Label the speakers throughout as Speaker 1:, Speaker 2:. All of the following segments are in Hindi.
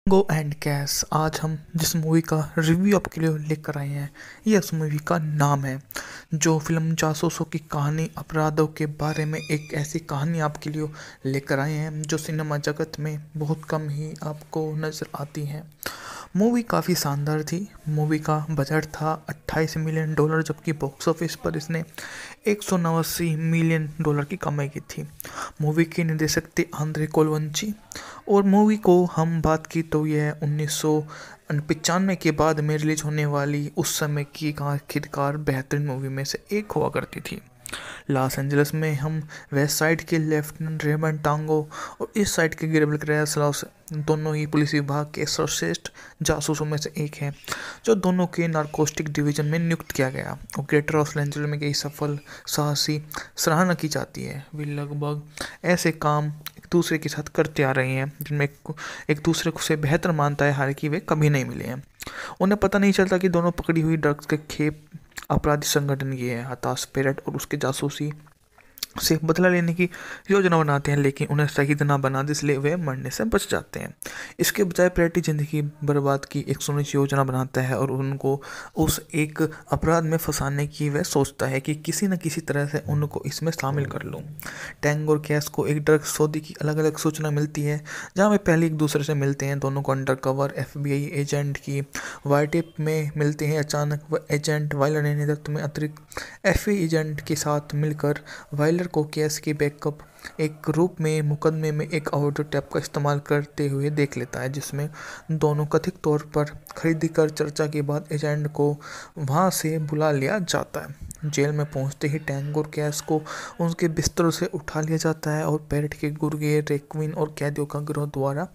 Speaker 1: गो एंड कैश आज हम जिस मूवी का रिव्यू आपके लिए लेकर आए हैं ये उस मूवी का नाम है। जो फिल्म जासूसों की कहानी अपराधों के बारे में एक ऐसी कहानी आपके लिए लेकर आए हैं जो सिनेमा जगत में बहुत कम ही आपको नज़र आती है। मूवी काफ़ी शानदार थी। मूवी का बजट था $28 मिलियन, जबकि बॉक्स ऑफिस पर इसने $189 मिलियन की कमाई की थी। मूवी के निर्देशक थे आंद्रे कोलवंची और मूवी को हम बात की तो यह 1995 के बाद में रिलीज होने वाली उस समय की आखिरकार बेहतरीन मूवी में से एक हुआ करती थी। लॉस एंजलिस में हम वेस्ट साइड के लेफ्टिनेंट रेमंड टांगो और इस साइड के गिरेबल क्रेस दोनों ही पुलिस विभाग के सर्वश्रेष्ठ जासूसों में से एक हैं, जो दोनों के नारकोटिक डिवीजन में नियुक्त किया गया और ग्रेटर लॉस एंजलिस में कई सफल साहसी सराहना की जाती है। वे लगभग ऐसे काम एक दूसरे के साथ करते आ रहे हैं जिनमें एक दूसरे को से बेहतर मानता है, हालांकि वे कभी नहीं मिले हैं। उन्हें पता नहीं चलता कि दोनों पकड़ी हुई ड्रग्स के खेप अपराधी संगठन की है। हताश पेरेट और उसके जासूसी से बदला लेने की योजना बनाते हैं, लेकिन उन्हें शहीद ना बना दे, इसलिए वे मरने से बच जाते हैं। इसके बजाय पेरेटी जिंदगी बर्बाद की एक सुनिश्चित योजना बनाता है और उनको उस एक अपराध में फंसाने की वह सोचता है कि किसी न किसी तरह से उनको इसमें शामिल कर लूँ। टैंग और कैश को एक ड्रग सौदे की अलग अलग सूचना मिलती है, जहाँ वे पहले एक दूसरे से मिलते हैं। दोनों को अंडर कवर FBI एजेंट की वाइटेप में मिलते हैं। अचानक वह एजेंट वायलर ने नेतृत्व में अतिरिक्त FBI एजेंट के साथ मिलकर वायलर को केस के बैकअप एक रूप में मुकदमे में एक ऑडियो टेप का इस्तेमाल करते हुए देख लेता है, जिसमें दोनों कथित तौर पर खरीदी कर चर्चा के बाद एजेंट को वहां से बुला लिया जाता है। जेल में पहुंचते ही टैंग और कैश को उनके बिस्तरों से उठा लिया जाता है और पेरेट के गुर्गे रेक्विन और कैदियों का गिरोह द्वारा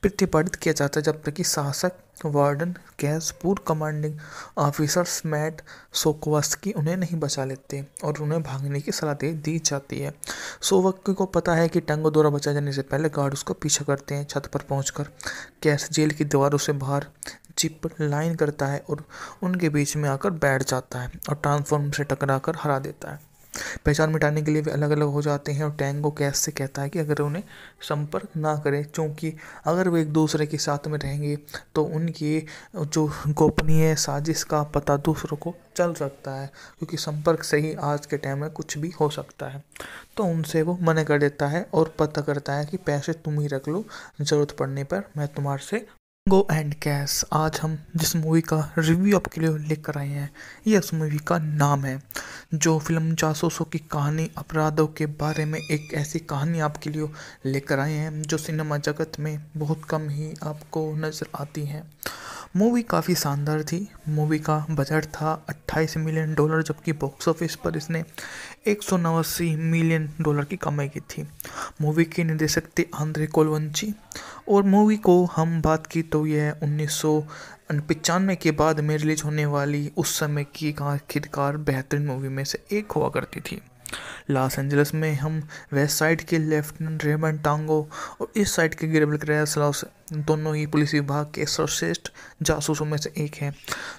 Speaker 1: प्रतिपादित किया जाता है, जब तक कि शासक वार्डन कैश पूर्व कमांडिंग ऑफिसर्स मैट सोकोवस्की उन्हें नहीं बचा लेते और उन्हें भागने की सलाह दे दी जाती है। सोवस्की को पता है कि टैंगो द्वारा बचाए जाने से पहले गार्ड उसका पीछा करते हैं। छत पर पहुंचकर कैश जेल की दीवारों से बाहर जिप लाइन करता है और उनके बीच में आकर बैठ जाता है और ट्रांसफॉर्म से टकराकर हरा देता है। पहचान मिटाने के लिए वे अलग अलग हो जाते हैं और टैंगो कैश से कहता है कि अगर उन्हें संपर्क ना करें, क्योंकि अगर वे एक दूसरे के साथ में रहेंगे तो उनकी जो गोपनीय साजिश का पता दूसरों को चल सकता है, क्योंकि संपर्क से ही आज के टाइम में कुछ भी हो सकता है। तो उनसे वो मना कर देता है और पता करता है कि पैसे तुम ही रख लो, ज़रूरत पड़ने पर मैं तुम्हारे से गो एंड कैश आज हम जिस मूवी का रिव्यू आपके लिए लेकर आए हैं ये उस मूवी का नाम है। जो फिल्म जासूसों की कहानी अपराधों के बारे में एक ऐसी कहानी आपके लिए लेकर आए हैं जो सिनेमा जगत में बहुत कम ही आपको नज़र आती है। मूवी काफ़ी शानदार थी। मूवी का बजट था $28 मिलियन, जबकि बॉक्स ऑफिस पर इसने $189 मिलियन की कमाई की थी। मूवी के निर्देशक थे आंद्रे कोलवंची और मूवी को हम बात की तो यह 1995 के बाद में रिलीज होने वाली उस समय की आखिरकार बेहतरीन मूवी में से एक हुआ करती थी। लॉस एंजलिस में हम वेस्ट साइड के लेफ्टिनेंट रेमंड टांगो और इस साइड के गिरेबल क्रेस दोनों ही पुलिस विभाग के सर्वश्रेष्ठ जासूसों में से एक हैं,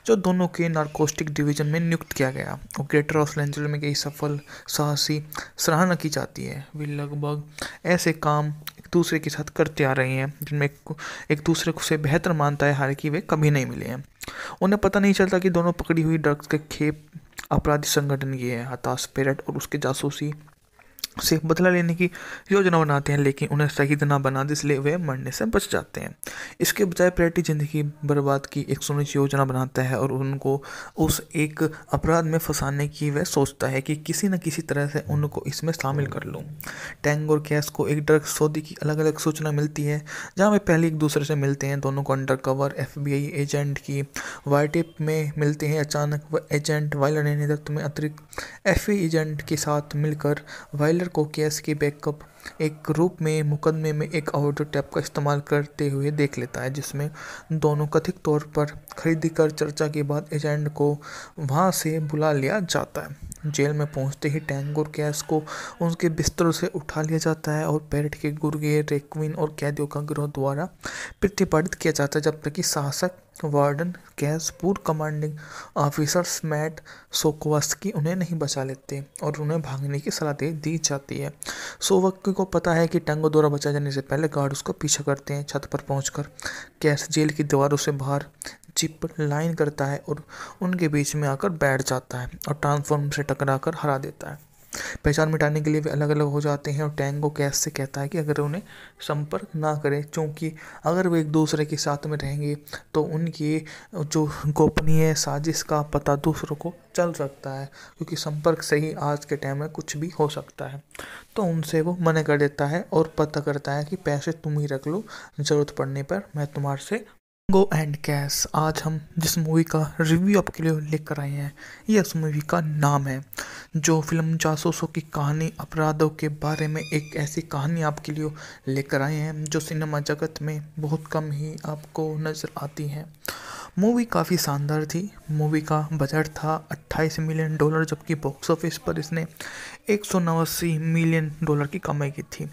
Speaker 1: जो दोनों के नारकोटिक डिवीजन में नियुक्त किया गया और ग्रेटर लॉस एंजलिस में कई सफल साहसी सराहना की जाती है। वे लगभग ऐसे काम एक दूसरे के साथ करते आ रहे हैं जिनमें एक दूसरे को से बेहतर मानता है, हालांकि वे कभी नहीं मिले हैं। उन्हें पता नहीं चलता कि दोनों पकड़ी हुई ड्रग्स के खेप अपराधी संगठन की है। हताश पेरेट और उसके जासूसी से बदला लेने की योजना बनाते हैं, लेकिन उन्हें शहीद ना बना दे, इसलिए वे मरने से बच जाते हैं। इसके बजाय पेरेटी जिंदगी बर्बाद की एक सुनिश्चित योजना बनाता है और उनको उस एक अपराध में फंसाने की वह सोचता है कि किसी न किसी तरह से उनको इसमें शामिल कर लूँ। टैंग और कैश को एक ड्रग सौदे की अलग अलग सूचना मिलती है, जहाँ वे पहले एक दूसरे से मिलते हैं। दोनों को अंडर कवर FBI एजेंट की वाइटेप में मिलते हैं। अचानक वह एजेंट वायलर ने नेतृत्व में अतिरिक्त FBI एजेंट के साथ मिलकर वायलर को केस के बैकअप एक रूप में मुकदमे में एक ऑडियो टेप का इस्तेमाल करते हुए देख लेता है, जिसमें दोनों कथित तौर पर खरीदी कर चर्चा के बाद एजेंट को वहां से बुला लिया जाता है। जेल में पहुंचते ही टैंगो और कैश को उनके बिस्तरों से उठा लिया जाता है और पैरेट के गुर्गे रेक्विन और कैदियों का गिरोह द्वारा प्रतिपादित किया जाता है, जब तक कि शासक वार्डन कैश पूर्व कमांडिंग ऑफिसर्स मैट सोकोवस्की उन्हें नहीं बचा लेते और उन्हें भागने की सलाह दे दी जाती है। सोवस्की को पता है कि टैंगो द्वारा बचाए जाने से पहले गार्ड उसका पीछा करते हैं। छत पर पहुंचकर कैश जेल की दीवारों से बाहर जिप लाइन करता है और उनके बीच में आकर बैठ जाता है और ट्रांसफॉर्म से टकराकर हरा देता है। पहचान मिटाने के लिए वे अलग अलग हो जाते हैं और टैंगो कैश से कहता है कि अगर उन्हें संपर्क ना करें, क्योंकि अगर वे एक दूसरे के साथ में रहेंगे तो उनकी जो गोपनीय साजिश का पता दूसरों को चल सकता है, क्योंकि संपर्क से ही आज के टाइम में कुछ भी हो सकता है। तो उनसे वो मना कर देता है और पता करता है कि पैसे तुम ही रख लो, ज़रूरत पड़ने पर मैं तुम्हारे से गो एंड कैश। आज हम जिस मूवी का रिव्यू आपके लिए लेकर आए हैं, ये उस मूवी का नाम है, जो फिल्म जासूसों की कहानी अपराधों के बारे में एक ऐसी कहानी आपके लिए लेकर आए हैं जो सिनेमा जगत में बहुत कम ही आपको नज़र आती है। मूवी काफ़ी शानदार थी। मूवी का बजट था $28 मिलियन, जबकि बॉक्स ऑफिस पर इसने $189 मिलियन की कमाई की थी।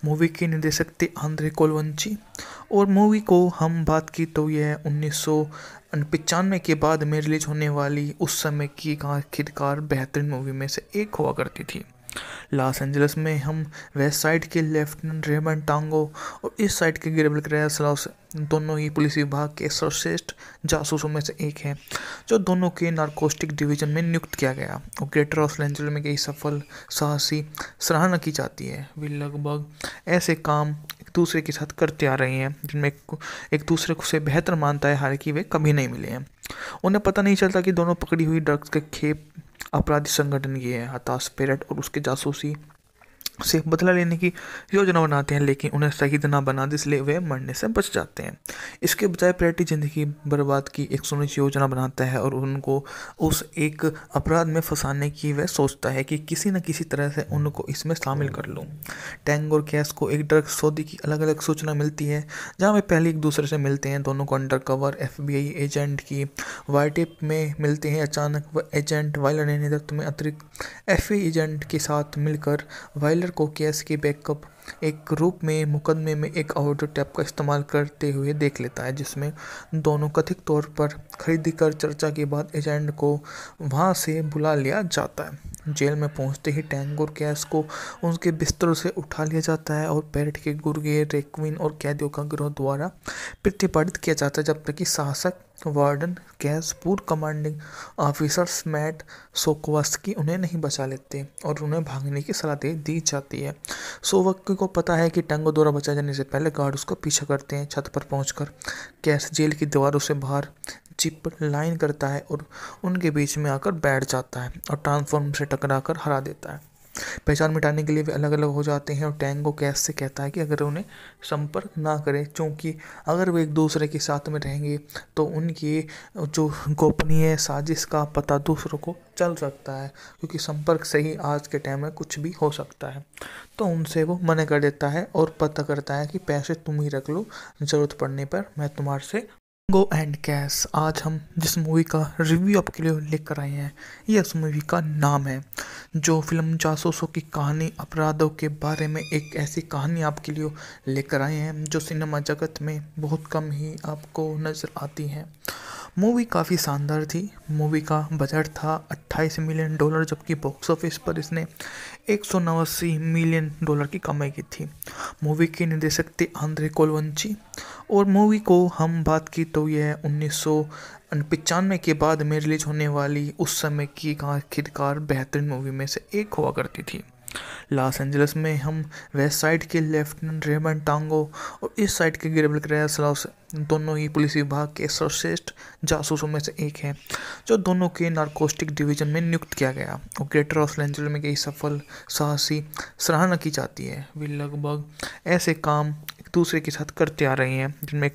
Speaker 1: मूवी के निर्देशक थे आंद्रे कोलवंची और मूवी को हम बात की तो यह 1995 के बाद में रिलीज होने वाली उस समय की आखिरकार बेहतरीन मूवी में से एक हुआ करती थी। लॉस एंजलिस में हम वेस्ट साइड के लेफ्टिनेंट रेमंड टांगो और इस साइड के गिरेबल क्रेस दोनों ही पुलिस विभाग के सर्वश्रेष्ठ जासूसों में से एक हैं, जो दोनों के नारकोटिक डिवीजन में नियुक्त किया गया और ग्रेटर लॉस एंजलिस में कई सफल साहसी सराहना की जाती है। वे लगभग ऐसे काम एक दूसरे के साथ करते आ रहे हैं जिनमें एक दूसरे को से बेहतर मानता है, हालांकि वे कभी नहीं मिले हैं। उन्हें पता नहीं चलता कि दोनों पकड़ी हुई ड्रग्स के खेप अपराधी संगठन की है। हताश पैरेट और उसके जासूसी से बदला लेने की योजना बनाते हैं, लेकिन उन्हें शहीद ना बना दे, इसलिए वे मरने से बच जाते हैं। इसके बजाय पैरेट जिंदगी बर्बाद की एक सुनिश्चित योजना बनाता है और उनको उस एक अपराध में फंसाने की वह सोचता है कि किसी न किसी तरह से उनको इसमें शामिल कर लूँ। टैंगो और कैश को एक ड्रग सौदे की अलग अलग सूचना मिलती है, जहाँ वे पहले एक दूसरे से मिलते हैं। दोनों को अंडर कवर FBI एजेंट की वाइटेप में मिलते हैं। अचानक वह एजेंट वायलर ने नेतृत्व में अतिरिक्त FBI एजेंट के साथ मिलकर वायलर को केस के बैकअप एक रूप में मुकदमे में एक ऑडियो टेप का इस्तेमाल करते हुए देख लेता है, जिसमें दोनों कथित तौर पर खरीदी कर चर्चा के बाद एजेंट को वहां से बुला लिया जाता है। जेल में पहुंचते ही टैंगो और कैश को उनके बिस्तरों से उठा लिया जाता है और पैरेट के गुर्गे रेक्विन और कैदियों का गिरोह द्वारा प्रतिपादित किया जाता है, जब तक कि शासक वार्डन कैश पूर्व कमांडिंग ऑफिसर्स मैट सोकोवस्की उन्हें नहीं बचा लेते और उन्हें भागने की सलाह दे दी जाती है। सोवस्की को पता है कि टैंगो द्वारा बचाए जाने से पहले गार्ड उसका पीछा करते हैं। छत पर पहुंचकर कैश जेल की दीवारों से बाहर जिप लाइन करता है और उनके बीच में आकर बैठ जाता है और ट्रांसफॉर्म से टकराकर हरा देता है। पहचान मिटाने के लिए वे अलग अलग हो जाते हैं और टैंगो कैश से कहता है कि अगर उन्हें संपर्क ना करें, क्योंकि अगर वे एक दूसरे के साथ में रहेंगे तो उनकी जो गोपनीय साजिश का पता दूसरों को चल सकता है, क्योंकि संपर्क से ही आज के टाइम में कुछ भी हो सकता है। तो उनसे वो मना कर देता है और पता करता है कि पैसे तुम ही रख लो, ज़रूरत पड़ने पर मैं तुम्हारे से गो एंड कैश। आज हम जिस मूवी का रिव्यू आपके लिए लेकर आए हैं, ये उस मूवी का नाम है, जो फिल्म जासूसों की कहानी अपराधों के बारे में एक ऐसी कहानी आपके लिए लेकर आए हैं जो सिनेमा जगत में बहुत कम ही आपको नज़र आती है। मूवी काफ़ी शानदार थी। मूवी का बजट था $28 मिलियन, जबकि बॉक्स ऑफिस पर इसने $189 मिलियन की कमाई की थी। मूवी के निर्देशक थे आंद्रे कोलवंची और मूवी को हम बात की तो यह 1995 के बाद में रिलीज होने वाली उस समय की आखिरकार बेहतरीन मूवी में से एक हुआ करती थी। लॉस एंजलिस में हम वेस्ट साइड के लेफ्टिनेंट रेमंड टांगो और इस साइड के गिरेबल क्रेस दोनों ही पुलिस विभाग के सर्वश्रेष्ठ जासूसों में से एक हैं, जो दोनों के नारकोटिक डिवीजन में नियुक्त किया गया और ग्रेटर लॉस एंजलिस में कई सफल साहसी सराहना की जाती है। वे लगभग ऐसे काम एक दूसरे के साथ करते आ रहे हैं जिनमें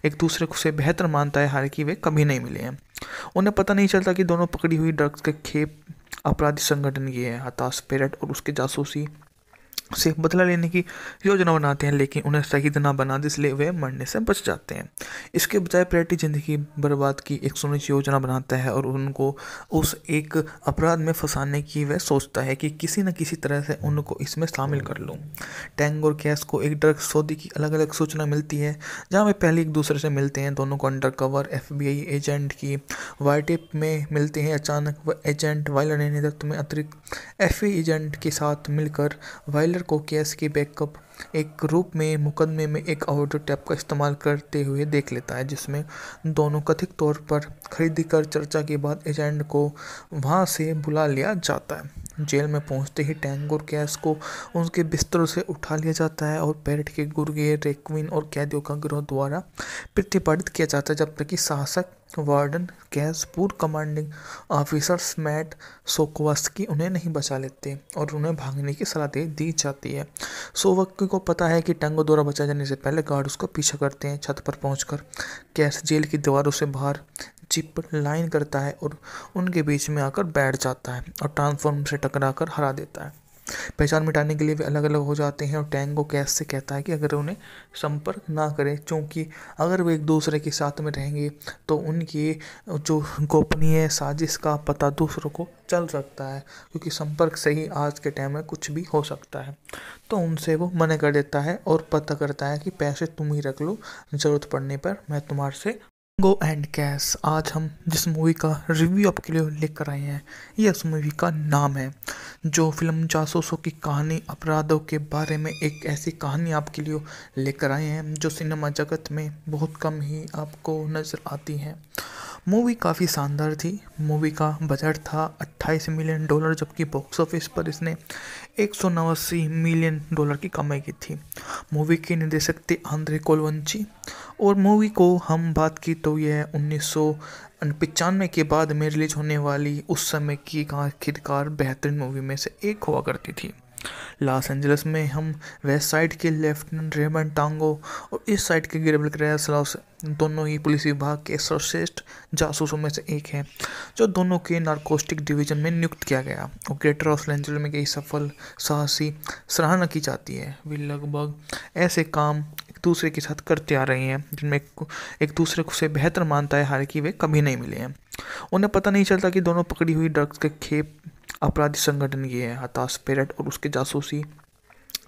Speaker 1: एक दूसरे को से बेहतर मानता है, हालांकि वे कभी नहीं मिले हैं। उन्हें पता नहीं चलता कि दोनों पकड़ी हुई ड्रग्स के खेप अपराधी संगठन की है। हताश पैरेट और उसके जासूसी से बदला लेने की योजना बनाते हैं, लेकिन उन्हें शहीद ना बना दे, इसलिए वे मरने से बच जाते हैं। इसके बजाय प्रेटी जिंदगी बर्बाद की एक सुनिश्चित योजना बनाता है और उनको उस एक अपराध में फंसाने की वह सोचता है कि किसी न किसी तरह से उनको इसमें शामिल कर लूँ। टैंग और कैस को एक ड्रग सौदे की अलग अलग सूचना मिलती है, जहाँ वे पहले एक दूसरे से मिलते हैं। दोनों को अंडर कवर FBI एजेंट की वाइटेप में मिलते हैं। अचानक वह एजेंट वायलर ने नेतृत्व में अतिरिक्त FBI एजेंट के साथ मिलकर वायलर को केस के बैकअप एक रूप में मुकदमे में एक ऑडियो टेप का इस्तेमाल करते हुए देख लेता है, जिसमें दोनों कथित तौर पर खरीदी कर चर्चा के बाद एजेंट को वहां से बुला लिया जाता है। जेल में पहुंचते ही टैंग और कैस को उनके बिस्तरों से उठा लिया जाता है और पैरेट के गुर्गे रेक्विन और कैदियों का गिरोह द्वारा प्रतिपादित किया जाता है, जब तक कि शासक वार्डन कैस पूर्व कमांडिंग ऑफिसर्स मैट सोकोवस्की उन्हें नहीं बचा लेते और उन्हें भागने की सलाह दे दी जाती है। सोवस्की को पता है कि टैंगो द्वारा बचाए जाने से पहले गार्ड उसका पीछा करते हैं। छत पर पहुंचकर कैस जेल की दीवारों से बाहर जिप लाइन करता है और उनके बीच में आकर बैठ जाता है और ट्रांसफॉर्म से टकराकर हरा देता है। पहचान मिटाने के लिए वे अलग अलग हो जाते हैं और टैंगो कैस से कहता है कि अगर उन्हें संपर्क ना करें, क्योंकि अगर वे एक दूसरे के साथ में रहेंगे तो उनकी जो गोपनीय साजिश का पता दूसरों को चल सकता है, क्योंकि संपर्क से ही आज के टाइम में कुछ भी हो सकता है। तो उनसे वो मना कर देता है और पता करता है कि पैसे तुम ही रख लो, ज़रूरत पड़ने पर मैं तुम्हारे से गो एंड कैस। आज हम जिस मूवी का रिव्यू आपके लिए लेकर आए हैं, यह उस मूवी का नाम है, जो फिल्म जासूसों की कहानी अपराधों के बारे में एक ऐसी कहानी आपके लिए लेकर आए हैं जो सिनेमा जगत में बहुत कम ही आपको नज़र आती है। मूवी काफ़ी शानदार थी। मूवी का बजट था $28 मिलियन, जबकि बॉक्स ऑफिस पर इसने $189 मिलियन की कमाई की थी। मूवी के निर्देशक थे आंद्रे कोलवंची और मूवी को हम बात की तो यह 1995 के बाद में रिलीज होने वाली उस समय की आखिरकार बेहतरीन मूवी में से एक हुआ करती थी। लॉस एंजलिस में हम वेस्ट साइड के लेफ्टिनेंट रेमंड टांगो और इस साइड के गिरेबल क्रेस दोनों ही पुलिस विभाग के सर्वश्रेष्ठ जासूसों में से एक हैं, जो दोनों के नारकोटिक डिवीजन में नियुक्त किया गया और ग्रेटर लॉस एंजलिस में कई सफल साहसी सराहना की जाती है। वे लगभग ऐसे काम एक दूसरे के साथ करते आ रहे हैं जिनमें एक दूसरे को से बेहतर मानता है, हालांकि वे कभी नहीं मिले हैं। उन्हें पता नहीं चलता कि दोनों पकड़ी हुई ड्रग्स के खेप अपराधी संगठन की है। हताश पेरेट और उसके जासूसी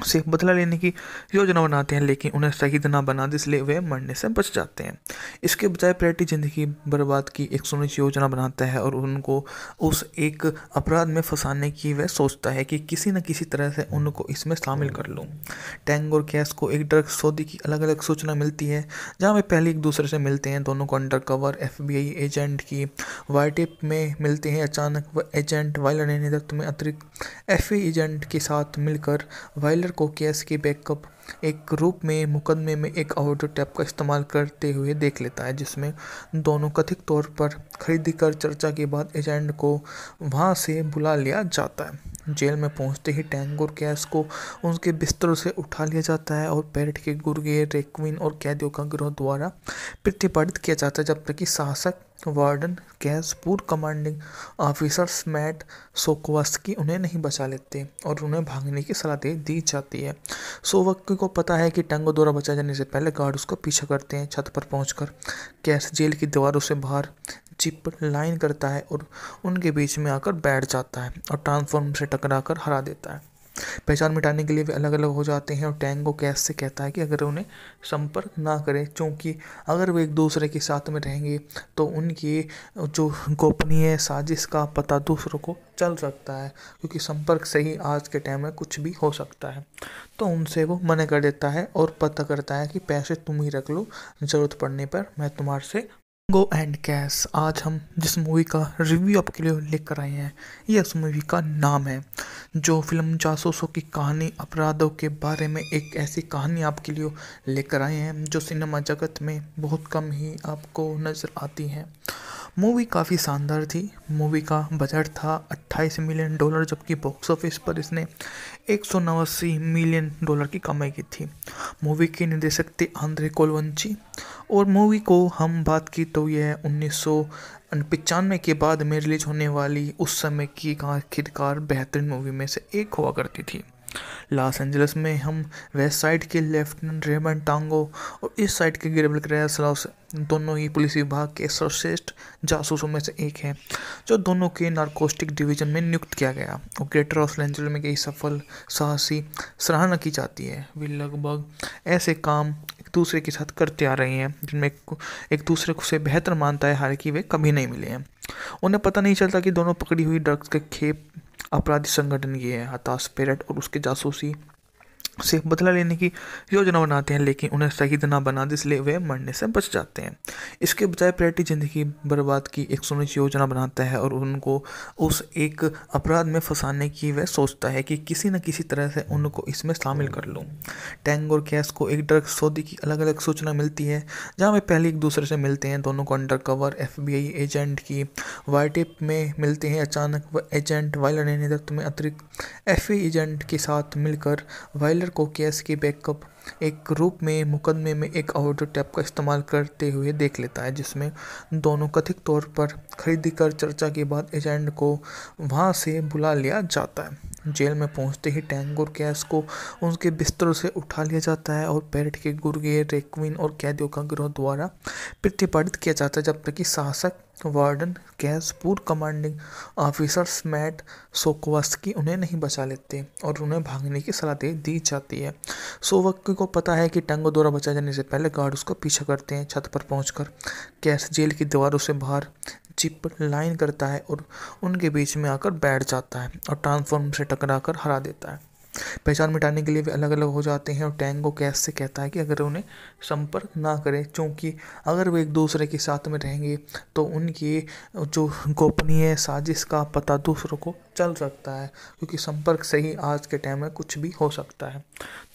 Speaker 1: से बदला लेने की योजना बनाते हैं, लेकिन उन्हें शहीद ना बना दे, इसलिए वे मरने से बच जाते हैं। इसके बजाय प्रेटी जिंदगी बर्बाद की एक सुनिश्चित योजना बनाता है और उनको उस एक अपराध में फंसाने की वह सोचता है कि किसी न किसी तरह से उनको इसमें शामिल कर लूँ। टैंग और कैस को एक ड्रग सौदे की अलग अलग सूचना मिलती है, जहाँ वे पहले एक दूसरे से मिलते हैं। दोनों को अंडर कवर FBI एजेंट की वाइटेप में मिलते हैं। अचानक वह एजेंट वायलर ने नेतृत्व में अतिरिक्त FBI एजेंट के साथ मिलकर वायलर को केस के बैकअप एक रूप में मुकदमे में एक ऑडियो टेप का इस्तेमाल करते हुए देख लेता है, जिसमें दोनों कथित तौर पर खरीदी कर चर्चा के बाद एजेंट को वहां से बुला लिया जाता है। जेल में पहुंचते ही टैंग और कैस को उनके बिस्तरों से उठा लिया जाता है और पैरेट के गुर्गे रेक्विन और कैदियों का गिरोह द्वारा प्रतिपादित किया जाता है, जब तक कि शासक वार्डन कैस पूर्व कमांडिंग ऑफिसर्स मैट सोकोवस्की उन्हें नहीं बचा लेते और उन्हें भागने की सलाह दे दी जाती है। सोवस्की को पता है कि टैंगो द्वारा बचाए जाने से पहले गार्ड उसका पीछा करते हैं। छत पर पहुंचकर कैस जेल की दीवारों से बाहर जिप लाइन करता है और उनके बीच में आकर बैठ जाता है और ट्रांसफॉर्म से टकराकर हरा देता है। पहचान मिटाने के लिए वे अलग अलग हो जाते हैं और टैंगो कैस से कहता है कि अगर उन्हें संपर्क ना करें, क्योंकि अगर वे एक दूसरे के साथ में रहेंगे तो उनकी जो गोपनीय साजिश का पता दूसरों को चल सकता है, क्योंकि संपर्क से ही आज के टाइम में कुछ भी हो सकता है। तो उनसे वो मना कर देता है और पता करता है कि पैसे तुम ही रख लो, ज़रूरत पड़ने पर मैं तुम्हारे से गो एंड कैस। आज हम जिस मूवी का रिव्यू आपके लिए लेकर आए हैं, यह उस मूवी का नाम है, जो फिल्म जासूसों की कहानी अपराधों के बारे में एक ऐसी कहानी आपके लिए लेकर आए हैं जो सिनेमा जगत में बहुत कम ही आपको नज़र आती है। मूवी काफ़ी शानदार थी। मूवी का बजट था $28 मिलियन, जबकि बॉक्स ऑफिस पर इसने $189 मिलियन की कमाई की थी। मूवी के निर्देशक थे आंद्रे कोलवंची और मूवी को हम बात की तो यह 1995 के बाद में रिलीज होने वाली उस समय की आखिरकार बेहतरीन मूवी में से एक हुआ करती थी। लॉस एंजलिस में हम वेस्ट साइड के लेफ्टिनेंट रेमंड टांगो और इस साइड के गैब्रियल कैसालास दोनों ही पुलिस विभाग के सर्वश्रेष्ठ जासूसों में से एक हैं, जो दोनों के नारकोटिक डिवीजन में नियुक्त किया गया और ग्रेटर लॉस एंजलिस में कई सफल साहसी सराहना की जाती है। वे लगभग ऐसे काम एक दूसरे के साथ करते आ रहे हैं जिनमें एक दूसरे को से बेहतर मानता है, हालांकि वे कभी नहीं मिले हैं। उन्हें पता नहीं चलता कि दोनों पकड़ी हुई ड्रग्स के खेप अपराधी संगठन की है। हताश पेरेट और उसके जासूसी से बदला लेने की योजना बनाते हैं, लेकिन उन्हें शहीद ना बना दे, इसलिए वे मरने से बच जाते हैं। इसके बजाय पेरेट ज़िंदगी बर्बाद की एक सुनिश्चित योजना बनाता है और उनको उस एक अपराध में फंसाने की वह सोचता है कि किसी न किसी तरह से उनको इसमें शामिल कर लूँ। टैंग और कैश को एक ड्रग सौदे की अलग अलग सूचना मिलती है, जहाँ वे पहले एक दूसरे से मिलते हैं। दोनों को अंडर कवर FBI एजेंट की वाइटेप में मिलते हैं। अचानक वह एजेंट वायलर ने नेतृत्व में अतिरिक्त FBI एजेंट के साथ मिलकर वायलर को केस के बैकअप एक रूप में मुकदमे में एक ऑडियो टेप का इस्तेमाल करते हुए देख लेता है, जिसमें दोनों कथित तौर पर खरीदी कर चर्चा के बाद एजेंट को वहां से बुला लिया जाता है। जेल में पहुंचते ही टैंग और कैश को उनके बिस्तरों से उठा लिया जाता है और पेरेट के गुर्गे रेक्विन और कैदियों का गिरोह द्वारा प्रतिपादित किया जाता है, जब तक कि शासक वार्डन कैश पूर्व कमांडिंग ऑफिसर्स मैट सोकोवस्की उन्हें नहीं बचा लेते और उन्हें भागने की सलाह दे दी जाती है। सोवस्की को पता है कि टैंगो द्वारा बचाए जाने से पहले गार्ड उसका पीछा करते हैं। छत पर पहुंचकर कैश जेल की दीवारों से बाहर जिप लाइन करता है और उनके बीच में आकर बैठ जाता है और ट्रांसफॉर्म से टकराकर हरा देता है। पहचान मिटाने के लिए वे अलग अलग हो जाते हैं और टैंगो कैश से कहता है कि अगर उन्हें संपर्क ना करें, क्योंकि अगर वे एक दूसरे के साथ में रहेंगे तो उनकी जो गोपनीय साजिश का पता दूसरों को चल सकता है, क्योंकि संपर्क से ही आज के टाइम में कुछ भी हो सकता है।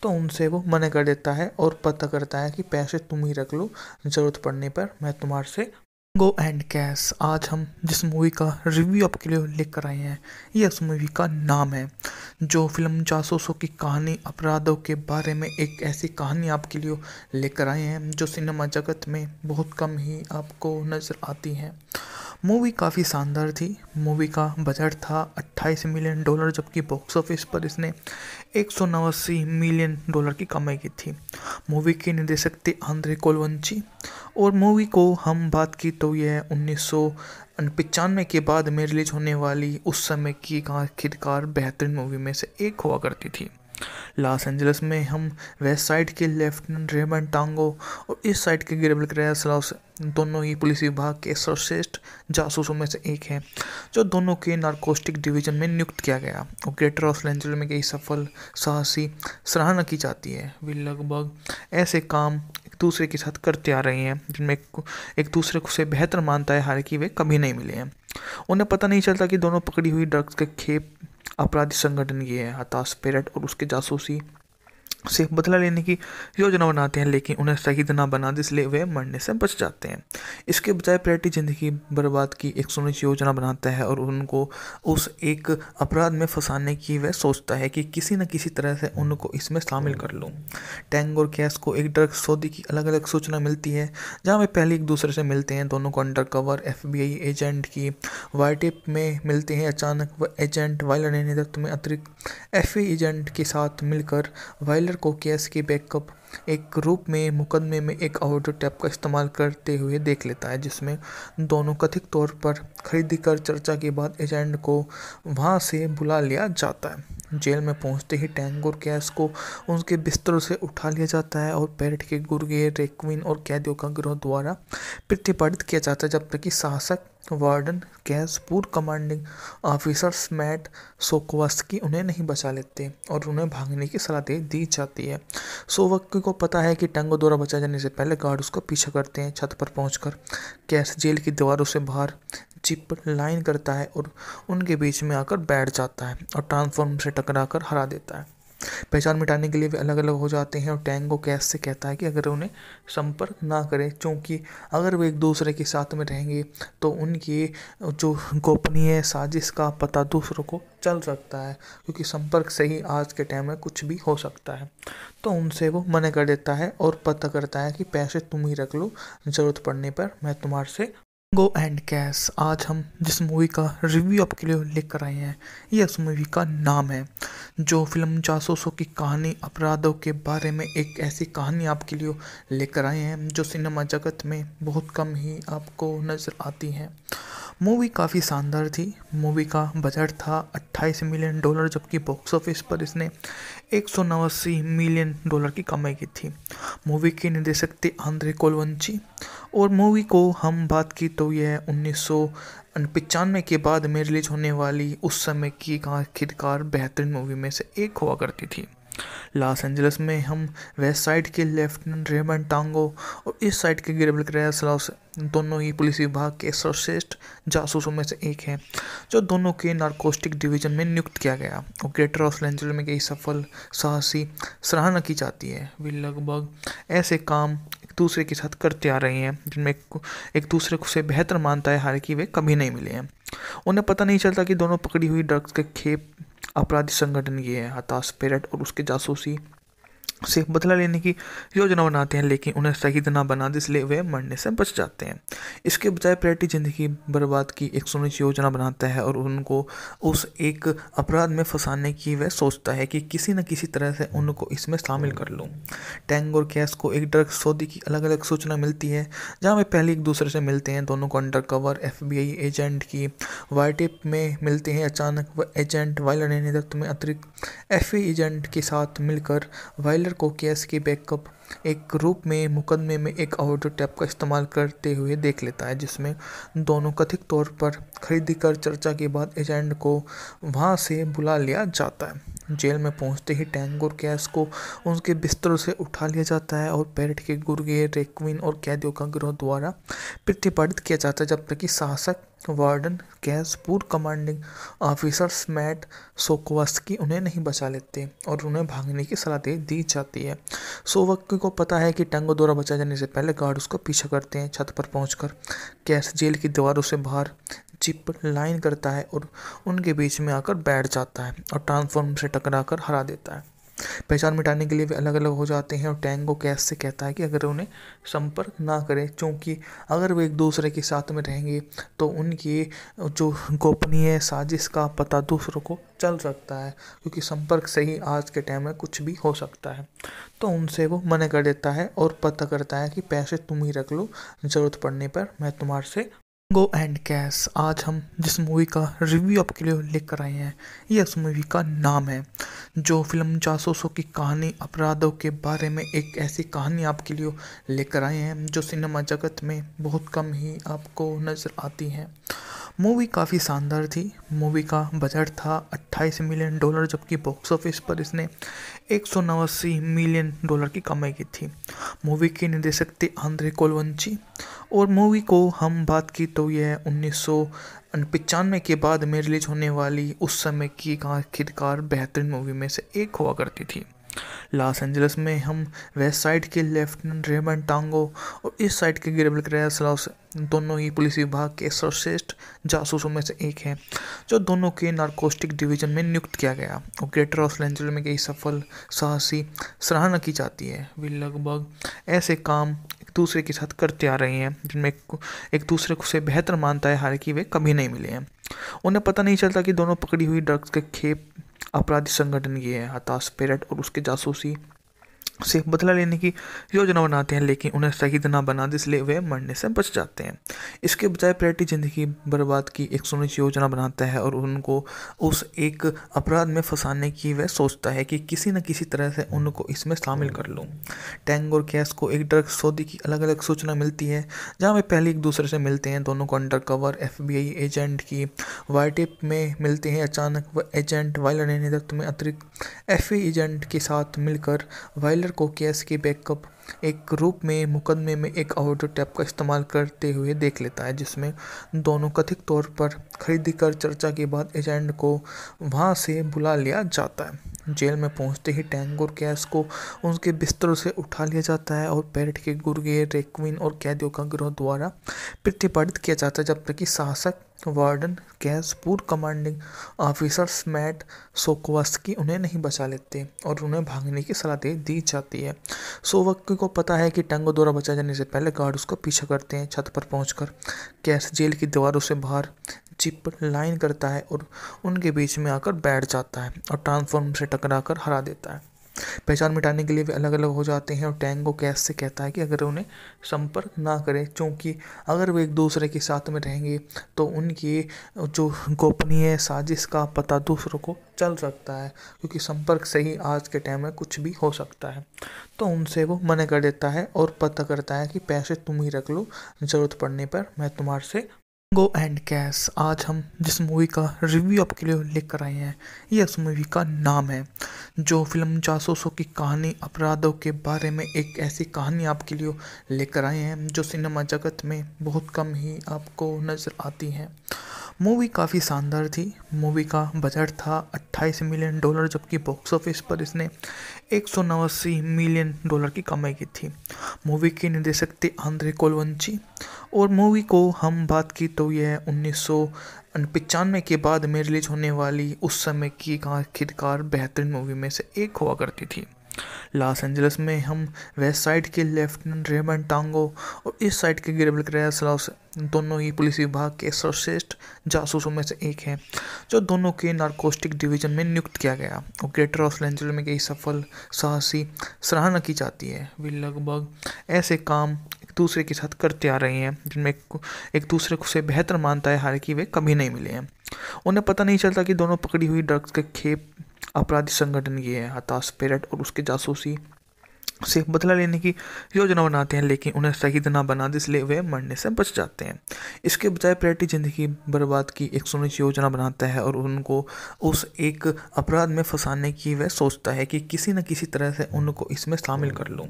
Speaker 1: तो उनसे वो मना कर देता है और पता करता है कि पैसे तुम ही रख लो, ज़रूरत पड़ने पर मैं तुम्हारे से गो एंड कैश। आज हम जिस मूवी का रिव्यू आपके लिए लेकर आए हैं, यह उस मूवी का नाम है, जो फिल्म जासूसों की कहानी अपराधों के बारे में एक ऐसी कहानी आपके लिए लेकर आए हैं जो सिनेमा जगत में बहुत कम ही आपको नज़र आती है। मूवी काफ़ी शानदार थी। मूवी का बजट था $28 मिलियन, जबकि बॉक्स ऑफिस पर इसने $189 मिलियन की कमाई की थी। मूवी के निर्देशक थे आंद्रे कोलवंची और मूवी को हम बात की तो यह 1995 के बाद में रिलीज होने वाली उस समय की आखिरकार बेहतरीन मूवी में से एक हुआ करती थी। लॉस एंजलिस में हम वेस्ट साइड के लेफ्टिनेंट रेमंड टांगो और इस साइड के गैब्रियल कैसालास दोनों ही पुलिस विभाग के सर्वश्रेष्ठ जासूसों में से एक हैं, जो दोनों के नारकोटिक डिवीजन में नियुक्त किया गया और ग्रेटर लॉस एंजलिस में कई सफल साहसी सराहना की जाती है। वे लगभग ऐसे काम एक दूसरे के साथ करते आ रहे हैं जिनमें एक दूसरे को से बेहतर मानता है, हालांकि वे कभी नहीं मिले हैं। उन्हें पता नहीं चलता कि दोनों पकड़ी हुई ड्रग्स के खेप अपराधी संगठन की है। हताश पेरेट और उसके जासूसी से बदला लेने की योजना बनाते हैं, लेकिन उन्हें शहीद ना बना दे, इसलिए वे मरने से बच जाते हैं। इसके बजाय पेरेट ज़िंदगी बर्बाद की एक सुनिश्चित योजना बनाता है और उनको उस एक अपराध में फंसाने की वह सोचता है कि किसी न किसी तरह से उनको इसमें शामिल कर लूँ। टैंग और कैश को एक ड्रग सौदे की अलग अलग सूचना मिलती है, जहाँ वे पहले एक दूसरे से मिलते हैं। दोनों को अंडर कवर FBI एजेंट की वाइटेप में मिलते हैं। अचानक वह एजेंट वायलर ने नेतृत्व में अतिरिक्त FBI एजेंट के साथ मिलकर वायलर को केस के बैकअप एक रूप में मुकदमे में एक ऑडियो टेप का इस्तेमाल करते हुए देख लेता है, जिसमें दोनों कथित तौर पर खरीदी कर चर्चा के बाद एजेंट को वहां से बुला लिया जाता है। जेल में पहुंचते ही टैंग और कैश को उनके बिस्तरों से उठा लिया जाता है और पेरेट के गुर्गे रेक्विन और कैदियों का गिरोह द्वारा प्रतिपादित किया जाता है, जब तक कि शासक वार्डन कैश पूर्व कमांडिंग ऑफिसर्स मैट सोकोवस्की उन्हें नहीं बचा लेते और उन्हें भागने की सलाह दे दी जाती है। सोवस्की को पता है कि टैंगो द्वारा बचाए जाने से पहले गार्ड उसका पीछा करते हैं। छत पर पहुंचकर कैश जेल की दीवारों से बाहर जिप लाइन करता है और उनके बीच में आकर बैठ जाता है और ट्रांसफॉर्म से टकराकर हरा देता है। पहचान मिटाने के लिए वे अलग अलग हो जाते हैं और टैंगो कैश से कहता है कि अगर उन्हें संपर्क ना करें, क्योंकि अगर वे एक दूसरे के साथ में रहेंगे तो उनकी जो गोपनीय साजिश का पता दूसरों को चल सकता है, क्योंकि संपर्क से ही आज के टाइम में कुछ भी हो सकता है। तो उनसे वो मना कर देता है और पता करता है कि पैसे तुम ही रख लो, ज़रूरत पड़ने पर मैं तुम्हारे से गो एंड कैश आज हम जिस मूवी का रिव्यू आपके लिए लेकर आए हैं ये उस मूवी का नाम है जो फिल्म जासूसों की कहानी अपराधों के बारे में एक ऐसी कहानी आपके लिए लेकर आए हैं जो सिनेमा जगत में बहुत कम ही आपको नज़र आती है। मूवी काफ़ी शानदार थी। मूवी का बजट था $28 मिलियन, जबकि बॉक्स ऑफिस पर इसने $189 मिलियन की कमाई की थी। मूवी के निर्देशक थे आंद्रे कोलवंची और मूवी को हम बात की तो यह 1995 के बाद में रिलीज होने वाली उस समय की आखिरकार बेहतरीन मूवी में से एक हुआ करती थी। लॉस एंजलिस में हम वेस्ट साइड के लेफ्टिनेंट रेमंड टांगो और इस साइड के गिरेबल क्रेस दोनों ही पुलिस विभाग के सर्वश्रेष्ठ जासूसों में से एक हैं, जो दोनों के नारकोटिक डिवीजन में नियुक्त किया गया और ग्रेटर लॉस एंजलिस में कई सफल साहसी सराहना की जाती है। वे लगभग ऐसे काम एक दूसरे के साथ करते आ रहे हैं जिनमें एक दूसरे को से बेहतर मानता है, हालांकि वे कभी नहीं मिले हैं। उन्हें पता नहीं चलता कि दोनों पकड़ी हुई ड्रग्स के खेप अपराधी संगठन की है। हताश पेरेट और उसके जासूसी से बदला लेने की योजना बनाते हैं, लेकिन उन्हें शहीद ना बना दे, इसलिए वे मरने से बच जाते हैं। इसके बजाय पेरेट ज़िंदगी बर्बाद की एक सुनिश्चित योजना बनाता है और उनको उस एक अपराध में फंसाने की वह सोचता है कि किसी न किसी तरह से उनको इसमें शामिल कर लूँ। टैंग और कैश को एक ड्रग सौदे की अलग अलग सूचना मिलती है, जहाँ वे पहले एक दूसरे से मिलते हैं। दोनों को अंडर कवर FBI एजेंट की वाइटिप में मिलते हैं। अचानक वह एजेंट वायलर ने नेतृत्व में अतिरिक्त FBI एजेंट के साथ मिलकर वायलर को केस के बैकअप एक रूप में मुकदमे में एक ऑडियो टेप का इस्तेमाल करते हुए देख लेता है, जिसमें दोनों कथित तौर पर खरीदी कर चर्चा के बाद एजेंट को वहां से बुला लिया जाता है। जेल में पहुंचते ही टैंग और कैश को उनके बिस्तरों से उठा लिया जाता है और पेरेट के गुर्गे रेक्विन और कैदियों का गिरोह द्वारा प्रतिपादित किया जाता है, जब तक कि शासक वार्डन कैश पूर्व कमांडिंग ऑफिसर्स मैट सोकोवस्की उन्हें नहीं बचा लेते और उन्हें भागने की सलाह दे दी जाती है। सोवस्की को पता है कि टैंगो द्वारा बचाए जाने से पहले गार्ड उसका पीछा करते हैं। छत पर पहुंचकर कैश जेल की दीवारों से बाहर जिप लाइन करता है और उनके बीच में आकर बैठ जाता है और ट्रांसफॉर्म से टकराकर हरा देता है। पहचान मिटाने के लिए वे अलग अलग हो जाते हैं और टैंगो कैश से कहता है कि अगर उन्हें संपर्क ना करें, क्योंकि अगर वे एक दूसरे के साथ में रहेंगे तो उनकी जो गोपनीय साजिश का पता दूसरों को चल सकता है, क्योंकि संपर्क से ही आज के टाइम में कुछ भी हो सकता है। तो उनसे वो मना कर देता है और पता करता है कि पैसे तुम ही रख लो, ज़रूरत पड़ने पर मैं तुम्हारे से गो एंड कैश आज हम जिस मूवी का रिव्यू आपके लिए लेकर आए हैं ये उस मूवी का नाम है जो फिल्म जासूसों की कहानी अपराधों के बारे में एक ऐसी कहानी आपके लिए लेकर आए हैं जो सिनेमा जगत में बहुत कम ही आपको नज़र आती है। मूवी काफ़ी शानदार थी। मूवी का बजट था $28 मिलियन, जबकि बॉक्स ऑफिस पर इसने $189 मिलियन की कमाई की थी। मूवी के निर्देशक थे आंद्रे कोलवंची और मूवी को हम बात की तो यह 1995 के बाद में रिलीज होने वाली उस समय की आखिरकार बेहतरीन मूवी में से एक हुआ करती थी। लॉस एंजलिस में हम वेस्ट साइड के लेफ्टिनेंट रेमंड टांगो और इस साइड के गिरेबल क्रेस दोनों ही पुलिस विभाग के सर्वश्रेष्ठ जासूसों में से एक हैं, जो दोनों के नारकोटिक डिवीजन में नियुक्त किया गया और ग्रेटर लॉस एंजलिस में कई सफल साहसी सराहना की जाती है। वे लगभग ऐसे काम एक दूसरे के साथ करते आ रहे हैं जिनमें एक दूसरे को से बेहतर मानता है, हालांकि वे कभी नहीं मिले हैं। उन्हें पता नहीं चलता कि दोनों पकड़ी हुई ड्रग्स के खेप अपराधी संगठन की है। हताश पेरेट और उसके जासूसी से बदला लेने की योजना बनाते हैं, लेकिन उन्हें शहीद ना बना दे, इसलिए वे मरने से बच जाते हैं। इसके बजाय पेरेट ज़िंदगी बर्बाद की एक सुनिश्चित योजना बनाता है और उनको उस एक अपराध में फंसाने की वह सोचता है कि किसी न किसी तरह से उनको इसमें शामिल कर लूँ। टैंग और कैश को एक ड्रग सौदे की अलग अलग सूचना मिलती है, जहाँ वे पहले एक दूसरे से मिलते हैं। दोनों को अंडर कवर FBI एजेंट की वाइटिप में मिलते हैं। अचानक वह एजेंट वायलर ने नेतृत्व में अतिरिक्त FBI एजेंट के साथ मिलकर वायलर को केस के बैकअप एक रूप में मुकदमे में एक ऑडियो टेप का इस्तेमाल करते हुए देख लेता है, जिसमें दोनों कथित तौर पर खरीदी कर चर्चा के बाद एजेंट को वहां से बुला लिया जाता है। जेल में पहुंचते ही टैंग और कैस को उनके बिस्तरों से उठा लिया जाता है और पैरेट के गुर्गे रेक्विन और कैदियों का गिरोह द्वारा प्रतिपादित किया जाता है, जब तक कि शासक वार्डन कैस पूर्व कमांडिंग ऑफिसर्स मैट सोकोवस्की उन्हें नहीं बचा लेते और उन्हें भागने की सलाह दे दी जाती है। सोवस्की को पता है कि टैंगो द्वारा बचाए जाने से पहले गार्ड उसका पीछा करते हैं। छत पर पहुंचकर कैस जेल की दीवारों से बाहर जिप लाइन करता है और उनके बीच में आकर बैठ जाता है और ट्रांसफॉर्म से टकराकर हरा देता है। पहचान मिटाने के लिए वे अलग अलग हो जाते हैं और टैंगो कैस से कहता है कि अगर उन्हें संपर्क ना करें, क्योंकि अगर वे एक दूसरे के साथ में रहेंगे तो उनकी जो गोपनीय साजिश का पता दूसरों को चल सकता है, क्योंकि संपर्क से ही आज के टाइम में कुछ भी हो सकता है। तो उनसे वो मना कर देता है और पता करता है कि पैसे तुम ही रख लो, ज़रूरत पड़ने पर मैं तुम्हारे से गो एंड कैस। आज हम जिस मूवी का रिव्यू आपके लिए लेकर आए हैं, ये उस मूवी का नाम है, जो फिल्म जासूसों की कहानी अपराधों के बारे में एक ऐसी कहानी आपके लिए लेकर आए हैं जो सिनेमा जगत में बहुत कम ही आपको नज़र आती है। मूवी काफ़ी शानदार थी। मूवी का बजट था $28 मिलियन, जबकि बॉक्स ऑफिस पर इसने $189 मिलियन की कमाई की थी। मूवी के निर्देशक थे आंद्रे कोलवंची और मूवी को हम बात की तो यह 1995 के बाद में रिलीज होने वाली उस समय की आखिरकार बेहतरीन मूवी में से एक हुआ करती थी। लॉस एंजलिस में हम वेस्ट साइड के लेफ्टिनेंट रेमंड टांगो और इस साइड के गिरेबल क्रेस दोनों ही पुलिस विभाग के सर्वश्रेष्ठ जासूसों में से एक हैं, जो दोनों के नारकोटिक डिवीजन में नियुक्त किया गया और ग्रेटर लॉस एंजलिस में कई सफल साहसी सराहना की जाती है। वे लगभग ऐसे काम एक दूसरे के साथ करते आ रहे हैं जिनमें एक दूसरे को से बेहतर मानता है, हालांकि वे कभी नहीं मिले हैं। उन्हें पता नहीं चलता कि दोनों पकड़ी हुई ड्रग्स के खेप अपराधी संगठन की है। हताश पैरेट और उसके जासूसी से बदला लेने की योजना बनाते हैं, लेकिन उन्हें शहीद ना बना दे, इसलिए वे मरने से बच जाते हैं। इसके बजाय पैरेट ज़िंदगी बर्बाद की एक सुनिश्चित योजना बनाता है और उनको उस एक अपराध में फंसाने की वह सोचता है कि किसी न किसी तरह से उनको इसमें शामिल कर लूँ।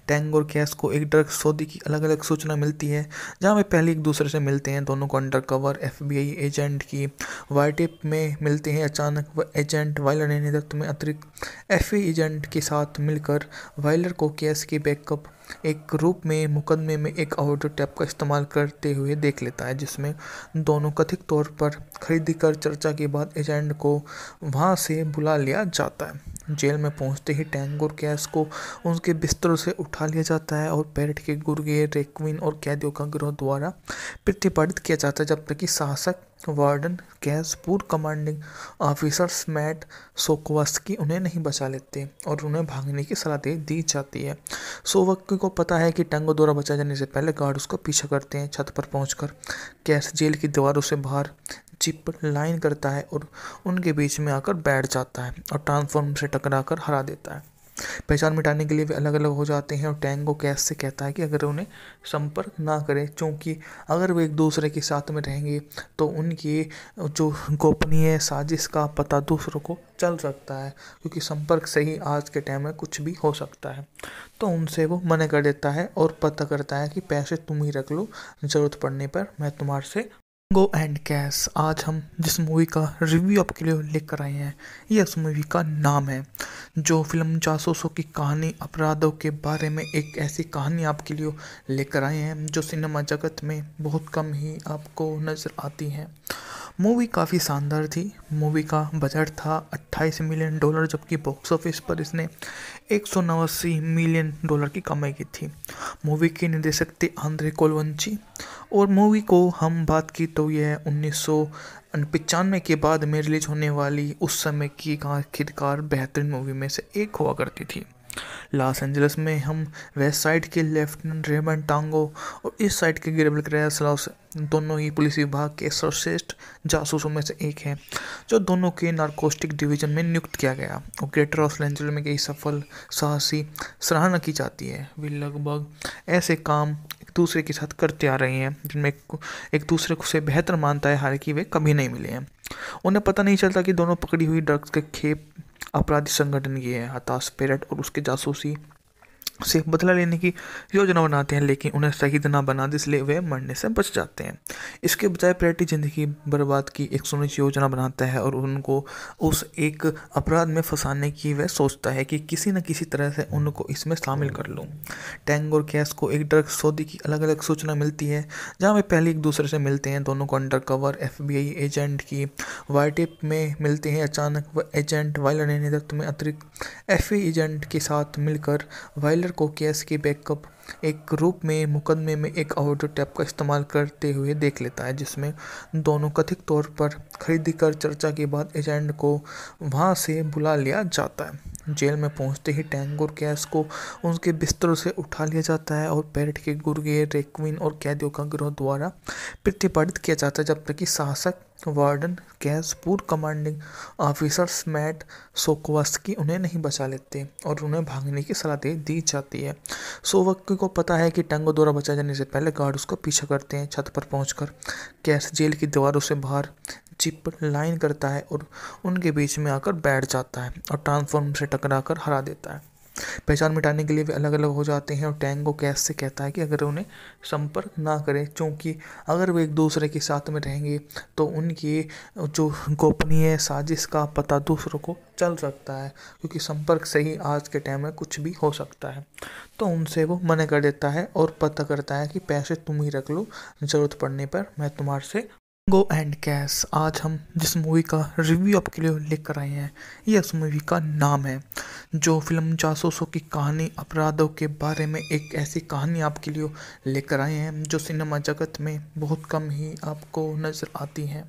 Speaker 1: टैंग और कैस को एक ड्रग सौदे की अलग अलग सूचना मिलती है, जहाँ वे पहले एक दूसरे से मिलते हैं। दोनों को अंडर कवर FBI एजेंट की वाइटेप में मिलते हैं। अचानक वह एजेंट वायलर ने नेतृत्व में अतिरिक्त FBI एजेंट के साथ मिलकर वायलर को केस के बैकअप एक रूप में मुकदमे में एक ऑडियो टेप का इस्तेमाल करते हुए देख लेता है, जिसमें दोनों कथित तौर पर खरीदी कर चर्चा के बाद एजेंट को वहां से बुला लिया जाता है। जेल में पहुंचते ही टैंग और कैस को उनके बिस्तरों से उठा लिया जाता है और पैरेट के गुर्गे रेक्विन और कैदियों का गिरोह द्वारा प्रतिपादित किया जाता है, जब तक कि शासक वार्डन कैस पूर्व कमांडिंग ऑफिसर्स मैट सोकोवस्की उन्हें नहीं बचा लेते और उन्हें भागने की सलाह दे दी जाती है। सोवस्की को पता है कि टैंगो द्वारा बचाए जाने से पहले गार्ड उसका पीछा करते हैं। छत पर पहुंचकर कैस जेल की दीवारों से बाहर जिप लाइन करता है और उनके बीच में आकर बैठ जाता है और ट्रांसफॉर्म से टकराकर हरा देता है। पहचान मिटाने के लिए वे अलग अलग हो जाते हैं और टैंगो कैस से कहता है कि अगर उन्हें संपर्क ना करें, क्योंकि अगर वे एक दूसरे के साथ में रहेंगे तो उनकी जो गोपनीय साजिश का पता दूसरों को चल सकता है, क्योंकि संपर्क से ही आज के टाइम में कुछ भी हो सकता है। तो उनसे वो मना कर देता है और पता करता है कि पैसे तुम ही रख लो, ज़रूरत पड़ने पर मैं तुम्हारे से गो एंड कैस। आज हम जिस मूवी का रिव्यू आपके लिए लेकर आए हैं, ये उस मूवी का नाम है, जो फिल्म जासूसों की कहानी अपराधों के बारे में एक ऐसी कहानी आपके लिए लेकर आए हैं जो सिनेमा जगत में बहुत कम ही आपको नज़र आती है। मूवी काफ़ी शानदार थी। मूवी का बजट था $28 मिलियन, जबकि बॉक्स ऑफिस पर इसने $189 मिलियन की कमाई की थी। मूवी के निर्देशक थे आंद्रे कोलवंची और मूवी को हम बात की तो यह 1995 के बाद में रिलीज होने वाली उस समय की आखिरकार बेहतरीन मूवी में से एक हुआ करती थी। लॉस एंजलिस में हम वेस्ट साइड के लेफ्टिनेंट रेमंड टांगो और इस साइड के गिरेबल क्रेस दोनों ही पुलिस विभाग के सर्वश्रेष्ठ जासूसों में से एक हैं, जो दोनों के नारकोटिक डिवीजन में नियुक्त किया गया और ग्रेटर लॉस एंजलिस में कई सफल साहसी सराहना की जाती है। वे लगभग ऐसे काम एक दूसरे के साथ करते आ रहे हैं जिनमें एक दूसरे को से बेहतर मानता है, हालांकि वे कभी नहीं मिले हैं। उन्हें पता नहीं चलता कि दोनों पकड़ी हुई ड्रग्स के खेप अपराधी संगठन की है। हताश पैरेट और उसके जासूसी से बदला लेने की योजना बनाते हैं, लेकिन उन्हें शहीद ना बना दे, इसलिए वे मरने से बच जाते हैं। इसके बजाय प्रेटी ज़िंदगी बर्बाद की एक सुनिश्चित योजना बनाता है और उनको उस एक अपराध में फंसाने की वह सोचता है कि किसी न किसी तरह से उनको इसमें शामिल कर लूँ। टैंग और कैस को एक ड्रग सौदे की अलग अलग सूचना मिलती है, जहाँ वे पहले एक दूसरे से मिलते हैं। दोनों को अंडर कवर FBI एजेंट की वाइटेप में मिलते हैं। अचानक वह एजेंट वायलर ने नेतृत्व में अतिरिक्त FBI एजेंट के साथ मिलकर वायलर को केस के बैकअप एक रूप में मुकदमे में एक ऑडियो टेप का इस्तेमाल करते हुए देख लेता है, जिसमें दोनों कथित तौर पर खरीदी कर चर्चा के बाद एजेंट को वहां से बुला लिया जाता है। जेल में पहुंचते ही टैंग और कैस को उनके बिस्तरों से उठा लिया जाता है और पैरेट के गुर्गे रेक्विन और कैदियों का गिरोह द्वारा प्रतिपादित किया जाता है, जब तक कि शासक वार्डन कैस पूर्व कमांडिंग ऑफिसर्स मैट सोकोवस्की उन्हें नहीं बचा लेते और उन्हें भागने की सलाह दे दी जाती है। सोवस्की को पता है कि टैंगो द्वारा बचाए जाने से पहले गार्ड उसका पीछा करते हैं। छत पर पहुंचकर कैस जेल की दीवारों से बाहर जिप लाइन करता है और उनके बीच में आकर बैठ जाता है और ट्रांसफॉर्म से टकराकर हरा देता है। पहचान मिटाने के लिए वे अलग अलग हो जाते हैं और टैंगो कैस से कहता है कि अगर उन्हें संपर्क ना करें, क्योंकि अगर वे एक दूसरे के साथ में रहेंगे तो उनकी जो गोपनीय साजिश का पता दूसरों को चल सकता है, क्योंकि संपर्क से ही आज के टाइम में कुछ भी हो सकता है। तो उनसे वो मना कर देता है और पता करता है कि पैसे तुम ही रख लो, ज़रूरत पड़ने पर मैं तुम्हारे से गो एंड कैस। आज हम जिस मूवी का रिव्यू आपके लिए लेकर आए हैं, यह उस मूवी का नाम है, जो फिल्म जासूसों की कहानी अपराधों के बारे में एक ऐसी कहानी आपके लिए लेकर आए हैं जो सिनेमा जगत में बहुत कम ही आपको नज़र आती है।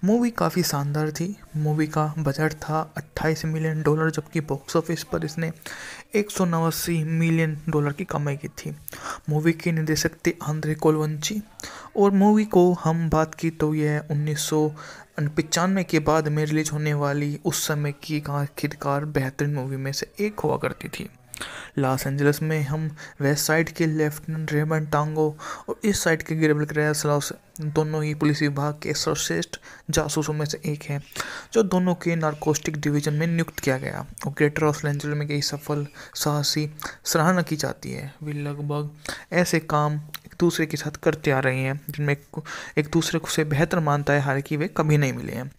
Speaker 1: मूवी काफ़ी शानदार थी। मूवी का बजट था $28 मिलियन, जबकि बॉक्स ऑफिस पर इसने $189 मिलियन की कमाई की थी। मूवी के निर्देशक थे आंद्रे कोलवंची और मूवी को हम बात की तो यह 1995 के बाद में रिलीज होने वाली उस समय की आखिरकार बेहतरीन मूवी में से एक हुआ करती थी। लॉस एंजलिस में हम वेस्ट साइड के लेफ्टिनेंट रेमंड टांगो और इस साइड के गिरेबल क्रेस दोनों ही पुलिस विभाग के सर्वश्रेष्ठ जासूसों में से एक हैं, जो दोनों के नारकोटिक डिवीजन में नियुक्त किया गया और ग्रेटर लॉस एंजलिस में कई सफल साहसी सराहना की जाती है। वे लगभग ऐसे काम एक दूसरे के साथ करते आ रहे हैं जिनमें एक दूसरे को से बेहतर मानता है, हालांकि वे कभी नहीं मिले हैं।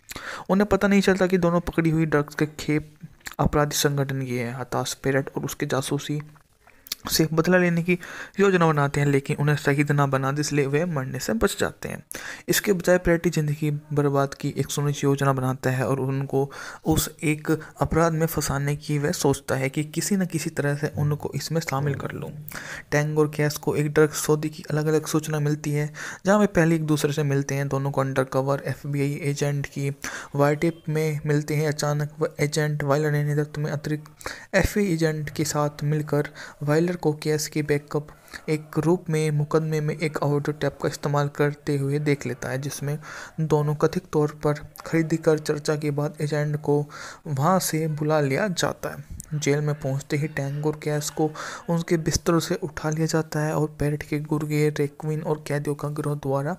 Speaker 1: उन्हें पता नहीं चलता कि दोनों पकड़ी हुई ड्रग्स के खेप अपराधी संगठन की है। हताश पेरेट और उसके जासूसी से बदला लेने की योजना बनाते हैं, लेकिन उन्हें शहीद ना बना दे, इसलिए वे मरने से बच जाते हैं। इसके बजाय प्रेटी ज़िंदगी बर्बाद की एक सुनिश्चित योजना बनाता है और उनको उस एक अपराध में फंसाने की वह सोचता है कि किसी न किसी तरह से उनको इसमें शामिल कर लूँ। टैंग और कैस को एक ड्रग सौदे की अलग अलग सूचना मिलती है, जहाँ वे पहले एक दूसरे से मिलते हैं। दोनों को अंडर कवर FBI एजेंट की वाइटेप में मिलते हैं। अचानक वह एजेंट वायलर ने नेतृत्व में अतिरिक्त FBI एजेंट के साथ मिलकर वायलर को केस के बैकअप एक रूप में मुकदमे में एक ऑडियो टेप का इस्तेमाल करते हुए देख लेता है, जिसमें दोनों कथित तौर पर खरीदी कर चर्चा के बाद एजेंट को वहां से बुला लिया जाता है। जेल में पहुंचते ही टैंग और कैस को उनके बिस्तरों से उठा लिया जाता है और पैरेट के गुर्गे रेक्विन और कैदियों का गिरोह द्वारा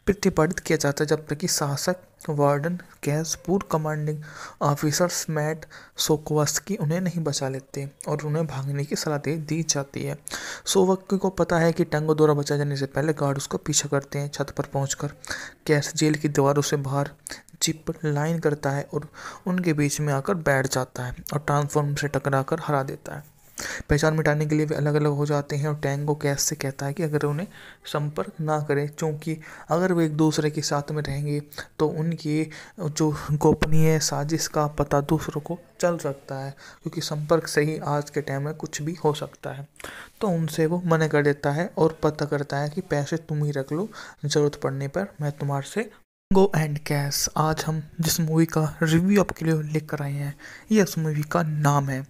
Speaker 1: प्रतिपादित किया जाता है, जब तक कि शासक वार्डन कैस पूर्व कमांडिंग ऑफिसर्स मैट सोकोवस्की उन्हें नहीं बचा लेते और उन्हें भागने की सलाह दे दी जाती है। सोवस्की को पता है कि टैंगो द्वारा बचाए जाने से पहले गार्ड उसका पीछा करते हैं। छत पर पहुंचकर कैस जेल की दीवारों से बाहर जिप लाइन करता है और उनके बीच में आकर बैठ जाता है और ट्रांसफॉर्म से टकराकर हरा देता है। पहचान मिटाने के लिए वे अलग अलग हो जाते हैं और टैंगो कैस से कहता है कि अगर उन्हें संपर्क ना करें, क्योंकि अगर वे एक दूसरे के साथ में रहेंगे तो उनकी जो गोपनीय साजिश का पता दूसरों को चल सकता है, क्योंकि संपर्क से ही आज के टाइम में कुछ भी हो सकता है। तो उनसे वो मना कर देता है और पता करता है कि पैसे तुम ही रख लो, ज़रूरत पड़ने पर मैं तुम्हारे से गो एंड कैस। आज हम जिस मूवी का रिव्यू आपके लिए लेकर आए हैं, यह उस मूवी का नाम है,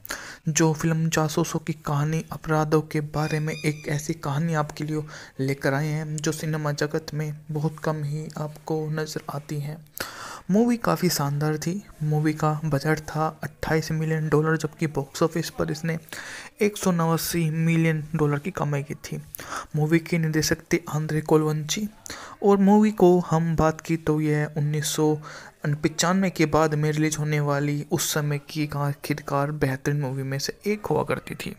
Speaker 1: जो फिल्म जासूसों की कहानी अपराधों के बारे में एक ऐसी कहानी आपके लिए लेकर आए हैं जो सिनेमा जगत में बहुत कम ही आपको नज़र आती है। मूवी काफ़ी शानदार थी। मूवी का बजट था $28 मिलियन, जबकि बॉक्स ऑफिस पर इसने $189 मिलियन की कमाई की थी। मूवी के निर्देशक थे आंद्रे कोलवंची और मूवी को हम बात की तो यह 1995 के बाद में रिलीज होने वाली उस समय की आखिरकार बेहतरीन मूवी में से एक हुआ करती थी।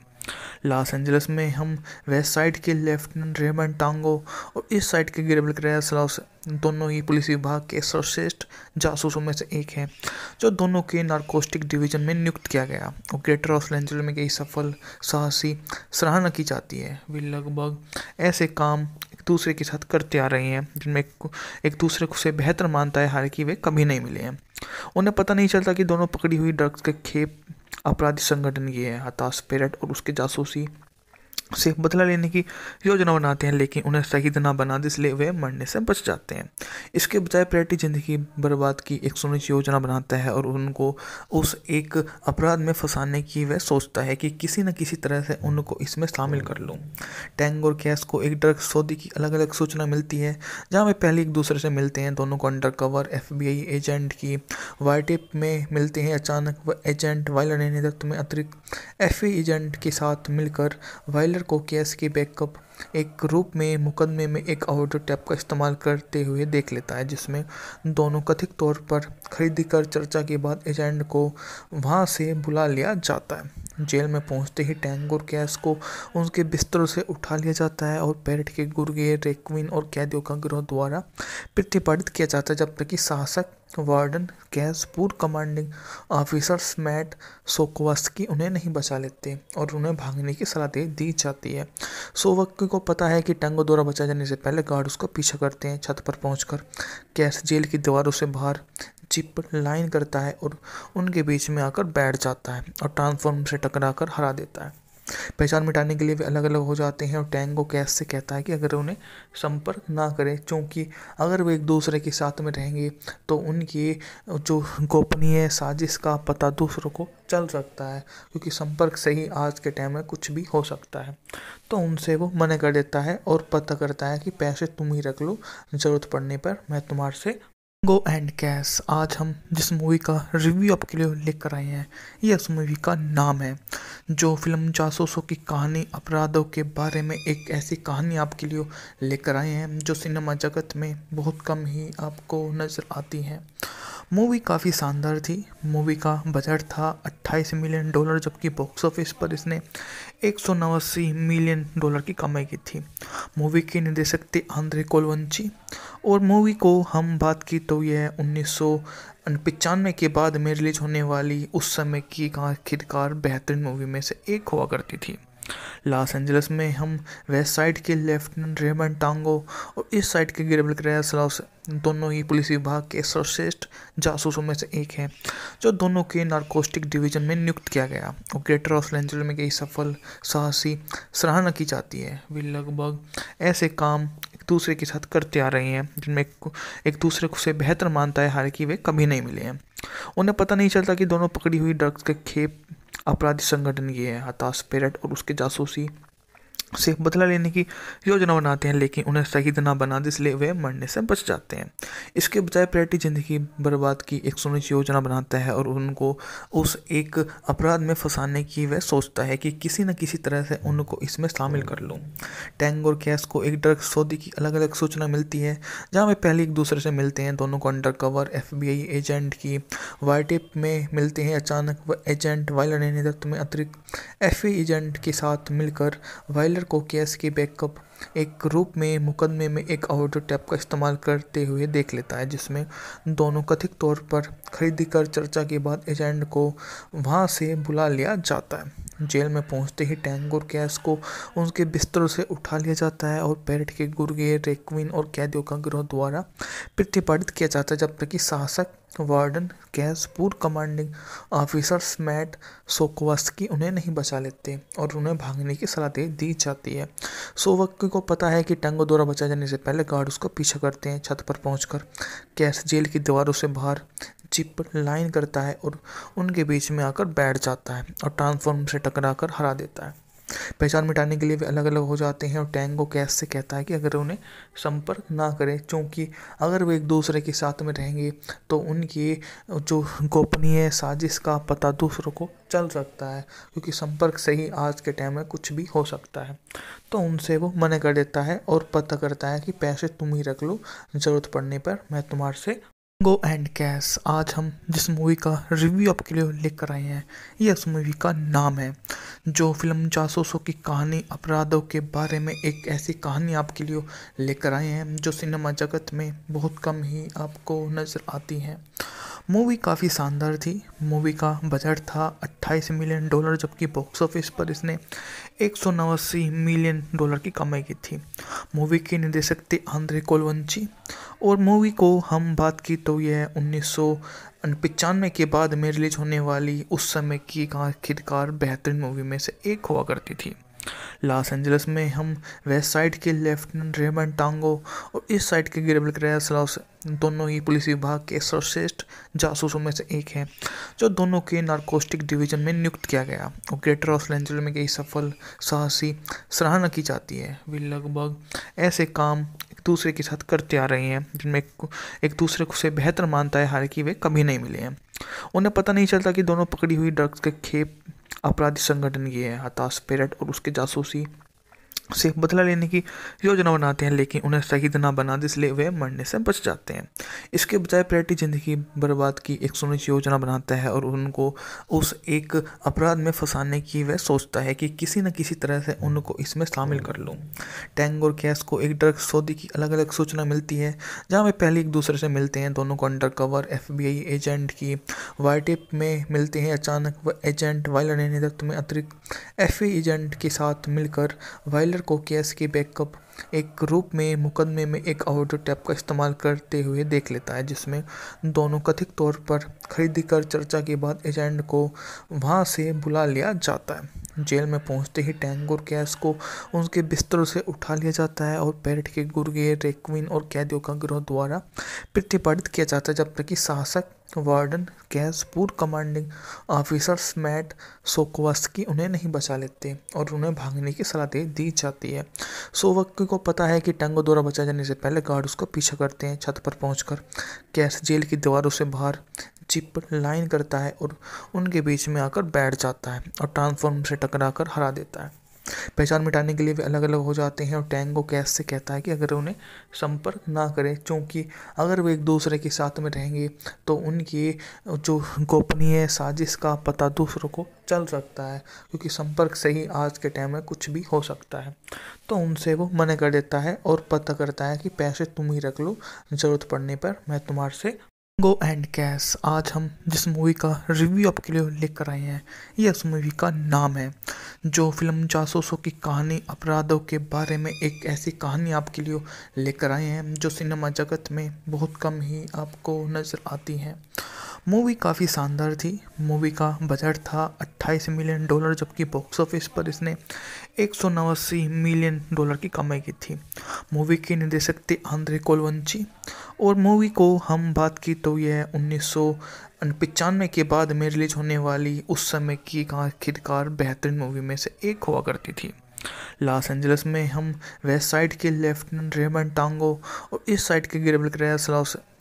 Speaker 1: लॉस एंजलिस में हम वेस्ट साइड के लेफ्टिनेंट रेमंड टांगो और इस साइड के गैब्रियल ग्रेसलॉस दोनों ही पुलिस विभाग के सर्वश्रेष्ठ जासूसों में से एक हैं, जो दोनों के नारकोटिक डिवीजन में नियुक्त किया गया और ग्रेटर लॉस एंजलिस में कई सफल साहसी सराहना की जाती है। वे लगभग ऐसे काम एक दूसरे के साथ करते आ रहे हैं जिनमें एक दूसरे को से बेहतर मानता है, हालांकि वे कभी नहीं मिले हैं। उन्हें पता नहीं चलता कि दोनों पकड़ी हुई ड्रग्स के खेप अपराधी संगठन की है। हताश पेरेट और उसके जासूसी से बदला लेने की योजना बनाते हैं, लेकिन उन्हें शहीद ना बना दे, इसलिए वे मरने से बच जाते हैं। इसके बजाय पेरेटी जिंदगी बर्बाद की एक सुनिश्चित योजना बनाता है और उनको उस एक अपराध में फंसाने की वह सोचता है कि किसी न किसी तरह से उनको इसमें शामिल कर लूँ। टैंग और कैश को एक ड्रग सौदे की अलग अलग सूचना मिलती है, जहाँ वे पहले एक दूसरे से मिलते हैं। दोनों को अंडरकवर FBI एजेंट की वाइटेप में मिलते हैं। अचानक वह एजेंट वायलर ने नेतृत्व में अतिरिक्त FBI एजेंट के साथ मिलकर वायलर को केस के बैकअप एक रूप में मुकदमे में एक ऑडियो टेप का इस्तेमाल करते हुए देख लेता है, जिसमें दोनों कथित तौर पर खरीदी कर चर्चा के बाद एजेंट को वहां से बुला लिया जाता है। जेल में पहुंचते ही टैंग और कैश को उनके बिस्तरों से उठा लिया जाता है और पेरेट के गुर्गे रेक्विन और कैदियों का गिरोह द्वारा प्रतिपादित किया जाता है, जब तक कि शासक वार्डन कैश पूर्व कमांडिंग ऑफिसर्स मैट सोकोवस्की उन्हें नहीं बचा लेते और उन्हें भागने की सलाह दे दी जाती है। सोवस्की को पता है कि टैंगो द्वारा बचाए जाने से पहले गार्ड उसका पीछा करते हैं। छत पर पहुंचकर कैश जेल की दीवारों से बाहर जिप लाइन करता है और उनके बीच में आकर बैठ जाता है और ट्रांसफॉर्म से टकराकर हरा देता है। पहचान मिटाने के लिए वे अलग अलग हो जाते हैं और टैंगो कैश से कहता है कि अगर उन्हें संपर्क ना करें, क्योंकि अगर वे एक दूसरे के साथ में रहेंगे तो उनकी जो गोपनीय साजिश का पता दूसरों को चल सकता है, क्योंकि संपर्क से ही आज के टाइम में कुछ भी हो सकता है। तो उनसे वो मना कर देता है और पता करता है कि पैसे तुम ही रख लो, ज़रूरत पड़ने पर मैं तुम्हारे से गो एंड कैश। आज हम जिस मूवी का रिव्यू आपके लिए लेकर आए हैं, यह उस मूवी का नाम है, जो फिल्म जासूसों की कहानी अपराधों के बारे में एक ऐसी कहानी आपके लिए लेकर आए हैं जो सिनेमा जगत में बहुत कम ही आपको नज़र आती है। मूवी काफ़ी शानदार थी। मूवी का बजट था $28 मिलियन, जबकि बॉक्स ऑफिस पर इसने $189 मिलियन की कमाई की थी। मूवी के निर्देशक थे आंद्रे कोलवंची और मूवी को हम बात की तो यह 1995 के बाद में रिलीज होने वाली उस समय की आखिरकार बेहतरीन मूवी में से एक हुआ करती थी। लॉस एंजलिस में हम वेस्ट साइड के लेफ्टिनेंट रेमंड टांगो और इस साइड के गैब्रियल ग्रेसलॉस दोनों ही पुलिस विभाग के सर्वश्रेष्ठ जासूसों में से एक हैं, जो दोनों के नारकोटिक डिवीजन में नियुक्त किया गया और ग्रेटर लॉस एंजलिस में कई सफल साहसी सराहना की जाती है। वे लगभग ऐसे काम एक दूसरे के साथ करते आ रहे हैं जिनमें एक दूसरे को से बेहतर मानता है, हालांकि वे कभी नहीं मिले हैं। उन्हें पता नहीं चलता कि दोनों पकड़ी हुई ड्रग्स के खेप अपराधी संगठन की है। हताश पेरेट और उसके जासूसी से बदला लेने की योजना बनाते हैं, लेकिन उन्हें शहीद ना बना दे, इसलिए वे मरने से बच जाते हैं। इसके बजाय पेरेटी जिंदगी बर्बाद की एक सुनिश्चित योजना बनाता है और उनको उस एक अपराध में फंसाने की वह सोचता है कि किसी न किसी तरह से उनको इसमें शामिल कर लूँ। टैंग और कैश को एक ड्रग सौदे की अलग अलग सूचना मिलती है, जहाँ वे पहले एक दूसरे से मिलते हैं। दोनों को अंडरकवर FBI एजेंट की वाइटेप में मिलते हैं। अचानक वह एजेंट वायलर ने नेतृत्व में अतिरिक्त FBI एजेंट के साथ मिलकर वायलर को केस के बैकअप एक रूप में मुकदमे में एक ऑडियो टेप का इस्तेमाल करते हुए देख लेता है, जिसमें दोनों कथित तौर पर खरीदी कर चर्चा के बाद एजेंट को वहां से बुला लिया जाता है। जेल में पहुंचते ही टैंग और कैश को उनके बिस्तरों से उठा लिया जाता है और पेरेट के गुर्गे रेक्विन और कैदियों का गिरोह द्वारा प्रतिपादित किया जाता है, जब तक कि शासक वार्डन कैश पूर्व कमांडिंग ऑफिसर्स मैट सोकोवस्की उन्हें नहीं बचा लेते और उन्हें भागने की सलाह दे दी जाती है। सोवस्की को पता है कि टैंगो द्वारा बचाए जाने से पहले गार्ड उसका पीछा करते हैं। छत पर पहुंचकर कैश जेल की दीवारों से बाहर जिप लाइन करता है और उनके बीच में आकर बैठ जाता है और ट्रांसफॉर्म से टकराकर हरा देता है। पहचान मिटाने के लिए वे अलग अलग हो जाते हैं और टैंगो कैश से कहता है कि अगर उन्हें संपर्क ना करें, क्योंकि अगर वे एक दूसरे के साथ में रहेंगे तो उनकी जो गोपनीय साजिश का पता दूसरों को चल सकता है, क्योंकि संपर्क से ही आज के टाइम में कुछ भी हो सकता है। तो उनसे वो मना कर देता है और पता करता है कि पैसे तुम ही रख लो, ज़रूरत पड़ने पर मैं तुम्हारे से गो एंड कैश आज हम जिस मूवी का रिव्यू आपके लिए लेकर आए हैं ये उस मूवी का नाम है जो फिल्म जासूसों की कहानी अपराधों के बारे में एक ऐसी कहानी आपके लिए लेकर आए हैं जो सिनेमा जगत में बहुत कम ही आपको नज़र आती है। मूवी काफ़ी शानदार थी। मूवी का बजट था $28 मिलियन, जबकि बॉक्स ऑफिस पर इसने $189 मिलियन की कमाई की थी। मूवी के निर्देशक थे आंद्रे कोलवंची और मूवी को हम बात की तो यह 1995 के बाद में रिलीज होने वाली उस समय की आखिरकार बेहतरीन मूवी में से एक हुआ करती थी। लॉस एंजलिस में हम वेस्ट साइड के लेफ्टिनेंट रेमंड टांगो और इस साइड के गिरेबल क्रेस दोनों ही पुलिस विभाग के सर्वश्रेष्ठ जासूसों में से एक हैं, जो दोनों के नारकोटिक डिवीजन में नियुक्त किया गया और ग्रेटर लॉस एंजलिस में कई सफल साहसी सराहना की जाती है। वे लगभग ऐसे काम एक दूसरे के साथ करते आ रहे हैं जिनमें एक दूसरे को से बेहतर मानता है, हालांकि वे कभी नहीं मिले हैं। उन्हें पता नहीं चलता कि दोनों पकड़ी हुई ड्रग्स के खेप अपराधी संगठन की है। हताश पेरेट और उसके जासूसी से बदला लेने की योजना बनाते हैं, लेकिन उन्हें शहीद ना बना दे, इसलिए वे मरने से बच जाते हैं। इसके बजाय पेरेटी जिंदगी बर्बाद की एक सुनिश्चित योजना बनाता है और उनको उस एक अपराध में फंसाने की वह सोचता है कि किसी न किसी तरह से उनको इसमें शामिल कर लूँ। टैंग और कैश को एक ड्रग सौदे की अलग अलग सूचना मिलती है, जहाँ वे पहले एक दूसरे से मिलते हैं। दोनों को अंडर कवर FBI एजेंट की वाइटिप में मिलते हैं। अचानक वह एजेंट वायलर ने नेतृत्व में अतिरिक्त FBI एजेंट के साथ मिलकर वायलर को केस के बैकअप एक रूप में मुकदमे में एक ऑडियो टेप का इस्तेमाल करते हुए देख लेता है, जिसमें दोनों कथित तौर पर खरीदी कर चर्चा के बाद एजेंट को वहां से बुला लिया जाता है। जेल में पहुंचते ही टैंग और कैश को उनके बिस्तरों से उठा लिया जाता है और पेरेट के गुर्गे रेक्विन और कैदियों का गिरोह द्वारा प्रतिपादित किया जाता है, जब तक कि शासक वार्डन कैश पूर्व कमांडिंग ऑफिसर्स मैट सोकोवस्की उन्हें नहीं बचा लेते और उन्हें भागने की सलाह दे दी जाती है। सोवस्की को पता है कि टैंगो द्वारा बचाए जाने से पहले गार्ड उसका पीछा करते हैं। छत पर पहुंचकर कैश जेल की दीवारों से बाहर जिप लाइन करता है और उनके बीच में आकर बैठ जाता है और ट्रांसफॉर्म से टकराकर हरा देता है। पहचान मिटाने के लिए वे अलग अलग हो जाते हैं और टैंगो कैश से कहता है कि अगर उन्हें संपर्क ना करें, क्योंकि अगर वे एक दूसरे के साथ में रहेंगे तो उनकी जो गोपनीय साजिश का पता दूसरों को चल सकता है, क्योंकि संपर्क से ही आज के टाइम में कुछ भी हो सकता है। तो उनसे वो मना कर देता है और पता करता है कि पैसे तुम ही रख लो, ज़रूरत पड़ने पर मैं तुम्हारे से गो एंड कैश आज हम जिस मूवी का रिव्यू आपके लिए लेकर आए हैं ये उस मूवी का नाम है जो फिल्म जासूसों की कहानी अपराधों के बारे में एक ऐसी कहानी आपके लिए लेकर आए हैं जो सिनेमा जगत में बहुत कम ही आपको नज़र आती है। मूवी काफ़ी शानदार थी। मूवी का बजट था $28 मिलियन, जबकि बॉक्स ऑफिस पर इसने $189 मिलियन की कमाई की थी। मूवी के निर्देशक थे आंद्रे कोलवंची और मूवी को हम बात की तो यह 1995 के बाद में रिलीज होने वाली उस समय की आखिरकार बेहतरीन मूवी में से एक हुआ करती थी। लॉस एंजलिस में हम वेस्ट साइड के लेफ्टिनेंट रेमंड टांगो और इस साइड के गिरेबल क्रेस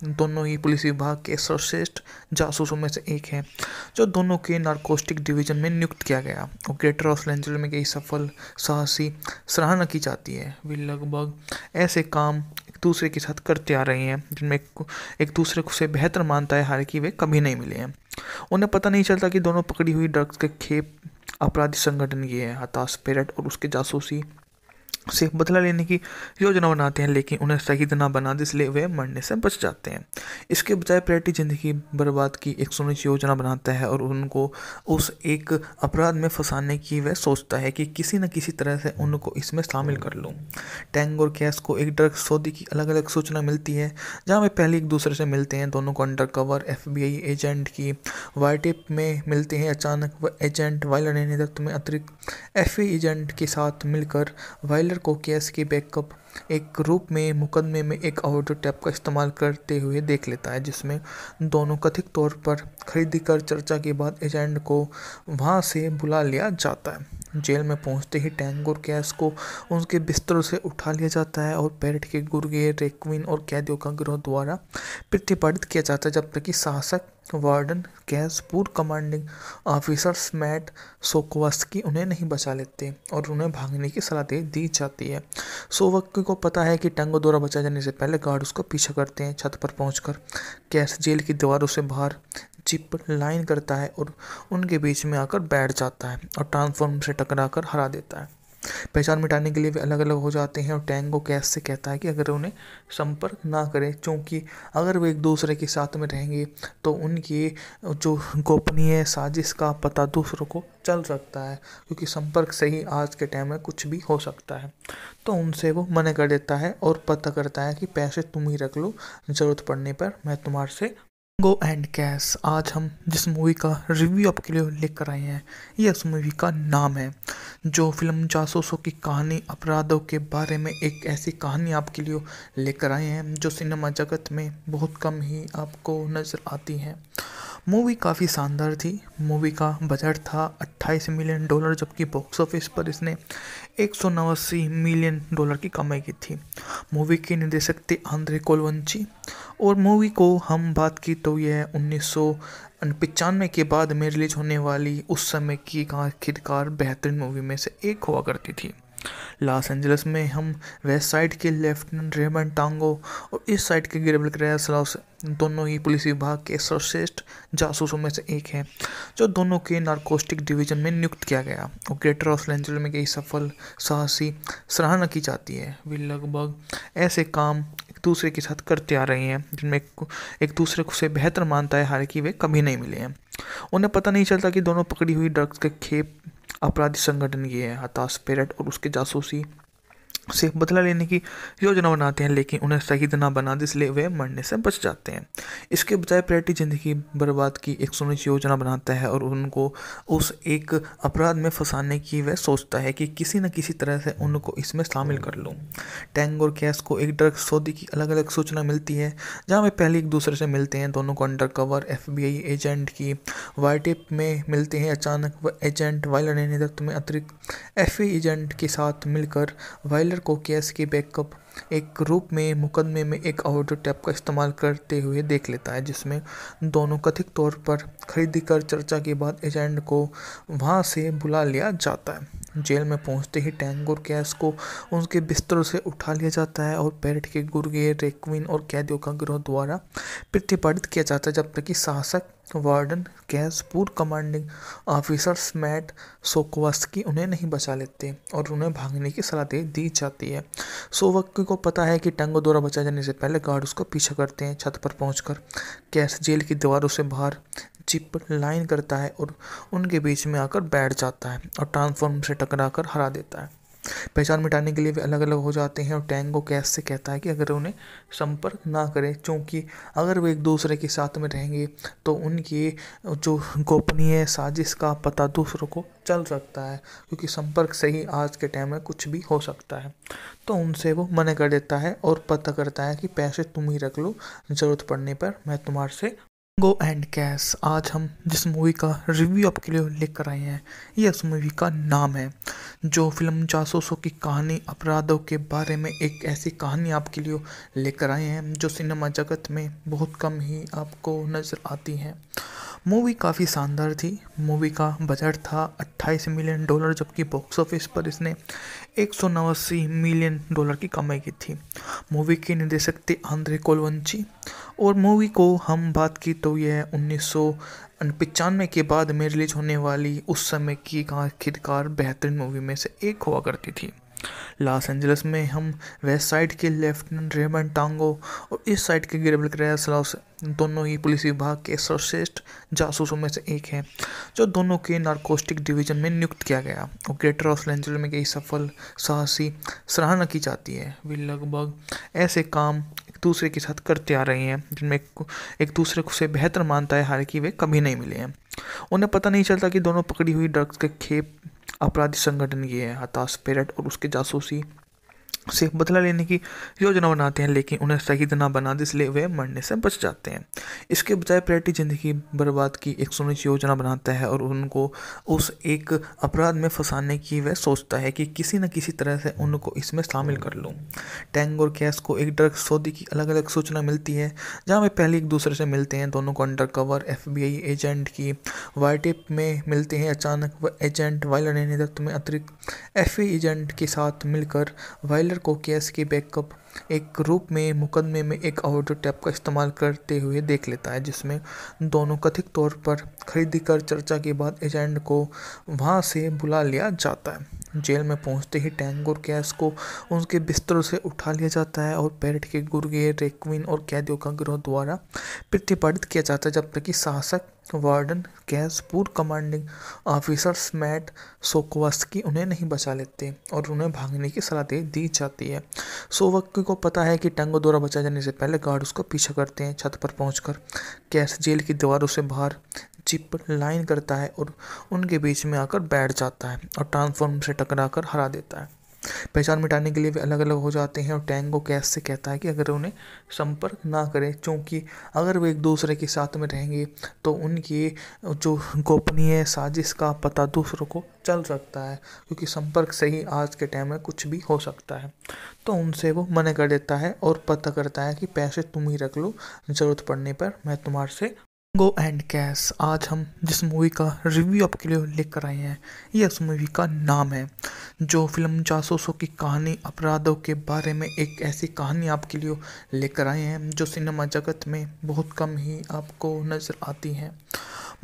Speaker 1: दोनों ही पुलिस विभाग के सर्वश्रेष्ठ जासूसों में से एक हैं, जो दोनों के नारकोटिक डिवीजन में नियुक्त किया गया और ग्रेटर लॉस एंजलिस में कई सफल साहसी सराहना की जाती है। वे लगभग ऐसे काम एक दूसरे के साथ करते आ रहे हैं जिनमें एक दूसरे को से बेहतर मानता है, हालांकि वे कभी नहीं मिले हैं। उन्हें पता नहीं चलता कि दोनों पकड़ी हुई ड्रग्स के खेप अपराधी संगठन की है। हताश पेरेट और उसके जासूसी से बदला लेने की योजना बनाते हैं, लेकिन उन्हें शहीद ना बना दे, इसलिए वे मरने से बच जाते हैं। इसके बजाय पेरेटी जिंदगी बर्बाद की एक सुनिश्चित योजना बनाता है और उनको उस एक अपराध में फंसाने की वह सोचता है कि किसी न किसी तरह से उनको इसमें शामिल कर लूँ। टैंग और कैश को एक ड्रग सौदे की अलग अलग सूचना मिलती है, जहाँ वे पहले एक दूसरे से मिलते हैं। दोनों को अंडर कवर FBI एजेंट की वाइटिप में मिलते हैं। अचानक वह एजेंट वायलर ने नेतृत्व में अतिरिक्त FBI एजेंट के साथ मिलकर वायलर को केस के बैकअप एक रूप में मुकदमे में एक ऑडियो टेप का इस्तेमाल करते हुए देख लेता है, जिसमें दोनों कथित तौर पर खरीदी कर चर्चा के बाद एजेंट को वहां से बुला लिया जाता है। जेल में पहुंचते ही टैंग और कैश को उनके बिस्तरों से उठा लिया जाता है और पेरेट के गुर्गे रेक्विन और कैदियों का गिरोह द्वारा प्रतिपादित किया जाता है, जब तक कि शासक वार्डन कैसपुर कमांडिंग ऑफिसर्स मैट सोकोवस्की उन्हें नहीं बचा लेते और उन्हें भागने की सलाह दे दी जाती है। सोवस्की को पता है कि टैंगो द्वारा बचाए जाने से पहले गार्ड उसका पीछा करते हैं। छत पर पहुंचकर कैस जेल की दीवारों से बाहर जिप लाइन करता है और उनके बीच में आकर बैठ जाता है और ट्रांसफॉर्म से टकराकर हरा देता है। पहचान मिटाने के लिए वे अलग अलग हो जाते हैं और टैंगो कैस से कहता है कि अगर उन्हें संपर्क ना करें, क्योंकि अगर वे एक दूसरे के साथ में रहेंगे तो उनकी जो गोपनीय साजिश का पता दूसरों को चल सकता है, क्योंकि संपर्क से ही आज के टाइम में कुछ भी हो सकता है। तो उनसे वो मना कर देता है और पता करता है कि पैसे तुम ही रख लो, ज़रूरत पड़ने पर मैं तुम्हारे से गो एंड कैश। आज हम जिस मूवी का रिव्यू आपके लिए लेकर आए हैं, ये उस मूवी का नाम है, जो फिल्म जासूसों की कहानी अपराधों के बारे में एक ऐसी कहानी आपके लिए लेकर आए हैं जो सिनेमा जगत में बहुत कम ही आपको नज़र आती है। मूवी काफ़ी शानदार थी। मूवी का बजट था $28 मिलियन, जबकि बॉक्स ऑफिस पर इसने $189 मिलियन की कमाई की थी। मूवी के निर्देशक थे आंद्रे कोलवंची और मूवी को हम बात की तो यह 1995 के बाद में रिलीज होने वाली उस समय की आखिरकार बेहतरीन मूवी में से एक हुआ करती थी। लॉस एंजलिस में हम वेस्ट साइड के लेफ्टिनेंट रेमंड टांगो और इस साइड के गैब्रियल ग्रेस दोनों ही पुलिस विभाग के सर्वश्रेष्ठ जासूसों में से एक हैं, जो दोनों के नारकोटिक डिवीजन में नियुक्त किया गया और ग्रेटर लॉस एंजलिस में कई सफल साहसी सराहना की जाती है। वे लगभग ऐसे काम एक दूसरे के साथ करते आ रहे हैं जिनमें एक दूसरे को से बेहतर मानता है, हालांकि वे कभी नहीं मिले हैं। उन्हें पता नहीं चलता कि दोनों पकड़ी हुई ड्रग्स के खेप अपराधी संगठन की है। हताश पेरेट और उसके जासूसी से बदला लेने की योजना बनाते हैं, लेकिन उन्हें शहीद ना बना दे, इसलिए वे मरने से बच जाते हैं। इसके बजाय पेरेट ज़िंदगी बर्बाद की एक सुनिश्चित योजना बनाता है और उनको उस एक अपराध में फंसाने की वह सोचता है कि किसी न किसी तरह से उनको इसमें शामिल कर लूँ। टैंग और कैस को एक ड्रग सौदे की अलग अलग सूचना मिलती है, जहाँ वे पहले एक दूसरे से मिलते हैं। दोनों को अंडरकवर FBI एजेंट की वाइटेप में मिलते हैं। अचानक वह एजेंट वायलर ने नेतृत्व में अतिरिक्त FBI एजेंट के साथ मिलकर वायलर को केस के बैकअप एक रूप में मुकदमे में एक ऑडियो टेप का इस्तेमाल करते हुए देख लेता है, जिसमें दोनों कथित तौर पर खरीदी कर चर्चा के बाद एजेंट को वहां से बुला लिया जाता है। जेल में पहुंचते ही टैंग और कैस को उनके बिस्तरों से उठा लिया जाता है और पेरेट के गुर्गे रेक्विन और कैदियों का गिरोह द्वारा प्रतिपादित किया जाता है, जब तक कि शासक वार्डन कैसपुर कमांडिंग ऑफिसर्स मैट सोकोवस्की उन्हें नहीं बचा लेते और उन्हें भागने की सलाह दे दी जाती है। सोवस्की को पता है कि टैंगो द्वारा बचाए जाने से पहले गार्ड उसका पीछा करते हैं। छत पर पहुंचकर कैस जेल की दीवारों से बाहर जिप लाइन करता है और उनके बीच में आकर बैठ जाता है और ट्रांसफॉर्म से टकराकर हरा देता है। पहचान मिटाने के लिए वे अलग अलग हो जाते हैं और टैंगो कैस से कहता है कि अगर उन्हें संपर्क ना करें, क्योंकि अगर वे एक दूसरे के साथ में रहेंगे तो उनकी जो गोपनीय साजिश का पता दूसरों को चल सकता है, क्योंकि संपर्क से ही आज के टाइम में कुछ भी हो सकता है। तो उनसे वो मना कर देता है और पता करता है कि पैसे तुम ही रख लो, ज़रूरत पड़ने पर मैं तुम्हारे से गो एंड कैश। आज हम जिस मूवी का रिव्यू आपके लिए लेकर आए हैं, ये उस मूवी का नाम है, जो फिल्म जासूसों की कहानी अपराधों के बारे में एक ऐसी कहानी आपके लिए लेकर आए हैं जो सिनेमा जगत में बहुत कम ही आपको नज़र आती है। मूवी काफ़ी शानदार थी। मूवी का बजट था $28 मिलियन, जबकि बॉक्स ऑफिस पर इसने $189 मिलियन की कमाई की थी। मूवी के निर्देशक थे आंद्रे कोलवंची और मूवी को हम बात की तो यह 1995 के बाद में रिलीज होने वाली उस समय की आखिरकार बेहतरीन मूवी में से एक हुआ करती थी। लॉस एंजलिस में हम वेस्ट साइड के लेफ्टिनेंट रेमंड टांगो और इस साइड के गैब्रियल ग्रेस दोनों ही पुलिस विभाग के सर्वश्रेष्ठ जासूसों में से एक हैं, जो दोनों के नारकोटिक डिवीजन में नियुक्त किया गया और ग्रेटर लॉस एंजलिस में कई सफल साहसी सराहना की जाती है। वे लगभग ऐसे काम एक दूसरे के साथ करते आ रहे हैं जिनमें एक दूसरे को से बेहतर मानता है, हालांकि वे कभी नहीं मिले हैं। उन्हें पता नहीं चलता कि दोनों पकड़ी हुई ड्रग्स के खेप अपराधी संगठन की है। हताश पेरेट और उसके जासूसी से बदला लेने की योजना बनाते हैं, लेकिन उन्हें शहीद ना बना दे, इसलिए वे मरने से बच जाते हैं। इसके बजाय प्रेटी जिंदगी बर्बाद की एक सुनिश्चित योजना बनाता है और उनको उस एक अपराध में फंसाने की वह सोचता है कि किसी न किसी तरह से उनको इसमें शामिल कर लूं। टैंग और कैस को एक ड्रग सौदे की अलग अलग सूचना मिलती है, जहां वे पहले एक दूसरे से मिलते हैं। दोनों को अंडर कवर FBI एजेंट की वाइटेप में मिलते हैं। अचानक वह एजेंट वायलर ने नेतृत्व में अतिरिक्त FA एजेंट के साथ मिलकर वायलर को केस के बैकअप एक रूप में मुकदमे में एक ऑडियो टेप का इस्तेमाल करते हुए देख लेता है, जिसमें दोनों कथित तौर पर खरीदी कर चर्चा के बाद एजेंट को वहां से बुला लिया जाता है। जेल में पहुंचते ही टैंग और कैस को उनके बिस्तरों से उठा लिया जाता है और पैरेट के गुर्गे रेक्विन और कैदियों का गिरोह द्वारा प्रतिपादित किया जाता है, जब तक कि शासक वार्डन कैस पूर्व कमांडिंग ऑफिसर्स मैट सोकोवस्की उन्हें नहीं बचा लेते और उन्हें भागने की सलाह दे दी जाती है। सोवस्की को पता है कि टैंगो द्वारा बचाए जाने से पहले गार्ड उसका पीछा करते हैं। छत पर पहुंचकर कैस जेल की दीवारों से बाहर जिप लाइन करता है और उनके बीच में आकर बैठ जाता है और ट्रांसफॉर्म से टकराकर हरा देता है। पहचान मिटाने के लिए वे अलग अलग हो जाते हैं और टैंगो कैस से कहता है कि अगर उन्हें संपर्क ना करें, क्योंकि अगर वे एक दूसरे के साथ में रहेंगे तो उनकी जो गोपनीय साजिश का पता दूसरों को चल सकता है, क्योंकि संपर्क से ही आज के टाइम में कुछ भी हो सकता है। तो उनसे वो मना कर देता है और पता करता है कि पैसे तुम ही रख लो, ज़रूरत पड़ने पर मैं तुम्हारे से गो एंड कैस। आज हम जिस मूवी का रिव्यू आपके लिए लेकर आए हैं, ये उस मूवी का नाम है, जो फिल्म जासूसों की कहानी अपराधों के बारे में एक ऐसी कहानी आपके लिए लेकर आए हैं जो सिनेमा जगत में बहुत कम ही आपको नज़र आती है।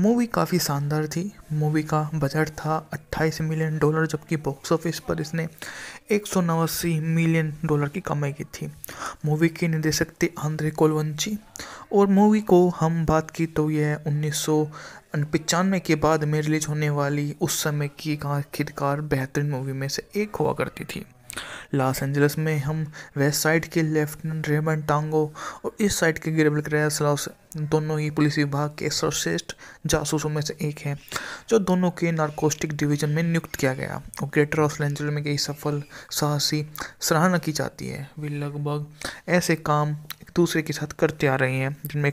Speaker 1: मूवी काफ़ी शानदार थी। मूवी का बजट था $28 मिलियन, जबकि बॉक्स ऑफिस पर इसने $189 मिलियन की कमाई की थी। मूवी के निर्देशक थे आंद्रे कोलवंची और मूवी को हम बात की तो यह 1995 के बाद में रिलीज होने वाली उस समय की आखिरकार बेहतरीन मूवी में से एक हुआ करती थी। लॉस एंजलिस में हम वेस्ट साइड के लेफ्टिनेंट रेमंड टांगो और इस साइड के गिरेबल क्रेस दोनों ही पुलिस विभाग के सर्वश्रेष्ठ जासूसों में से एक हैं, जो दोनों के नारकोटिक डिवीजन में नियुक्त किया गया और ग्रेटर लॉस एंजलिस में कई सफल साहसी सराहना की जाती है। वे लगभग ऐसे काम एक दूसरे के साथ करते आ रहे हैं जिनमें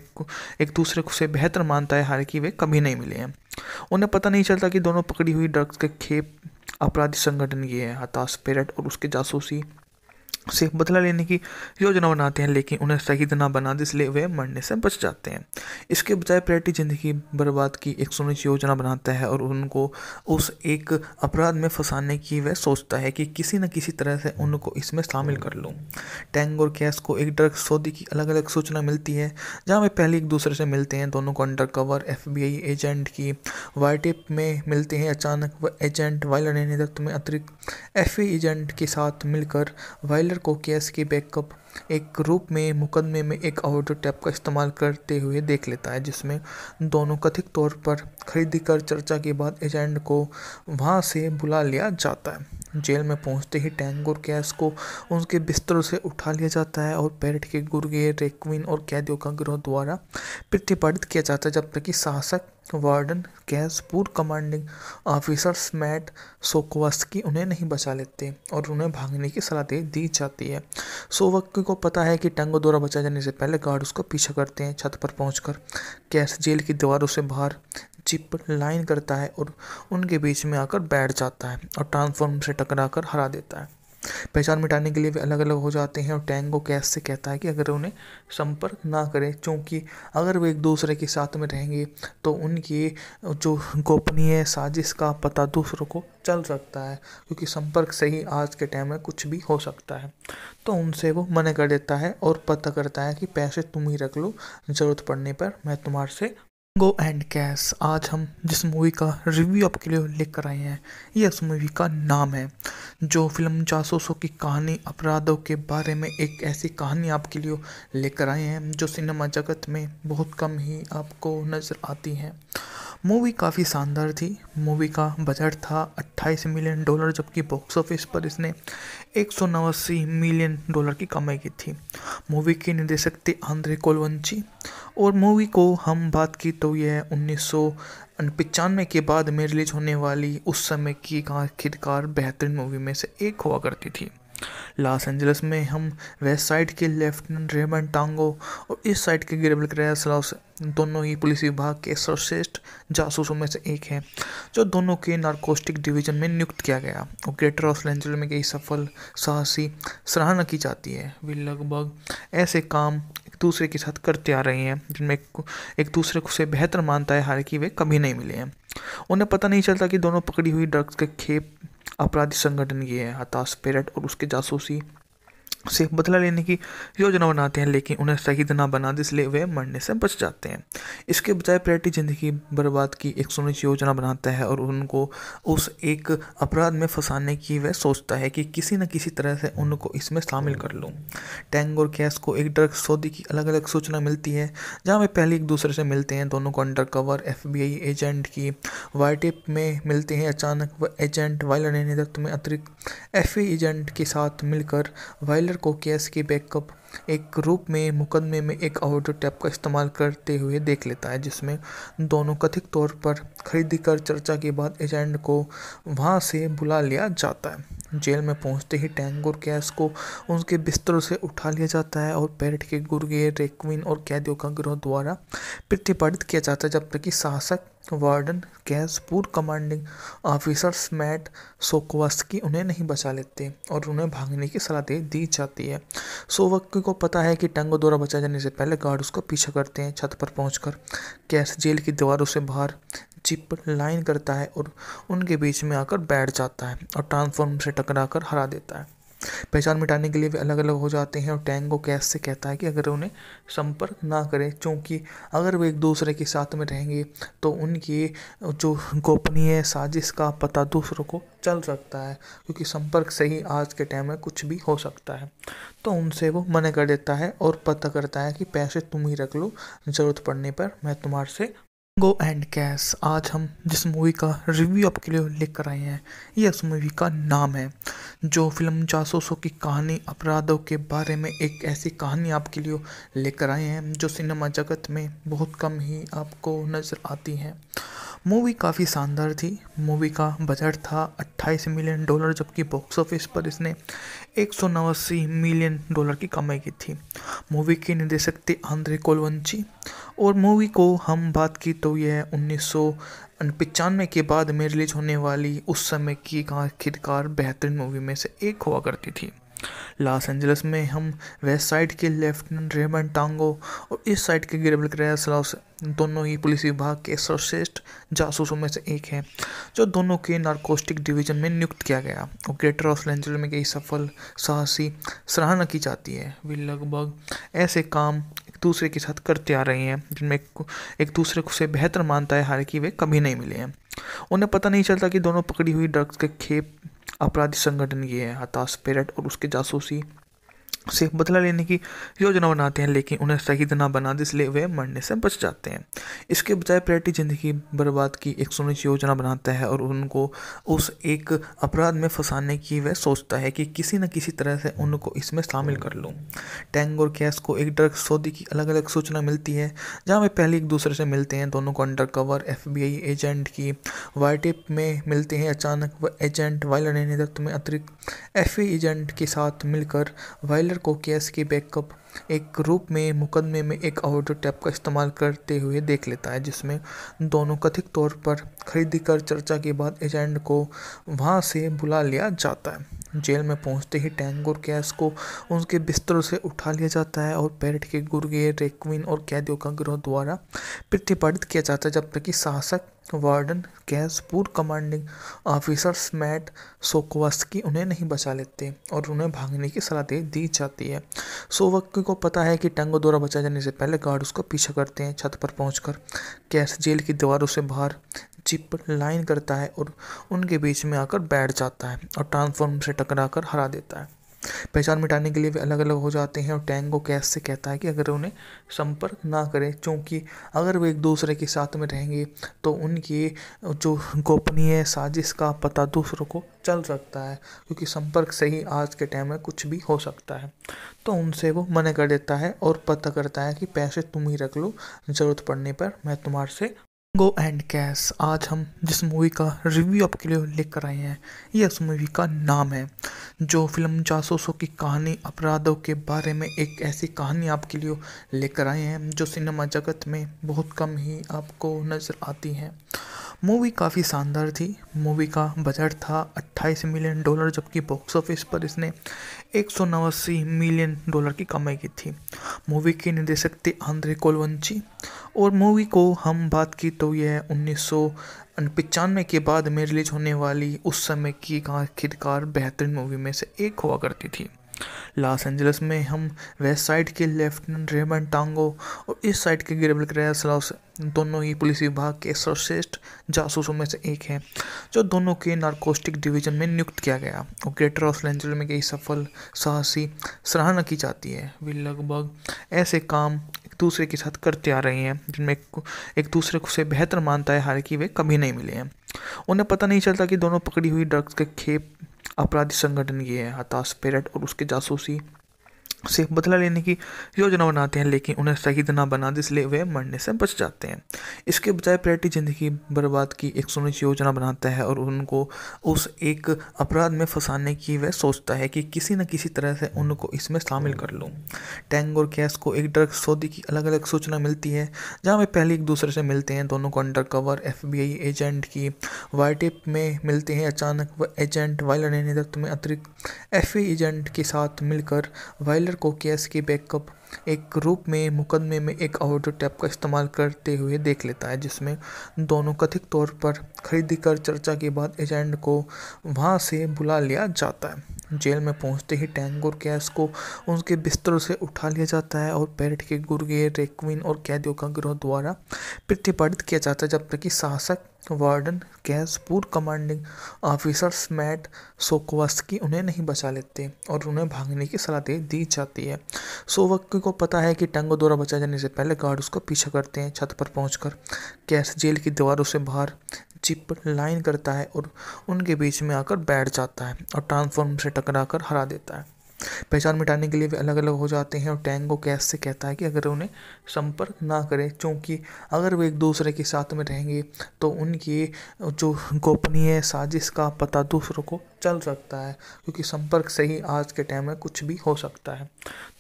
Speaker 1: एक दूसरे को से बेहतर मानता है, हालांकि वे कभी नहीं मिले हैं। उन्हें पता नहीं चलता कि दोनों पकड़ी हुई ड्रग्स के खेप अपराधी संगठन की है। हताश पेरेट और उसके जासूसी से बदला लेने की योजना बनाते हैं, लेकिन उन्हें शहीद ना बना दे, इसलिए वे मरने से बच जाते हैं। इसके बजाय प्रेटी जिंदगी बर्बाद की एक सुनिश्चित योजना बनाता है और उनको उस एक अपराध में फंसाने की वह सोचता है कि किसी न किसी तरह से उनको इसमें शामिल कर लूं। टैंग और कैस को एक ड्रग सौदे की अलग अलग सूचना मिलती है, जहां वे पहले एक दूसरे से मिलते हैं। दोनों को अंडर कवर FBI एजेंट की वाइटेप में मिलते हैं। अचानक वह एजेंट वायलर ने नेतृत्व में अतिरिक्त FA एजेंट के साथ मिलकर वायलर को केस के बैकअप एक रूप में मुकदमे में एक ऑडियो टेप का इस्तेमाल करते हुए देख लेता है, जिसमें दोनों कथित तौर पर खरीदी कर चर्चा के बाद एजेंट को वहां से बुला लिया जाता है। जेल में पहुंचते ही टैंग और कैस को उनके बिस्तरों से उठा लिया जाता है और पैरेट के गुर्गे रेक्विन और कैदियों का गिरोह द्वारा प्रतिपादित किया जाता है, जब तक कि शासक वार्डन कैस पूर्व कमांडिंग ऑफिसर्स मैट सोकोवस्की उन्हें नहीं बचा लेते और उन्हें भागने की सलाह दे दी जाती है। सोवस्की को पता है कि टैंगो द्वारा बचाए जाने से पहले गार्ड उसका पीछा करते हैं। छत पर पहुंचकर कैस जेल की दीवारों से बाहर जिप लाइन करता है और उनके बीच में आकर बैठ जाता है और ट्रांसफॉर्म से टकराकर हरा देता है। पहचान मिटाने के लिए वे अलग अलग हो जाते हैं और टैंगो कैस से कहता है कि अगर उन्हें संपर्क ना करें, क्योंकि अगर वे एक दूसरे के साथ में रहेंगे तो उनकी जो गोपनीय साजिश का पता दूसरों को चल सकता है, क्योंकि संपर्क से ही आज के टाइम में कुछ भी हो सकता है। तो उनसे वो मना कर देता है और पता करता है कि पैसे तुम ही रख लो, ज़रूरत पड़ने पर मैं तुम्हारे से गो एंड कैस। आज हम जिस मूवी का रिव्यू आपके लिए लेकर आए हैं, ये उस मूवी का नाम है, जो फिल्म जासूसों की कहानी अपराधों के बारे में एक ऐसी कहानी आपके लिए लेकर आए हैं जो सिनेमा जगत में बहुत कम ही आपको नज़र आती है। मूवी काफ़ी शानदार थी। मूवी का बजट था $28 मिलियन, जबकि बॉक्स ऑफिस पर इसने $189 मिलियन की कमाई की थी। मूवी के निर्देशक थे आंद्रे कोलवंची और मूवी को हम बात की तो यह 1995 के बाद में रिलीज होने वाली उस समय की आखिरकार बेहतरीन मूवी में से एक हुआ करती थी। लॉस एंजलिस में हम वेस्ट साइड के लेफ्टिनेंट रेमंड टांगो और इस साइड के गैब्रियल ग्रेसलॉस दोनों ही पुलिस विभाग के सर्वश्रेष्ठ जासूसों में से एक हैं, जो दोनों के नारकोटिक डिवीजन में नियुक्त किया गया और ग्रेटर लॉस एंजलिस में कई सफल साहसी सराहना की जाती है। वे लगभग ऐसे काम एक दूसरे के साथ करते आ रहे हैं जिनमें एक दूसरे को से बेहतर मानता है, हालांकि वे कभी नहीं मिले हैं। उन्हें पता नहीं चलता कि दोनों पकड़ी हुई ड्रग्स के खेप अपराधी संगठन की है। हताश पेरेट और उसके जासूसी से बदला लेने की योजना बनाते हैं, लेकिन उन्हें शहीद ना बना दे, इसलिए वे मरने से बच जाते हैं। इसके बजाय पेरेट जिंदगी बर्बाद की एक सुनिश्चित योजना बनाता है और उनको उस एक अपराध में फंसाने की वह सोचता है कि किसी न किसी तरह से उनको इसमें शामिल कर लूँ। टैंग और कैस को एक ड्रग सौदे की अलग अलग सूचना मिलती है, जहाँ वे पहले एक दूसरे से मिलते हैं। दोनों को अंडर कवर FBI एजेंट की वाइटेप में मिलते हैं। अचानक वह एजेंट वायलर ने नेतृत्व में अतिरिक्त FBI एजेंट के साथ मिलकर वायलर को केस के बैकअप एक रूप में मुकदमे में एक ऑडियो टेप का इस्तेमाल करते हुए देख लेता है, जिसमें दोनों कथित तौर पर खरीदी कर चर्चा के बाद एजेंट को वहां से बुला लिया जाता है। जेल में पहुंचते ही टैंग और कैस को उनके बिस्तरों से उठा लिया जाता है और पेरेट के गुर्गे रेक्विन और कैदियों का गिरोह द्वारा प्रतिपादित किया जाता है, जब तक कि शासक वार्डन कैस पूर्व कमांडिंग ऑफिसर्स मैट सोकोवस्की उन्हें नहीं बचा लेते और उन्हें भागने की सलाह दे दी जाती है। सोवस्की को पता है कि टैंगो द्वारा बचाए जाने से पहले गार्ड उसका पीछा करते हैं। छत पर पहुंचकर कैस जेल की दीवारों से बाहर जिप लाइन करता है और उनके बीच में आकर बैठ जाता है और ट्रांसफॉर्म से टकराकर हरा देता है। पहचान मिटाने के लिए वे अलग अलग हो जाते हैं और टैंगो कैस से कहता है कि अगर उन्हें संपर्क ना करें, क्योंकि अगर वे एक दूसरे के साथ में रहेंगे तो उनकी जो गोपनीय साजिश का पता दूसरों को चल सकता है, क्योंकि संपर्क से ही आज के टाइम में कुछ भी हो सकता है। तो उनसे वो मना कर देता है और पता करता है कि पैसे तुम ही रख लो, ज़रूरत पड़ने पर मैं तुम्हारे से गो एंड कैश। आज हम जिस मूवी का रिव्यू आपके लिए लेकर आए हैं, ये उस मूवी का नाम है, जो फिल्म जासूसों की कहानी अपराधों के बारे में एक ऐसी कहानी आपके लिए लेकर आए हैं जो सिनेमा जगत में बहुत कम ही आपको नज़र आती है। मूवी काफ़ी शानदार थी। मूवी का बजट था $28 मिलियन, जबकि बॉक्स ऑफिस पर इसने $189 मिलियन की कमाई की थी। मूवी के निर्देशक थे आंद्रे कोलवंची और मूवी को हम बात की तो यह 1995 के बाद में रिलीज होने वाली उस समय की आखिरकार बेहतरीन मूवी में से एक हुआ करती थी। लॉस एंजलिस में हम वेस्ट साइड के लेफ्टिनेंट रेमंड टांगो और इस साइड के गैब्रियल ग्रेसलॉस दोनों ही पुलिस विभाग के सर्वश्रेष्ठ जासूसों में से एक हैं, जो दोनों के नारकोटिक डिवीजन में नियुक्त किया गया और ग्रेटर लॉस एंजलिस में कई सफल साहसी सराहना की जाती है। वे लगभग ऐसे काम एक दूसरे के साथ करते आ रहे हैं जिनमें एक दूसरे को से बेहतर मानता है, हालांकि वे कभी नहीं मिले हैं। उन्हें पता नहीं चलता कि दोनों पकड़ी हुई ड्रग्स के खेप अपराधी संगठन की है। हताश पेरेट और उसके जासूसी से बदला लेने की योजना बनाते हैं, लेकिन उन्हें शहीद ना बना दे, इसलिए वे मरने से बच जाते हैं। इसके बजाय पेरेट जिंदगी बर्बाद की एक सुनिश्चित योजना बनाता है और उनको उस एक अपराध में फंसाने की वह सोचता है कि किसी न किसी तरह से उनको इसमें शामिल कर लूँ। टैंग और कैस को एक ड्रग सौदे की अलग अलग सूचना मिलती है, जहाँ वे पहले एक दूसरे से मिलते हैं। दोनों को अंडर कवर FBI एजेंट की वाइटेप में मिलते हैं। अचानक वह एजेंट वायलर ने नेतृत्व में अतिरिक्त FBI एजेंट के साथ मिलकर वायलर को केस के बैकअप एक रूप में मुकदमे में एक ऑडियो टेप का इस्तेमाल करते हुए देख लेता है, जिसमें दोनों कथित तौर पर खरीदी कर चर्चा के बाद एजेंट को वहां से बुला लिया जाता है। जेल में पहुंचते ही टैंग और कैस को उनके बिस्तरों से उठा लिया जाता है और पेरेट के गुर्गे रेक्विन और कैदियों का गिरोह द्वारा प्रतिपादित किया जाता है, जब तक कि शासक वार्डन कैस पूर्व कमांडिंग ऑफिसर्स मैट सोकोवस्की उन्हें नहीं बचा लेते और उन्हें भागने की सलाह दे दी जाती है। सोवस्की को पता है कि टैंगो द्वारा बचाए जाने से पहले गार्ड उसका पीछा करते हैं। छत पर पहुंचकर कैस जेल की दीवारों से बाहर जिप लाइन करता है और उनके बीच में आकर बैठ जाता है और ट्रांसफॉर्म से टकराकर हरा देता है। पहचान मिटाने के लिए वे अलग अलग हो जाते हैं और टैंगो कैस से कहता है कि अगर उन्हें संपर्क ना करें, क्योंकि अगर वे एक दूसरे के साथ में रहेंगे तो उनकी जो गोपनीय साजिश का पता दूसरों को चल सकता है, क्योंकि संपर्क से ही आज के टाइम में कुछ भी हो सकता है। तो उनसे वो मना कर देता है और पता करता है कि पैसे तुम ही रख लो, ज़रूरत पड़ने पर मैं तुम्हारे से गो एंड कैश आज हम जिस मूवी का रिव्यू आपके लिए लेकर आए हैं, ये उस मूवी का नाम है जो फिल्म जासूसों की कहानी अपराधों के बारे में एक ऐसी कहानी आपके लिए लेकर आए हैं जो सिनेमा जगत में बहुत कम ही आपको नज़र आती है। मूवी काफ़ी शानदार थी। मूवी का बजट था $28 मिलियन, जबकि बॉक्स ऑफिस पर इसने $189 मिलियन की कमाई की थी। मूवी के निर्देशक थे आंद्रे कोलवंची और मूवी को हम बात की तो यह 1995 के बाद में रिलीज होने वाली उस समय की आखिरकार बेहतरीन मूवी में से एक हुआ करती थी। लॉस एंजलिस में हम वेस्ट साइड के लेफ्टिनेंट रेमंड टांगो और इस साइड के गिरेबल क्रेस दोनों ही पुलिस विभाग के सर्वश्रेष्ठ जासूसों में से एक हैं, जो दोनों के नारकोटिक डिवीजन में नियुक्त किया गया और ग्रेटर लॉस एंजलिस में कई सफल साहसी सराहना की जाती है। वे लगभग ऐसे काम एक दूसरे के साथ करते आ रहे हैं जिनमें एक दूसरे को से बेहतर मानता है, हालांकि वे कभी नहीं मिले हैं। उन्हें पता नहीं चलता कि दोनों पकड़ी हुई ड्रग्स के खेप अपराधी संगठन की है। हताश पेरेट और उसके जासूसी से बदला लेने की योजना बनाते हैं, लेकिन उन्हें शहीद ना बना दे, इसलिए वे मरने से बच जाते हैं। इसके बजाय पेरेट ज़िंदगी बर्बाद की एक सुनिश्चित योजना बनाता है और उनको उस एक अपराध में फंसाने की वह सोचता है कि किसी न किसी तरह से उनको इसमें शामिल कर लूँ। टैंग और कैश को एक ड्रग सौदे की अलग अलग सूचना मिलती है, जहाँ वे पहले एक दूसरे से मिलते हैं। दोनों को अंडर कवर FBI एजेंट की वाइटेप में मिलते हैं। अचानक वह एजेंट वाइलर ने नेतृत्व में अतिरिक्त FBI एजेंट के साथ मिलकर वाइलर को केस के बैकअप एक रूप में मुकदमे में एक ऑडियो टेप का इस्तेमाल करते हुए देख लेता है, जिसमें दोनों कथित तौर पर खरीदी कर चर्चा के बाद एजेंट को वहां से बुला लिया जाता है। जेल में पहुंचते ही टैंग और कैश को उनके बिस्तरों से उठा लिया जाता है और पेरेट के गुर्गे रेक्विन और कैदियों का गिरोह द्वारा प्रतिपादित किया जाता है, जब तक कि शासक वार्डन कैश पूर्व कमांडिंग ऑफिसर्स मैट सोकोवस्की उन्हें नहीं बचा लेते और उन्हें भागने की सलाह दे दी जाती है। सोवस्की को पता है कि टैंगो द्वारा बचाए जाने से पहले गार्ड उसका पीछा करते हैं। छत पर पहुंचकर कैश जेल की दीवारों से बाहर जिप लाइन करता है और उनके बीच में आकर बैठ जाता है और ट्रांसफॉर्म से टकराकर हरा देता है। पहचान मिटाने के लिए वे अलग अलग हो जाते हैं और टैंगो कैश से कहता है कि अगर उन्हें संपर्क ना करें, क्योंकि अगर वे एक दूसरे के साथ में रहेंगे तो उनकी जो गोपनीय साजिश का पता दूसरों को चल सकता है, क्योंकि संपर्क से ही आज के टाइम में कुछ भी हो सकता है।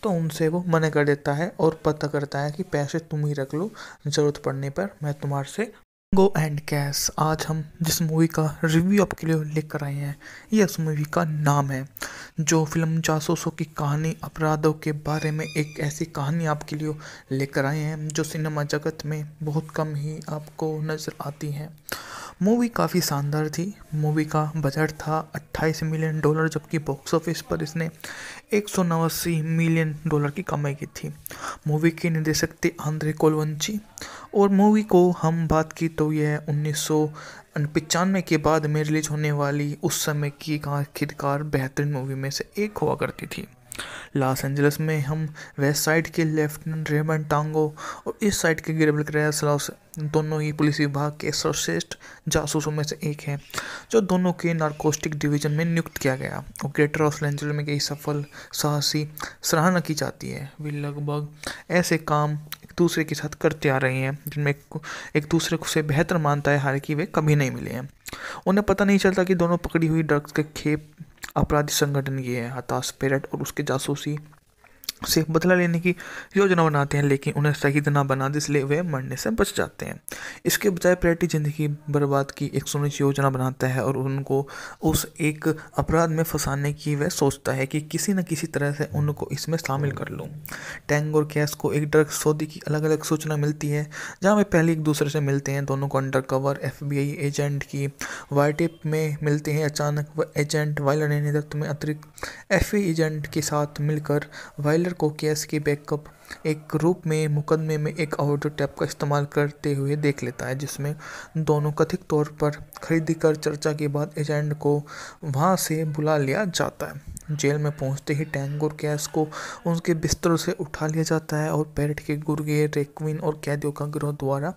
Speaker 1: तो उनसे वो मना कर देता है और पता करता है कि पैसे तुम ही रख लो, ज़रूरत पड़ने पर मैं तुम्हारे से गो एंड कैश आज हम जिस मूवी का रिव्यू आपके लिए लेकर आए हैं, ये उस मूवी का नाम है जो फिल्म जासूसों की कहानी अपराधों के बारे में एक ऐसी कहानी आपके लिए लेकर आए हैं जो सिनेमा जगत में बहुत कम ही आपको नज़र आती है। मूवी काफ़ी शानदार थी। मूवी का बजट था $28 मिलियन, जबकि बॉक्स ऑफिस पर इसने $189 मिलियन की कमाई की थी। मूवी के निर्देशक थे आंद्रे कोलवंची और मूवी को हम बात की तो यह 1995 के बाद में रिलीज होने वाली उस समय की आखिरकार बेहतरीन मूवी में से एक हुआ करती थी। लॉस एंजलिस में हम वेस्ट साइड के लेफ्टिनेंट रेमंड टांगो और इस साइड के गिरेबल क्रेस दोनों ही पुलिस विभाग के सर्वश्रेष्ठ जासूसों में से एक हैं, जो दोनों के नारकोटिक डिवीजन में नियुक्त किया गया और ग्रेटर लॉस एंजलिस में कई सफल साहसी सराहना की जाती है। वे लगभग ऐसे काम एक दूसरे के साथ करते आ रहे हैं जिनमें एक दूसरे को से बेहतर मानता है, हालांकि वे कभी नहीं मिले हैं। उन्हें पता नहीं चलता कि दोनों पकड़ी हुई ड्रग्स के खेप अपराधी संगठन की है। हताश पेरेट और उसके जासूसी से बदला लेने की योजना बनाते हैं, लेकिन उन्हें शहीद ना बना दे, इसलिए वे मरने से बच जाते हैं। इसके बजाय पेरेट ज़िंदगी बर्बाद की एक सुनिश्चित योजना बनाता है और उनको उस एक अपराध में फंसाने की वह सोचता है कि किसी न किसी तरह से उनको इसमें शामिल कर लूँ। टैंग और कैश को एक ड्रग सौदे की अलग अलग सूचना मिलती है, जहाँ वे पहले एक दूसरे से मिलते हैं। दोनों को अंडर कवर FBI एजेंट की वाइटेप में मिलते हैं। अचानक वह एजेंट वाइलर ने नेतृत्व में अतिरिक्त FBI एजेंट के साथ मिलकर वाइलर को केस के बैकअप एक रूप में मुकदमे में एक ऑडियो टेप का इस्तेमाल करते हुए देख लेता है, जिसमें दोनों कथित तौर पर खरीदी कर चर्चा के बाद एजेंट को वहां से बुला लिया जाता है। जेल में पहुंचते ही टैंग और कैश को उनके बिस्तरों से उठा लिया जाता है और पैरेट के गुर्गे, रेक्विन और कैदियों का गिरोह द्वारा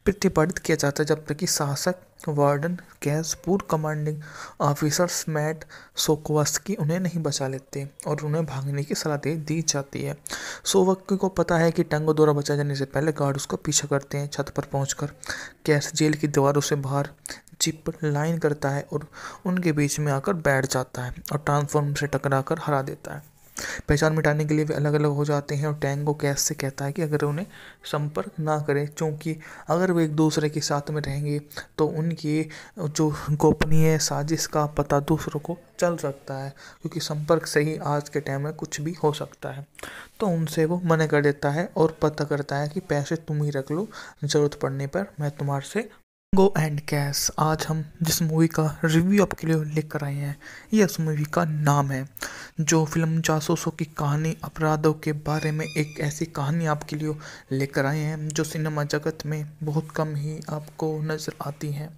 Speaker 1: प्रतिपादित किया जाता है, जब तक कि शासक वार्डन कैश पूर्व कमांडिंग ऑफिसर्स मैट सोकोवस्की उन्हें नहीं बचा लेते और उन्हें भागने की सलाह दे दी जाती है। सोवस्की को पता है कि टैंगो द्वारा बचाए जाने से पहले गार्ड उसका पीछा करते हैं। छत पर पहुंचकर कैश जेल की दीवारों से बाहर जिप लाइन करता है और उनके बीच में आकर बैठ जाता है और ट्रांसफॉर्म से टकराकर हरा देता है। पहचान मिटाने के लिए वे अलग अलग हो जाते हैं और टैंगो कैश से कहता है कि अगर उन्हें संपर्क ना करें, क्योंकि अगर वे एक दूसरे के साथ में रहेंगे तो उनकी जो गोपनीय साजिश का पता दूसरों को चल सकता है, क्योंकि संपर्क से ही आज के टाइम में कुछ भी हो सकता है। तो उनसे वो मना कर देता है और पता करता है कि पैसे तुम ही रख लो, ज़रूरत पड़ने पर मैं तुम्हारे से गो एंड कैश। आज हम जिस मूवी का रिव्यू आपके लिए लेकर आए हैं, यह उस मूवी का नाम है, जो फिल्म जासूसों की कहानी, अपराधों के बारे में एक ऐसी कहानी आपके लिए लेकर आए हैं जो सिनेमा जगत में बहुत कम ही आपको नज़र आती है।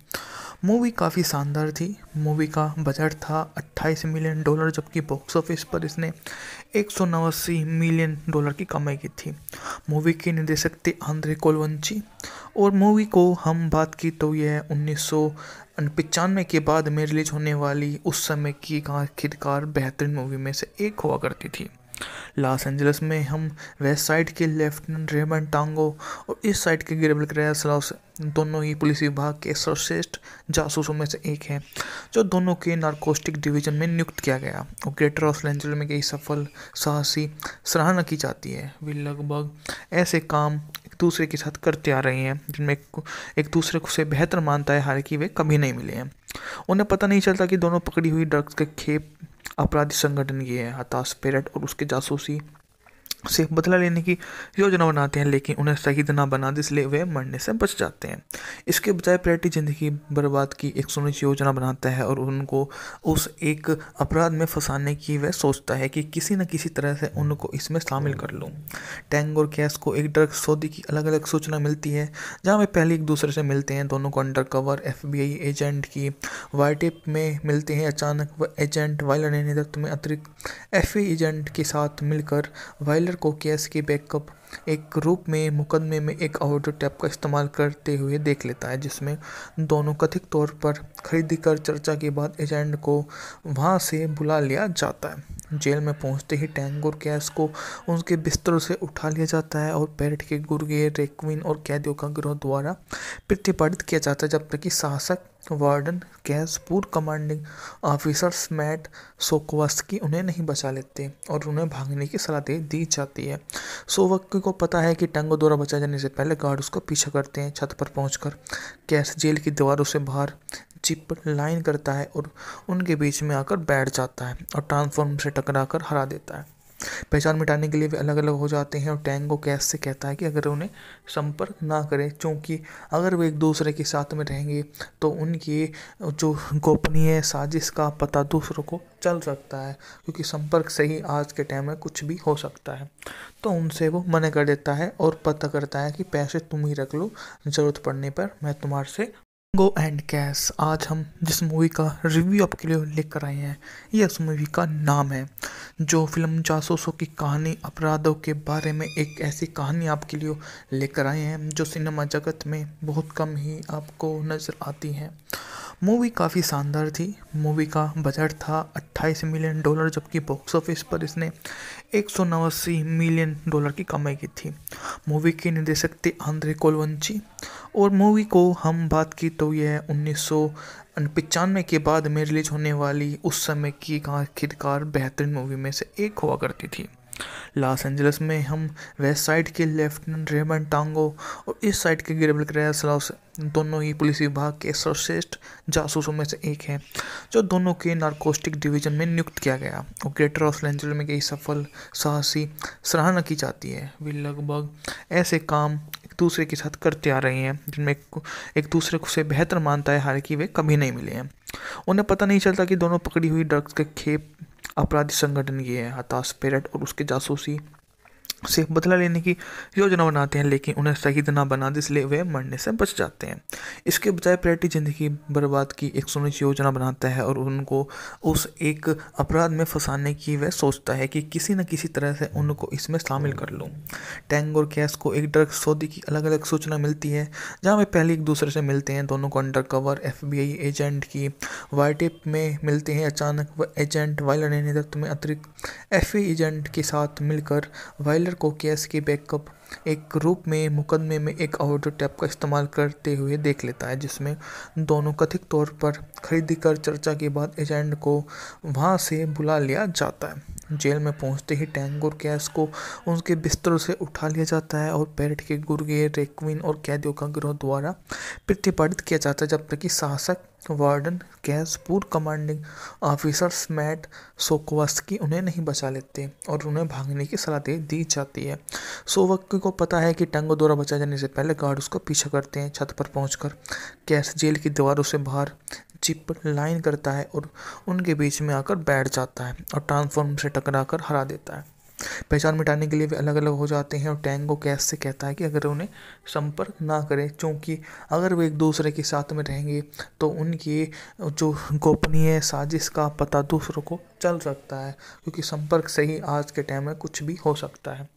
Speaker 1: मूवी काफ़ी शानदार थी। मूवी का बजट था $28 मिलियन, जबकि बॉक्स ऑफिस पर इसने $189 मिलियन की कमाई की थी। मूवी के निर्देशक थे आंद्रे कोलवंची और मूवी को हम बात की तो यह 1995 के बाद में रिलीज होने वाली उस समय की आखिरकार बेहतरीन मूवी में से एक हुआ करती थी। लॉस एंजलिस में हम वेस्ट साइड के लेफ्टिनेंट रेमंड टांगो और इस साइड के गिरेबल क्रेस दोनों ही पुलिस विभाग के सर्वश्रेष्ठ जासूसों में से एक हैं, जो दोनों के नारकोटिक डिवीजन में नियुक्त किया गया और ग्रेटर लॉस एंजलिस में कई सफल साहसी सराहना की जाती है। वे लगभग ऐसे काम एक दूसरे के साथ करते आ रहे हैं जिनमें एक दूसरे को से बेहतर मानता है, हालांकि वे कभी नहीं मिले हैं। उन्हें पता नहीं चलता कि दोनों पकड़ी हुई ड्रग्स के खेप अपराधी संगठन की है। हताश पैरेट और उसके जासूसी से बदला लेने की योजना बनाते हैं, लेकिन उन्हें शहीद ना बना दे, इसलिए वे मरने से बच जाते हैं। इसके बजाय पैरेट जिंदगी बर्बाद की एक सुनिश्चित योजना बनाता है और उनको उस एक अपराध में फंसाने की वह सोचता है कि किसी न किसी तरह से उनको इसमें शामिल कर लूँ। टैंग और कैश को एक ड्रग सौदे की अलग अलग सूचना मिलती है, जहाँ वे पहले एक दूसरे से मिलते हैं। दोनों को अंडर कवर FBI एजेंट की वाइटेप में मिलते हैं। अचानक वह एजेंट वाइलर ने नेतृत्व में अतिरिक्त FBI एजेंट के साथ मिलकर वाइलर को केस के बैकअप एक रूप में मुकदमे में एक ऑडियो टेप का इस्तेमाल करते हुए देख लेता है, जिसमें दोनों कथित तौर पर खरीदी कर चर्चा के बाद एजेंट को वहां से बुला लिया जाता है। जेल में पहुंचते ही टैंग और कैश को उनके बिस्तरों से उठा लिया जाता है और पैरेट के गुर्गे, रेक्विन और कैदियों का गिरोह द्वारा प्रतिपादित किया जाता है, जब तक कि शासक वार्डन कैश पूर्व कमांडिंग ऑफिसर्स मैट सोकोवस्की उन्हें नहीं बचा लेते और उन्हें भागने की सलाह दे दी जाती है। सोवस्की को पता है कि टैंगो द्वारा बचाए जाने से पहले गार्ड उसका पीछा करते हैं। छत पर पहुंचकर कैश जेल की दीवारों से बाहर जिप लाइन करता है और उनके बीच में आकर बैठ जाता है और ट्रांसफॉर्म से टकराकर हरा देता है। पहचान मिटाने के लिए वे अलग अलग हो जाते हैं और टैंगो कैश से कहता है कि अगर उन्हें संपर्क ना करें, क्योंकि अगर वे एक दूसरे के साथ में रहेंगे तो उनकी जो गोपनीय साजिश का पता दूसरों को चल सकता है, क्योंकि संपर्क से ही आज के टाइम में कुछ भी हो सकता है। तो उनसे वो मना कर देता है और पता करता है कि पैसे तुम ही रख लो, ज़रूरत पड़ने पर मैं तुम्हारे से गो एंड कैश। आज हम जिस मूवी का रिव्यू आपके लिए लेकर आए हैं, यह उस मूवी का नाम है, जो फिल्म जासूसों की कहानी, अपराधों के बारे में एक ऐसी कहानी आपके लिए लेकर आए हैं जो सिनेमा जगत में बहुत कम ही आपको नज़र आती है। मूवी काफ़ी शानदार थी। मूवी का बजट था $28 मिलियन, जबकि बॉक्स ऑफिस पर इसने $189 मिलियन की कमाई की थी। मूवी के निर्देशक थे आंद्रे कोलवंची और मूवी को हम बात की तो यह 1995 के बाद में रिलीज होने वाली उस समय की आखिरकार बेहतरीन मूवी में से एक हुआ करती थी। लॉस एंजलिस में हम वेस्ट साइड के लेफ्टिनेंट रेमंड टांगो और इस साइड के गिरेबल क्रेस दोनों ही पुलिस विभाग के सर्वश्रेष्ठ जासूसों में से एक हैं, जो दोनों के नारकोटिक डिवीजन में नियुक्त किया गया और ग्रेटर लॉस एंजलिस में कई सफल साहसी सराहना की जाती है। वे लगभग ऐसे काम एक दूसरे के साथ करते आ रहे हैं जिनमें एक दूसरे को से बेहतर मानता है, हालांकि वे कभी नहीं मिले हैं। उन्हें पता नहीं चलता कि दोनों पकड़ी हुई ड्रग्स के खेप अपराधी संगठन की है। हताश पैरेट और उसके जासूसी से बदला लेने की योजना बनाते हैं, लेकिन उन्हें शहीद ना बना दे, इसलिए वे मरने से बच जाते हैं। इसके बजाय प्रेटी जिंदगी बर्बाद की एक सुनिश्चित योजना बनाता है और उनको उस एक अपराध में फंसाने की वह सोचता है कि किसी न किसी तरह से उनको इसमें शामिल कर लूं। टैंग और कैस को एक ड्रग सौदे की अलग अलग सूचना मिलती है, जहां वे पहले एक दूसरे से मिलते हैं। दोनों को अंडरकवर एफबीआई एजेंट की वाइटेप में मिलते हैं। अचानक वह एजेंट वाइलर ने नेतृत्व में अतिरिक्त एफबीआई एजेंट के साथ मिलकर वाइलर को केस के बैकअप एक रूप में मुकदमे में एक ऑडियो टेप का इस्तेमाल करते हुए देख लेता है, जिसमें दोनों कथित तौर पर खरीदी कर चर्चा के बाद एजेंट को वहां से बुला लिया जाता है। जेल में पहुंचते ही टैंग और कैस को उनके बिस्तरों से उठा लिया जाता है और पैरेट के गुर्गे रेक्विन और कैदियों का गिरोह द्वारा प्रतिपादित किया जाता है, जब तक कि शासक वार्डन कैस पूर्व कमांडिंग ऑफिसर्स मैट सोकोवस्की उन्हें नहीं बचा लेते और उन्हें भागने की सलाह दे दी जाती है। सोवस्की को पता है कि टैंगो द्वारा बचाए जाने से पहले गार्ड उसका पीछा करते हैं। छत पर पहुंचकर कैस जेल की दीवारों से बाहर जिप लाइन करता है और उनके बीच में आकर बैठ जाता है और ट्रांसफॉर्म से टकराकर हरा देता है। पहचान मिटाने के लिए वे अलग अलग हो जाते हैं और टैंगो कैस से कहता है कि अगर उन्हें संपर्क ना करें, क्योंकि अगर वे एक दूसरे के साथ में रहेंगे तो उनकी जो गोपनीय साजिश का पता दूसरों को चल सकता है, क्योंकि संपर्क से ही आज के टाइम में कुछ भी हो सकता है।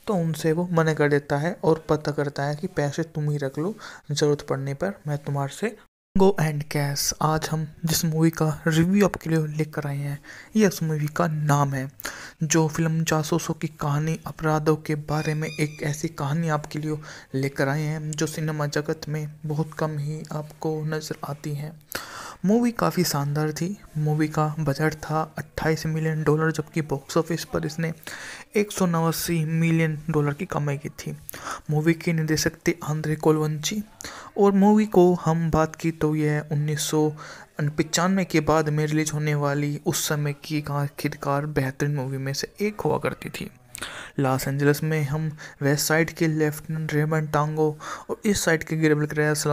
Speaker 1: तो उनसे वो मना कर देता है और पता करता है कि पैसे तुम ही रख लो, ज़रूरत पड़ने पर मैं तुम्हारे से गो एंड कैश। आज हम जिस मूवी का रिव्यू आपके लिए लेकर आए हैं, ये उस मूवी का नाम है, जो फिल्म जासूसों की कहानी अपराधों के बारे में एक ऐसी कहानी आपके लिए लेकर आए हैं जो सिनेमा जगत में बहुत कम ही आपको नज़र आती है। मूवी काफ़ी शानदार थी। मूवी का बजट था $28 मिलियन, जबकि बॉक्स ऑफिस पर इसने $189 मिलियन की कमाई की थी। मूवी के निर्देशक थे आंद्रे कोलवंची और मूवी को हम बात की तो यह 1995 के बाद में रिलीज होने वाली उस समय की आखिरकार बेहतरीन मूवी में से एक हुआ करती थी। लॉस एंजलिस में हम वेस्ट साइड के लेफ्टिनेंट रेमंड टांगो और इस साइड के गिरेबल क्रेस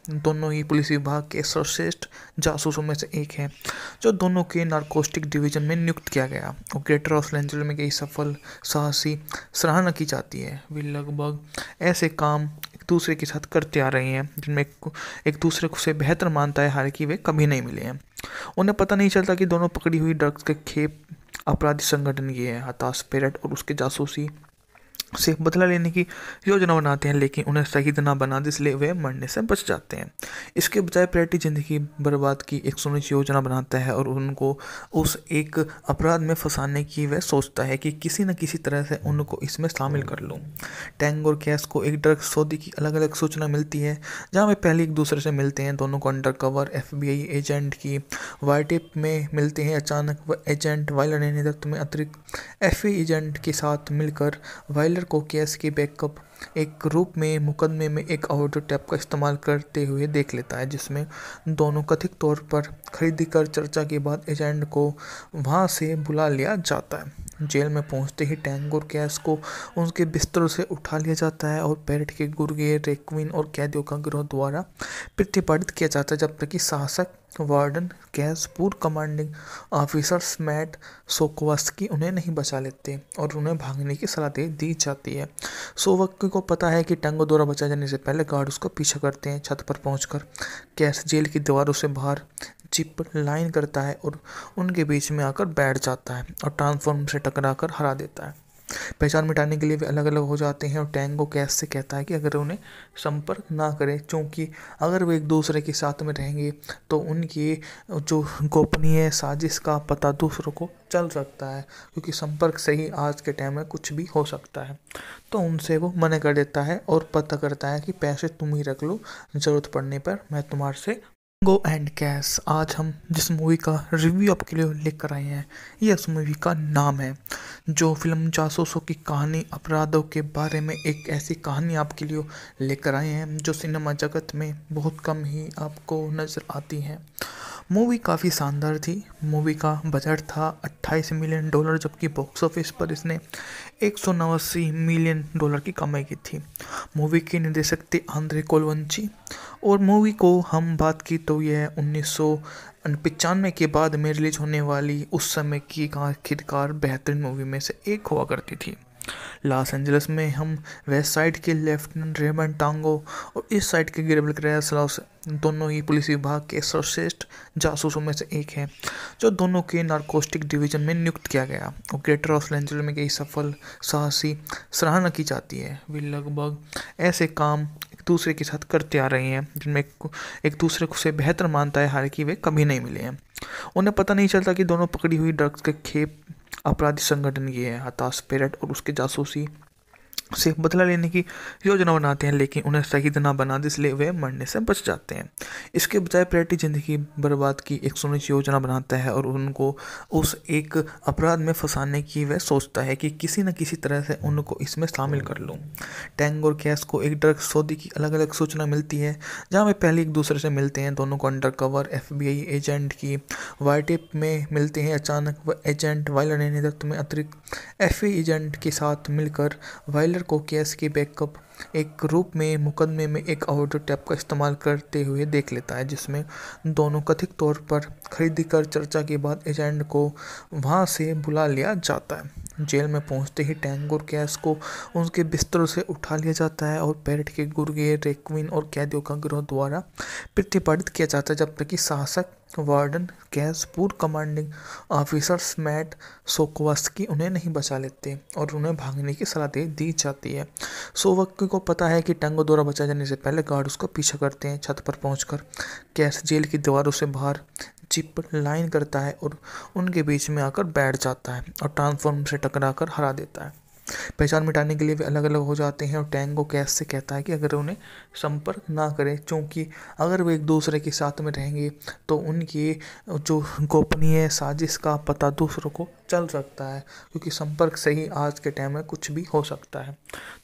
Speaker 1: दोनों ही पुलिस विभाग के सर्वश्रेष्ठ जासूसों में से एक हैं, जो दोनों के नारकोटिक डिवीजन में नियुक्त किया गया और ग्रेटर लॉस एंजलिस में कई सफल साहसी सराहना की जाती है। वे लगभग ऐसे काम एक दूसरे के साथ करते आ रहे हैं जिनमें एक दूसरे को से बेहतर मानता है, हालांकि वे कभी नहीं मिले हैं। उन्हें पता नहीं चलता कि दोनों पकड़ी हुई ड्रग्स के खेप अपराधी संगठन की है। हताश पैरेट और उसके जासूसी से बदला लेने की योजना बनाते हैं, लेकिन उन्हें शहीद ना बना दे, इसलिए वे मरने से बच जाते हैं। इसके बजाय प्रेटी जिंदगी बर्बाद की एक सुनिश्चित योजना बनाता है और उनको उस एक अपराध में फंसाने की वह सोचता है कि किसी न किसी तरह से उनको इसमें शामिल कर लूं। टैंग और कैस को एक ड्रग सौदे की अलग अलग सूचना मिलती है, जहां वे पहले एक दूसरे से मिलते हैं। दोनों को अंडरकवर एफबीआई एजेंट की वाइटेप में मिलते हैं। अचानक वह एजेंट वाइलर ने नेतृत्व में अतिरिक्त एफबीआई एजेंट के साथ मिलकर वाइलर को केस के बैकअप एक रूप में मुकदमे में एक ऑडियो टेप का इस्तेमाल करते हुए देख लेता है, जिसमें दोनों कथित तौर पर खरीदी कर चर्चा के बाद एजेंट को वहां से बुला लिया जाता है। जेल में पहुंचते ही टैंग और कैस को उनके बिस्तरों से उठा लिया जाता है और पैरेट के गुर्गे रेक्विन और कैदियों का गिरोह द्वारा प्रतिपादित किया जाता है, जब तक कि शासक वार्डन कैस पूर्व कमांडिंग ऑफिसर्स मैट सोकोवस्की उन्हें नहीं बचा लेते और उन्हें भागने की सलाह दे दी जाती है। सोवस्की को पता है कि टैंगो द्वारा बचाए जाने से पहले गार्ड उसका पीछा करते हैं। छत पर पहुंचकर कैस जेल की दीवारों से बाहर जिप लाइन करता है और उनके बीच में आकर बैठ जाता है और ट्रांसफॉर्म से टकराकर हरा देता है। पहचान मिटाने के लिए वे अलग अलग हो जाते हैं और टैंगो कैस से कहता है कि अगर उन्हें संपर्क ना करें, क्योंकि अगर वे एक दूसरे के साथ में रहेंगे तो उनकी जो गोपनीय साजिश का पता दूसरों को चल सकता है, क्योंकि संपर्क से ही आज के टाइम में कुछ भी हो सकता है। तो उनसे वो मना कर देता है और पता करता है कि पैसे तुम ही रख लो, ज़रूरत पड़ने पर मैं तुम्हारे से गो एंड कैश। आज हम जिस मूवी का रिव्यू आपके लिए लेकर आए हैं, ये उस मूवी का नाम है, जो फिल्म जासूसों की कहानी अपराधों के बारे में एक ऐसी कहानी आपके लिए लेकर आए हैं जो सिनेमा जगत में बहुत कम ही आपको नज़र आती है। मूवी काफ़ी शानदार थी। मूवी का बजट था $28 मिलियन, जबकि बॉक्स ऑफिस पर इसने $189 मिलियन की कमाई की थी। मूवी के निर्देशक थे आंद्रे कोलवंची और मूवी को हम बात की तो यह 1995 के बाद में रिलीज होने वाली उस समय की आखिरकार बेहतरीन मूवी में से एक हुआ करती थी। लॉस एंजलिस में हम वेस्ट साइड के लेफ्टिनेंट रेमंड टांगो और इस साइड के गैब्रियल ग्रेसिलॉस दोनों ही पुलिस विभाग के सर्वश्रेष्ठ जासूसों में से एक है, जो दोनों के नारकोटिक डिवीजन में नियुक्त किया गया और ग्रेटर लॉस एंजलिस में कई सफल साहसी सराहना की जाती है। वे लगभग ऐसे काम एक दूसरे के साथ करते आ रहे हैं जिनमें एक दूसरे को से बेहतर मानता है, हालांकि वे कभी नहीं मिले हैं। उन्हें पता नहीं चलता कि दोनों पकड़ी हुई ड्रग्स के खेप अपराधी संगठन की है। हताश पेरेट और उसके जासूसी से बदला लेने की योजना बनाते हैं, लेकिन उन्हें शहीद ना बना दे, इसलिए वे मरने से बच जाते हैं। इसके बजाय पेरेट जिंदगी बर्बाद की एक सुनिश्चित योजना बनाता है और उनको उस एक अपराध में फंसाने की वह सोचता है कि किसी न किसी तरह से उनको इसमें शामिल कर लूँ। टैंग और कैस को एक ड्रग सौदे की अलग अलग सूचना मिलती है, जहाँ वे पहले एक दूसरे से मिलते हैं। दोनों को अंडर कवर FBI एजेंट की वाइटेप में मिलते हैं। अचानक वह एजेंट वायलर ने नेतृत्व में अतिरिक्त FBI एजेंट के साथ मिलकर वायलर को केस के बैकअप एक रूप में मुकदमे में एक ऑडियो टेप का इस्तेमाल करते हुए देख लेता है, जिसमें दोनों कथित तौर पर खरीदी कर चर्चा के बाद एजेंट को वहां से बुला लिया जाता है। जेल में पहुंचते ही टैंग और कैस को उनके बिस्तरों से उठा लिया जाता है और पेरेट के गुर्गे रेक्विन और कैदियों का गिरोह द्वारा प्रतिपादित किया जाता है, जब तक कि शासक वार्डन कैस पूर्व कमांडिंग ऑफिसर्स मैट सोकोवस्की उन्हें नहीं बचा लेते और उन्हें भागने की सलाह दे दी जाती है। सोवस्की को पता है कि टैंगो द्वारा बचाए जाने से पहले गार्ड उसका पीछा करते हैं। छत पर पहुंचकर कैस जेल की दीवारों से बाहर जिप लाइन करता है और उनके बीच में आकर बैठ जाता है और ट्रांसफॉर्म से टकराकर हरा देता है। पहचान मिटाने के लिए वे अलग अलग हो जाते हैं और टैंगो कैस से कहता है कि अगर उन्हें संपर्क ना करें, क्योंकि अगर वे एक दूसरे के साथ में रहेंगे तो उनकी जो गोपनीय साजिश का पता दूसरों को चल सकता है, क्योंकि संपर्क से ही आज के टाइम में कुछ भी हो सकता है।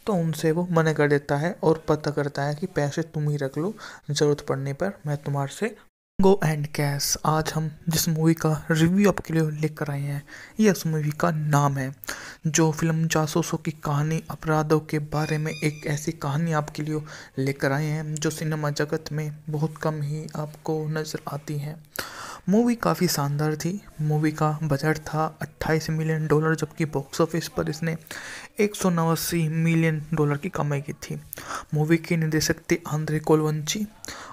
Speaker 1: तो उनसे वो मना कर देता है और पता करता है कि पैसे तुम ही रख लो, ज़रूरत पड़ने पर मैं तुम्हारे से गो एंड कैस। आज हम जिस मूवी का रिव्यू आपके लिए लेकर आए हैं, ये उस मूवी का नाम है, जो फिल्म जासूसों की कहानी अपराधों के बारे में एक ऐसी कहानी आपके लिए लेकर आए हैं जो सिनेमा जगत में बहुत कम ही आपको नज़र आती है। मूवी काफ़ी शानदार थी। मूवी का बजट था $28 मिलियन, जबकि बॉक्स ऑफिस पर इसने $189 मिलियन की कमाई की थी। मूवी के निर्देशक थे आंद्रे कोलवंची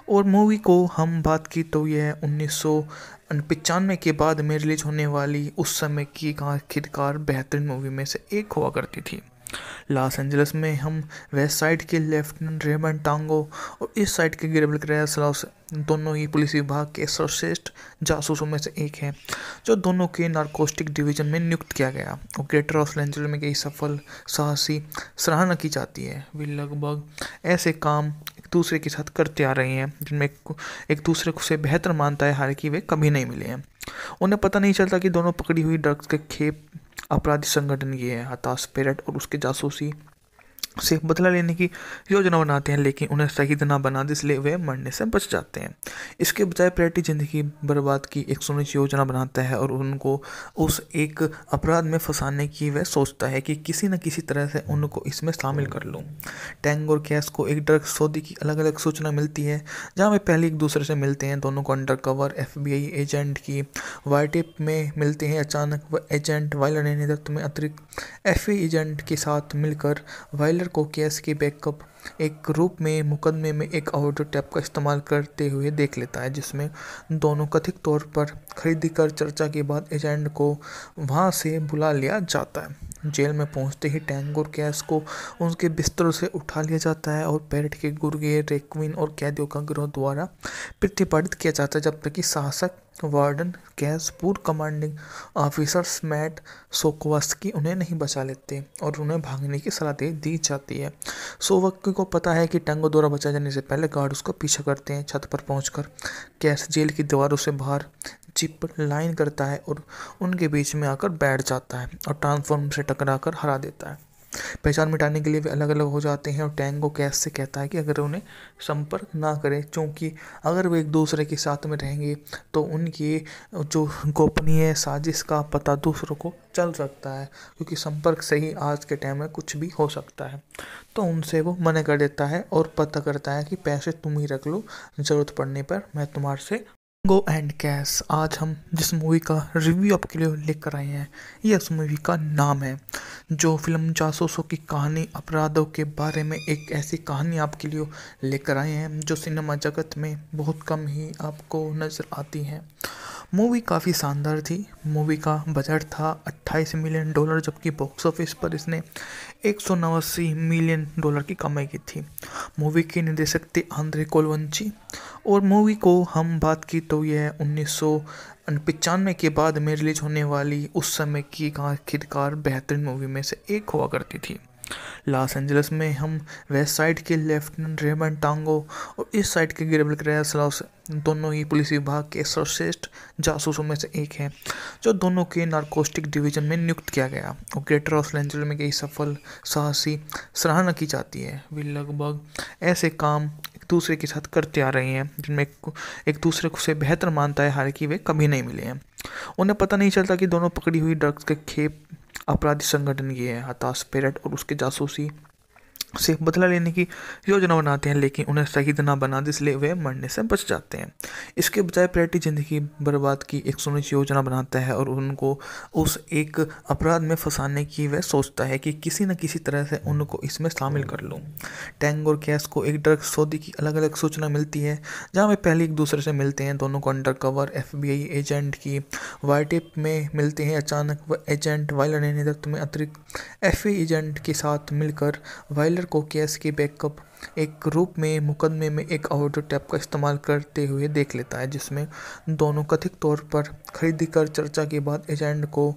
Speaker 1: और मूवी को हम बात की तो यह 1995 के बाद में रिलीज होने वाली उस समय की आखिरकार बेहतरीन मूवी में से एक हुआ करती थी। लॉस एंजलिस में हम वेस्ट साइड के लेफ्टिनेंट रेमंड टांगो और इस साइड के गैब्रियल ग्रेसिलॉस दोनों ही पुलिस विभाग के सर्वश्रेष्ठ जासूसों में से एक है, जो दोनों के नारकोटिक डिवीजन में नियुक्त किया गया और ग्रेटर लॉस एंजलिस में कई सफल साहसी सराहना की जाती है। वे लगभग ऐसे काम एक दूसरे के साथ करते आ रहे हैं जिनमें एक दूसरे को से बेहतर मानता है, हालांकि वे कभी नहीं मिले हैं। उन्हें पता नहीं चलता कि दोनों पकड़ी हुई ड्रग्स के खेप अपराधी संगठन की है। हताश पेरेट और उसके जासूसी से बदला लेने की योजना बनाते हैं, लेकिन उन्हें शहीद ना बना दे, इसलिए वे मरने से बच जाते हैं। इसके बजाय पेरेट जिंदगी बर्बाद की एक सुनिश्चित योजना बनाता है और उनको उस एक अपराध में फंसाने की वह सोचता है कि किसी न किसी तरह से उनको इसमें शामिल कर लूँ। टैंग और कैस को एक ड्रग सौदे की अलग अलग सूचना मिलती है, जहाँ वे पहले एक दूसरे से मिलते हैं। दोनों को अंडर कवर FBI एजेंट की वाइटेप में मिलते हैं। अचानक वह एजेंट वायलर ने नेतृत्व में अतिरिक्त FBI एजेंट के साथ मिलकर वायलर को केस के बैकअप एक रूप में मुकदमे में एक ऑडियो टेप का इस्तेमाल करते हुए देख लेता है, जिसमें दोनों कथित तौर पर खरीदी कर चर्चा के बाद एजेंट को वहां से बुला लिया जाता है। जेल में पहुंचते ही टैंग और कैस को उनके बिस्तरों से उठा लिया जाता है और पेरेट के गुर्गे रेक्विन और कैदियों का गिरोह द्वारा प्रतिपादित किया जाता है, जब तक कि शासक वार्डन कैस पूर्व कमांडिंग ऑफिसर्स मैट सोकोवस्की उन्हें नहीं बचा लेते और उन्हें भागने की सलाह दे दी जाती है। सोवस्की को पता है कि टैंगो द्वारा बचाए जाने से पहले गार्ड उसका पीछा करते हैं। छत पर पहुंचकर कैस जेल की दीवारों से बाहर जिप लाइन करता है और उनके बीच में आकर बैठ जाता है और ट्रांसफॉर्म से टकराकर हरा देता है। पहचान मिटाने के लिए वे अलग अलग हो जाते हैं और टैंगो कैस से कहता है कि अगर उन्हें संपर्क ना करें, क्योंकि अगर वे एक दूसरे के साथ में रहेंगे तो उनकी जो गोपनीय साजिश का पता दूसरों को चल सकता है, क्योंकि संपर्क से ही आज के टाइम में कुछ भी हो सकता है। तो उनसे वो मना कर देता है और पता करता है कि पैसे तुम ही रख लो, ज़रूरत पड़ने पर मैं तुम्हारे से गो एंड कैश आज हम जिस मूवी का रिव्यू आपके लिए लेकर आए हैं ये उस मूवी का नाम है जो फिल्म जासूसों की कहानी अपराधों के बारे में एक ऐसी कहानी आपके लिए लेकर आए हैं जो सिनेमा जगत में बहुत कम ही आपको नज़र आती है। मूवी काफ़ी शानदार थी। मूवी का बजट था $28 मिलियन, जबकि बॉक्स ऑफिस पर इसने $189 मिलियन की कमाई की थी। मूवी के निर्देशक थे आंद्रे कोलवंची और मूवी को हम बात की तो यह 1995 के बाद में रिलीज होने वाली उस समय की आखिरकार बेहतरीन मूवी में से एक हुआ करती थी। लॉस एंजलिस में हम वेस्ट साइड के लेफ्टिनेंट रेमंड टांगो और इस साइड के गिरेबल क्रेस दोनों ही पुलिस विभाग के सर्वश्रेष्ठ जासूसों में से एक हैं, जो दोनों के नारकोटिक डिवीजन में नियुक्त किया गया और ग्रेटर लॉस एंजलिस में कई सफल साहसी सराहना की जाती है। वे लगभग ऐसे काम एक दूसरे के साथ करते आ रहे हैं जिनमें एक दूसरे को से बेहतर मानता है, हालांकि वे कभी नहीं मिले हैं। उन्हें पता नहीं चलता कि दोनों पकड़ी हुई ड्रग्स के खेप अपराधी संगठन की है। हताश पेरेट और उसके जासूसी से बदला लेने की योजना बनाते हैं, लेकिन उन्हें शहीद ना बना दे, इसलिए वे मरने से बच जाते हैं। इसके बजाय पेरेट ज़िंदगी बर्बाद की एक सुनिश्चित योजना बनाता है और उनको उस एक अपराध में फंसाने की वह सोचता है कि किसी न किसी तरह से उनको इसमें शामिल कर लूँ। टैंग और कैश को एक ड्रग सौदे की अलग अलग सूचना मिलती है, जहाँ वे पहले एक दूसरे से मिलते हैं। दोनों को अंडर कवर FBI एजेंट की वाइटेप में मिलते हैं। अचानक वह एजेंट वायलर ने नेतृत्व में अतिरिक्त FBI एजेंट के साथ मिलकर वायलर को केस के बैकअप एक रूप में मुकदमे में एक ऑडियो टेप का इस्तेमाल करते हुए देख लेता है, जिसमें दोनों कथित तौर पर खरीदी कर चर्चा के बाद एजेंट को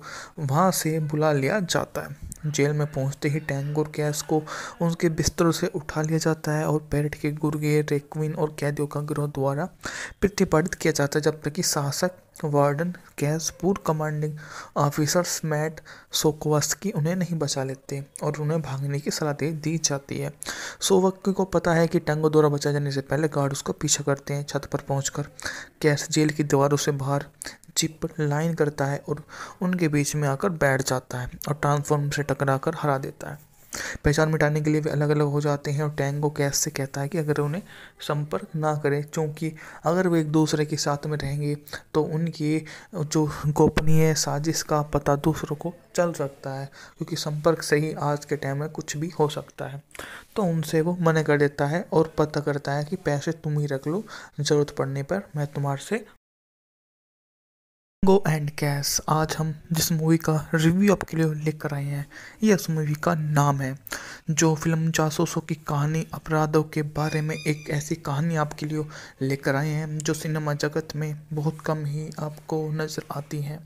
Speaker 1: वहां से बुला लिया जाता है। जेल में पहुंचते ही टैंग और कैश को उनके बिस्तरों से उठा लिया जाता है और पेरेट के गुर्गे रेक्विन और कैदियों का गिरोह द्वारा प्रतिपादित किया जाता है, जब तक कि शासक वार्डन कैश पूर्व कमांडिंग ऑफिसर्स मैट सोकोवस्की उन्हें नहीं बचा लेते और उन्हें भागने की सलाह दे दी जाती है। सोवस्की को पता है कि टैंगो द्वारा बचाए जाने से पहले गार्ड उसका पीछा करते हैं। छत पर पहुंचकर कैश जेल की दीवारों से बाहर जिप लाइन करता है और उनके बीच में आकर बैठ जाता है और ट्रांसफॉर्म से टकराकर हरा देता है। पहचान मिटाने के लिए वे अलग अलग हो जाते हैं और टैंगो कैश से कहता है कि अगर उन्हें संपर्क ना करें, क्योंकि अगर वे एक दूसरे के साथ में रहेंगे तो उनकी जो गोपनीय साजिश का पता दूसरों को चल सकता है, क्योंकि संपर्क से ही आज के टाइम में कुछ भी हो सकता है। तो उनसे वो मना कर देता है और पता करता है कि पैसे तुम ही रख लो, ज़रूरत पड़ने पर मैं तुम्हारे से। गो एंड कैश आज हम जिस मूवी का रिव्यू आपके लिए लेकर आए हैं ये उस मूवी का नाम है जो फिल्म जासूसों की कहानी अपराधों के बारे में एक ऐसी कहानी आपके लिए लेकर आए हैं जो सिनेमा जगत में बहुत कम ही आपको नज़र आती है।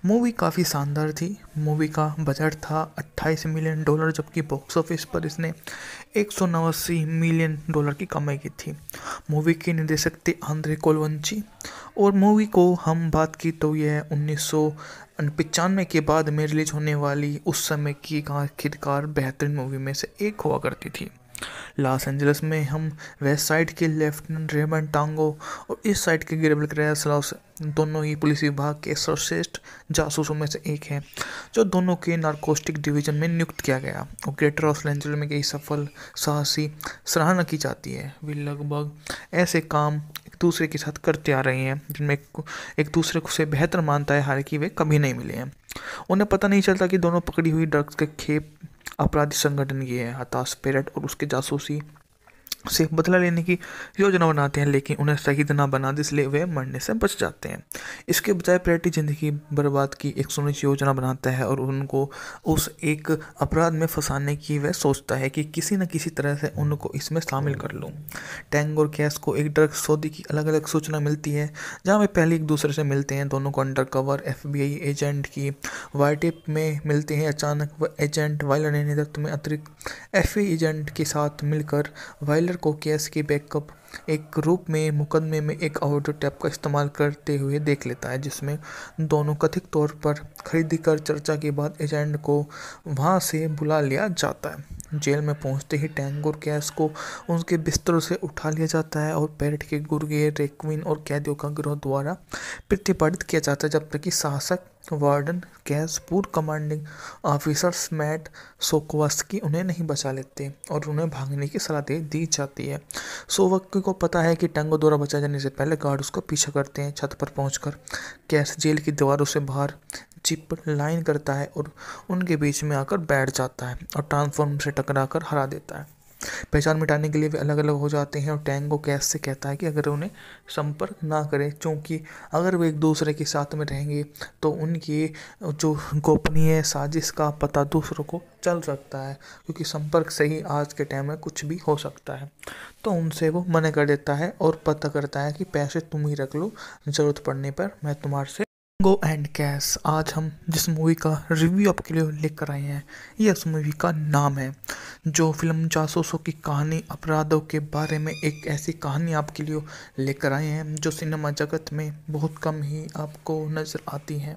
Speaker 1: मूवी काफ़ी शानदार थी। मूवी का बजट था $28 मिलियन, जबकि बॉक्स ऑफिस पर इसने $189 मिलियन की कमाई की थी। मूवी के निर्देशक थे आंद्रे कोलवंची और मूवी को हम बात की तो यह 1995 के बाद में रिलीज होने वाली उस समय की आखिरकार बेहतरीन मूवी में से एक हुआ करती थी। लॉस एंजलिस में हम वेस्ट साइड के लेफ्टिनेंट रेमंड टांगो और इस साइड के गिरेबल क्रेस दोनों ही पुलिस विभाग के सर्वश्रेष्ठ जासूसों में से एक हैं, जो दोनों के नारकोटिक डिवीजन में नियुक्त किया गया और ग्रेटर लॉस एंजलिस में कई सफल साहसी सराहना की जाती है। वे लगभग ऐसे काम एक दूसरे के साथ करते आ रहे हैं जिनमें एक दूसरे को से बेहतर मानता है, हालांकि वे कभी नहीं मिले हैं। उन्हें पता नहीं चलता कि दोनों पकड़ी हुई ड्रग्स के खेप अपराधी संगठन की है। हताश पेरेट और उसके जासूसी से बदला लेने की योजना बनाते हैं, लेकिन उन्हें शहीद ना बना दे, इसलिए वे मरने से बच जाते हैं। इसके बजाय पेरेट ज़िंदगी बर्बाद की एक सुनिश्चित योजना बनाता है और उनको उस एक अपराध में फंसाने की वह सोचता है कि किसी न किसी तरह से उनको इसमें शामिल कर लूँ। टैंग और कैश को एक ड्रग सौदे की अलग अलग सूचना मिलती है, जहाँ वे पहले एक दूसरे से मिलते हैं। दोनों को अंडर कवर FBI एजेंट की वाइटेप में मिलते हैं। अचानक वह एजेंट वायलर ने नेतृत्व में अतिरिक्त FBI एजेंट के साथ मिलकर वायलर को केस के बैकअप एक रूप में मुकदमे में एक ऑडियो टेप का इस्तेमाल करते हुए देख लेता है, जिसमें दोनों कथित तौर पर खरीदी कर चर्चा के बाद एजेंट को वहां से बुला लिया जाता है। जेल में पहुंचते ही टैंग और कैस को उनके बिस्तरों से उठा लिया जाता है और पेरेट के गुर्गे रेक्विन और कैदियों का गिरोह द्वारा प्रतिपादित किया जाता है, जब तक कि शासक वार्डन कैस पूर्व कमांडिंग ऑफिसर्स मैट सोकोवस्की उन्हें नहीं बचा लेते और उन्हें भागने की सलाह दे दी जाती है। सोवस्की को पता है कि टैंगो द्वारा बचाए जाने से पहले गार्ड उसका पीछा करते हैं। छत पर पहुंचकर कैस जेल की दीवारों से बाहर जिप लाइन करता है और उनके बीच में आकर बैठ जाता है और ट्रांसफॉर्म से टकराकर हरा देता है। पहचान मिटाने के लिए वे अलग अलग हो जाते हैं और टैंगो कैस से कहता है कि अगर उन्हें संपर्क ना करें, क्योंकि अगर वे एक दूसरे के साथ में रहेंगे तो उनकी जो गोपनीय साजिश का पता दूसरों को चल सकता है, क्योंकि संपर्क से ही आज के टाइम में कुछ भी हो सकता है। तो उनसे वो मना कर देता है और पता करता है कि पैसे तुम ही रख लो, ज़रूरत पड़ने पर मैं तुम्हारे से गो एंड कैश। आज हम जिस मूवी का रिव्यू आपके लिए लेकर आए हैं, यह उस मूवी का नाम है, जो फिल्म जासूसों की कहानी अपराधों के बारे में एक ऐसी कहानी आपके लिए लेकर आए हैं जो सिनेमा जगत में बहुत कम ही आपको नज़र आती है।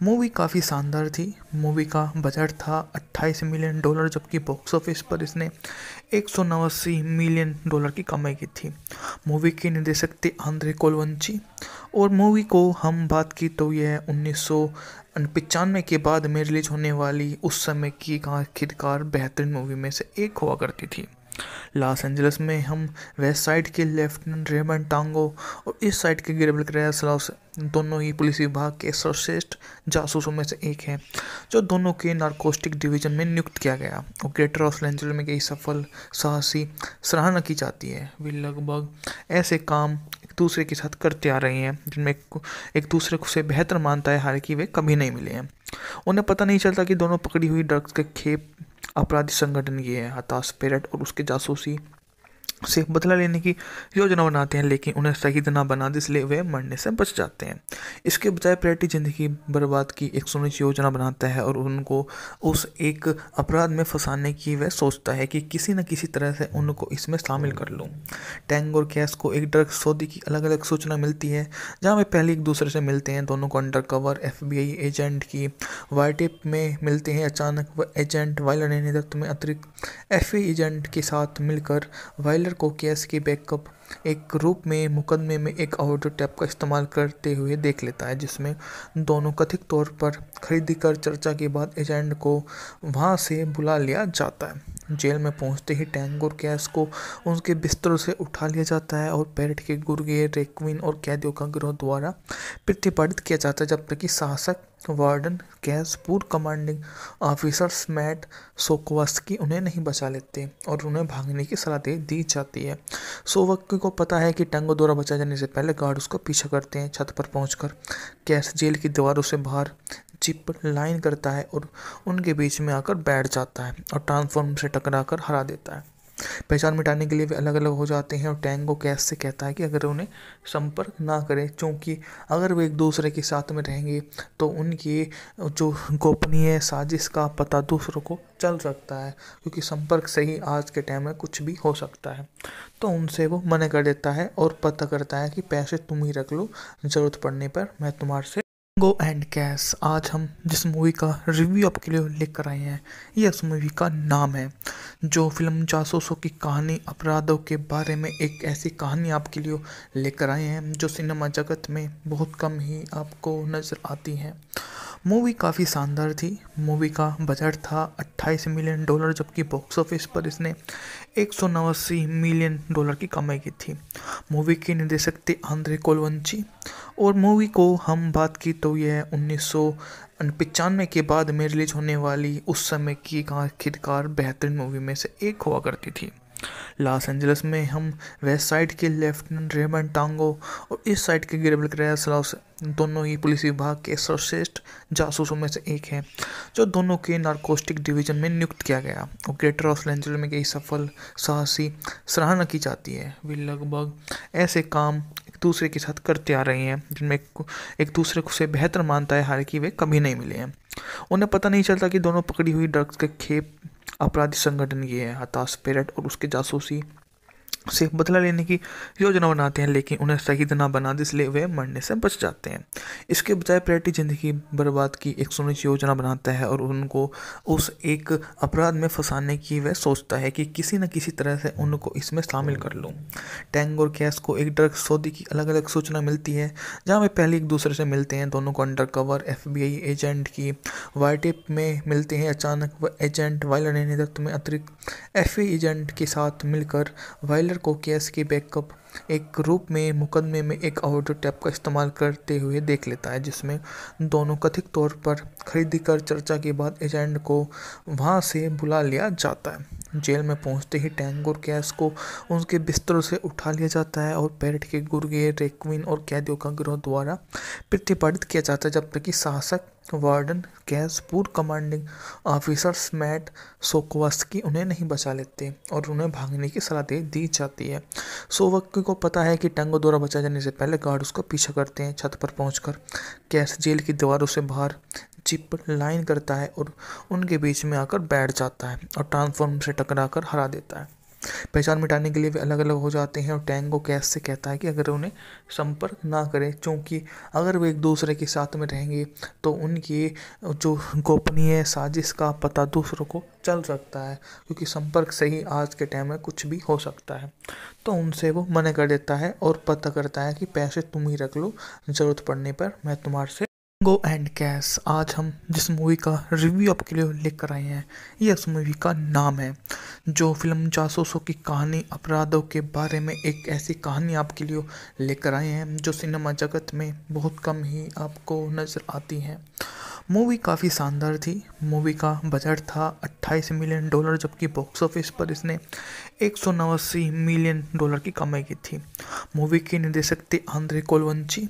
Speaker 1: मूवी काफ़ी शानदार थी। मूवी का बजट था $28 मिलियन, जबकि बॉक्स ऑफिस पर इसने $189 मिलियन की कमाई की थी। मूवी के निर्देशक थे आंद्रे कोलवंची और मूवी को हम बात की तो यह 1995 के बाद में रिलीज होने वाली उस समय की आखिरकार बेहतरीन मूवी में से एक हुआ करती थी। लॉस एंजलिस में हम वेस्ट साइड के लेफ्टिनेंट रेमंड टांगो और इस साइड के गिरेबल क्रेस दोनों ही पुलिस विभाग के सर्वश्रेष्ठ जासूसों में से एक हैं, जो दोनों के नारकोटिक डिवीजन में नियुक्त किया गया और ग्रेटर लॉस एंजलिस में कई सफल साहसी सराहना की जाती है। वे लगभग ऐसे काम एक दूसरे के साथ करते आ रहे हैं जिनमें एक दूसरे को से बेहतर मानता है, हालांकि वे कभी नहीं मिले हैं। उन्हें पता नहीं चलता कि दोनों पकड़ी हुई ड्रग्स के खेप अपराधी संगठन की है। हताश पेरेट और उसके जासूसी से बदला लेने की योजना बनाते हैं, लेकिन उन्हें शहीद ना बना दे, इसलिए वे मरने से बच जाते हैं। इसके बजाय पेरेट ज़िंदगी बर्बाद की एक सुनिश्चित योजना बनाता है और उनको उस एक अपराध में फंसाने की वह सोचता है कि किसी न किसी तरह से उनको इसमें शामिल कर लूँ। टैंग और कैस को एक ड्रग सौदे की अलग अलग सूचना मिलती है, जहाँ वे पहले एक दूसरे से मिलते हैं। दोनों को अंडर कवर FBI एजेंट की वाइटेप में मिलते हैं। अचानक वह एजेंट वाइलर ने नेतृत्व में अतिरिक्त FBI एजेंट के साथ मिलकर वाइलर को केस के बैकअप एक रूप में मुकदमे में एक ऑडियो टेप का इस्तेमाल करते हुए देख लेता है, जिसमें दोनों कथित तौर पर खरीदी कर चर्चा के बाद एजेंट को वहां से बुला लिया जाता है। जेल में पहुंचते ही टैंग और कैस को उनके बिस्तरों से उठा लिया जाता है और पेरेट के गुर्गे रेक्विन और कैदियों का गिरोह द्वारा प्रतिपादित किया जाता है, जब तक कि शासक वार्डन कैस पूर्व कमांडिंग ऑफिसर्स मैट सोकोवस्की उन्हें नहीं बचा लेते और उन्हें भागने की सलाह दे दी जाती है। सोवस्की को पता है कि टैंगो द्वारा बचाए जाने से पहले गार्ड उसका पीछा करते हैं। छत पर पहुंचकर कैस जेल की दीवारों से बाहर जिप लाइन करता है और उनके बीच में आकर बैठ जाता है और ट्रांसफॉर्म से टकराकर हरा देता है। पहचान मिटाने के लिए वे अलग अलग हो जाते हैं और टैंगो कैस से कहता है कि अगर उन्हें संपर्क ना करें, क्योंकि अगर वे एक दूसरे के साथ में रहेंगे तो उनकी जो गोपनीय साजिश का पता दूसरों को चल सकता है, क्योंकि संपर्क से ही आज के टाइम में कुछ भी हो सकता है। तो उनसे वो मना कर देता है और पता करता है कि पैसे तुम ही रख लो, ज़रूरत पड़ने पर मैं तुम्हारे से गो एंड कैश। आज हम जिस मूवी का रिव्यू आपके लिए लेकर आए हैं, यह उस मूवी का नाम है, जो फिल्म जासूसों की कहानी अपराधों के बारे में एक ऐसी कहानी आपके लिए लेकर आए हैं जो सिनेमा जगत में बहुत कम ही आपको नज़र आती है। मूवी काफ़ी शानदार थी। मूवी का बजट था $28 मिलियन, जबकि बॉक्स ऑफिस पर इसने $189 मिलियन की कमाई की थी। मूवी के निर्देशक थे आंद्रे कोलवंची और मूवी को हम बात की तो यह 1995 के बाद में रिलीज होने वाली उस समय की आखिरकार बेहतरीन मूवी में से एक हुआ करती थी। लॉस एंजलिस में हम वेस्ट साइड के लेफ्टिनेंट रेमंड टांगो और इस साइड के गिरेबल क्रेस दोनों ही पुलिस विभाग के सर्वश्रेष्ठ जासूसों में से एक हैं, जो दोनों के नारकोटिक डिवीजन में नियुक्त किया गया और ग्रेटर लॉस एंजलिस में कई सफल साहसी सराहना की जाती है। वे लगभग ऐसे काम एक दूसरे के साथ करते आ रहे हैं जिनमें एक दूसरे को से बेहतर मानता है, हालांकि वे कभी नहीं मिले हैं। उन्हें पता नहीं चलता कि दोनों पकड़ी हुई ड्रग्स के खेप अपराधी संगठन की है। हताश पेरेट और उसके जासूसी से बदला लेने की योजना बनाते हैं, लेकिन उन्हें शहीद ना बना दे, इसलिए वे मरने से बच जाते हैं। इसके बजाय प्रेटी जिंदगी बर्बाद की एक सुनिश्चित योजना बनाता है और उनको उस एक अपराध में फंसाने की वह सोचता है कि किसी न किसी तरह से उनको इसमें शामिल कर लूं। टैंग और कैस को एक ड्रग सौदे की अलग अलग सूचना मिलती है, जहां वे पहले एक दूसरे से मिलते हैं। दोनों को अंडर कवर FBI एजेंट की वाइटेप में मिलते हैं। अचानक वह एजेंट वायलर ने नेतृत्व में अतिरिक्त FBI एजेंट के साथ मिलकर वायलर को केस के बैकअप एक रूप में मुकदमे में एक ऑडियो टेप का इस्तेमाल करते हुए देख लेता है, जिसमें दोनों कथित तौर पर खरीदी कर चर्चा के बाद एजेंट को वहां से बुला लिया जाता है। जेल में पहुंचते ही टैंग और कैस को उनके बिस्तरों से उठा लिया जाता है और पैरेट के गुर्गे रेक्विन और कैदियों का गिरोह द्वारा प्रतिपादित किया जाता है, जब तक कि शासक वार्डन कैस पूर्व कमांडिंग ऑफिसर्स मैट सोकोवस्की उन्हें नहीं बचा लेते और उन्हें भागने की सलाह दे दी जाती है। सोवस्की को पता है कि टैंगो द्वारा बचाए जाने से पहले गार्ड उसका पीछा करते हैं। छत पर पहुंचकर कैस जेल की दीवारों से बाहर जिप लाइन करता है और उनके बीच में आकर बैठ जाता है और ट्रांसफॉर्म से टकराकर हरा देता है। पहचान मिटाने के लिए वे अलग अलग हो जाते हैं और टैंगो कैस से कहता है कि अगर उन्हें संपर्क ना करें, क्योंकि अगर वे एक दूसरे के साथ में रहेंगे तो उनकी जो गोपनीय साजिश का पता दूसरों को चल सकता है, क्योंकि संपर्क से ही आज के टाइम में कुछ भी हो सकता है। तो उनसे वो मना कर देता है और पता करता है कि पैसे तुम ही रख लो, ज़रूरत पड़ने पर मैं तुम्हारे से गो एंड कैस। आज हम जिस मूवी का रिव्यू आपके लिए लेकर आए हैं, यह उस मूवी का नाम है, जो फिल्म जासूसों की कहानी अपराधों के बारे में एक ऐसी कहानी आपके लिए लेकर आए हैं जो सिनेमा जगत में बहुत कम ही आपको नज़र आती है। मूवी काफ़ी शानदार थी। मूवी का बजट था $28 मिलियन, जबकि बॉक्स ऑफिस पर इसने $189 मिलियन की कमाई की थी। मूवी के निर्देशक थे आंद्रे कोलवंची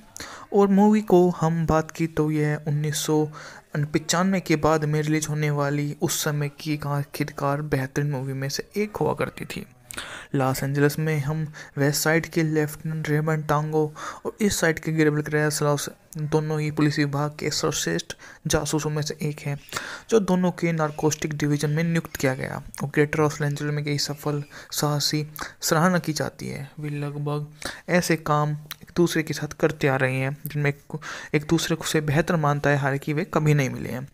Speaker 1: और मूवी को हम बात की तो यह 1995 के बाद में रिलीज होने वाली उस समय की आखिरकार बेहतरीन मूवी में से एक हुआ करती थी। लॉस एंजलिस में हम वेस्ट साइड के लेफ्टिनेंट रेमंड टांगो और इस साइड के गिरेबल ग्रेस दोनों ही पुलिस विभाग के सर्वश्रेष्ठ जासूसों में से एक हैं, जो दोनों के नारकोटिक डिवीजन में नियुक्त किया गया और ग्रेटर लॉस एंजलिस में कई सफल साहसी सराहना की जाती है। वे लगभग ऐसे काम एक दूसरे के साथ करते आ रहे हैं जिनमें एक दूसरे को से बेहतर मानता है, हालांकि वे कभी नहीं मिले हैं।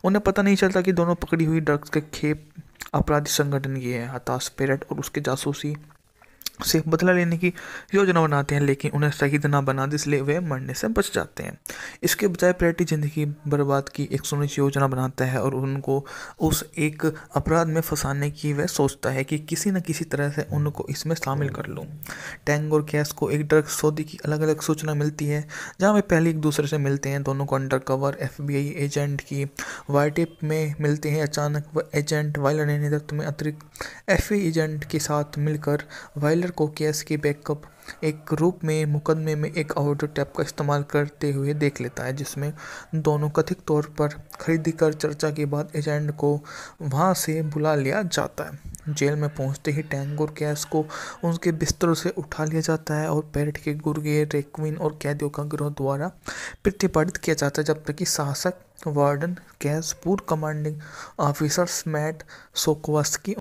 Speaker 1: उन्हें पता नहीं चलता कि दोनों पकड़ी हुई ड्रग्स के खेप अपराधी संगठन की है। हताश पेरेट और उसके जासूसी से बदला लेने की योजना बनाते हैं, लेकिन उन्हें शहीद ना बना दे, इसलिए वे मरने से बच जाते हैं। इसके बजाय प्रेटी जिंदगी बर्बाद की एक सुनिश्चित योजना बनाता है और उनको उस एक अपराध में फंसाने की वह सोचता है कि किसी न किसी तरह से उनको इसमें शामिल कर लूं। टैंग और कैस को एक ड्रग सौदे की अलग अलग सूचना मिलती है, जहां वे पहले एक दूसरे से मिलते हैं। दोनों को अंडर कवर FBI एजेंट की वाइटेप में मिलते हैं। अचानक वह एजेंट वायलर ने नेतृत्व में अतिरिक्त FBI एजेंट के साथ मिलकर वायलर को केस के बैकअप एक रूप में मुकदमे में एक ऑडियो टेप का इस्तेमाल करते हुए देख लेता है, जिसमें दोनों कथित तौर पर खरीदी कर चर्चा के बाद एजेंट को वहां से बुला लिया जाता है। जेल में पहुंचते ही टैंग और कैस को उनके बिस्तरों से उठा लिया जाता है और पैरेट के गुर्गे रेक्विन और कैदियों का गिरोह द्वारा प्रतिपादित किया जाता है, जब तक कि शासक वार्डन कैस पूर्व कमांडिंग ऑफिसर्स मैट सोकोवस्की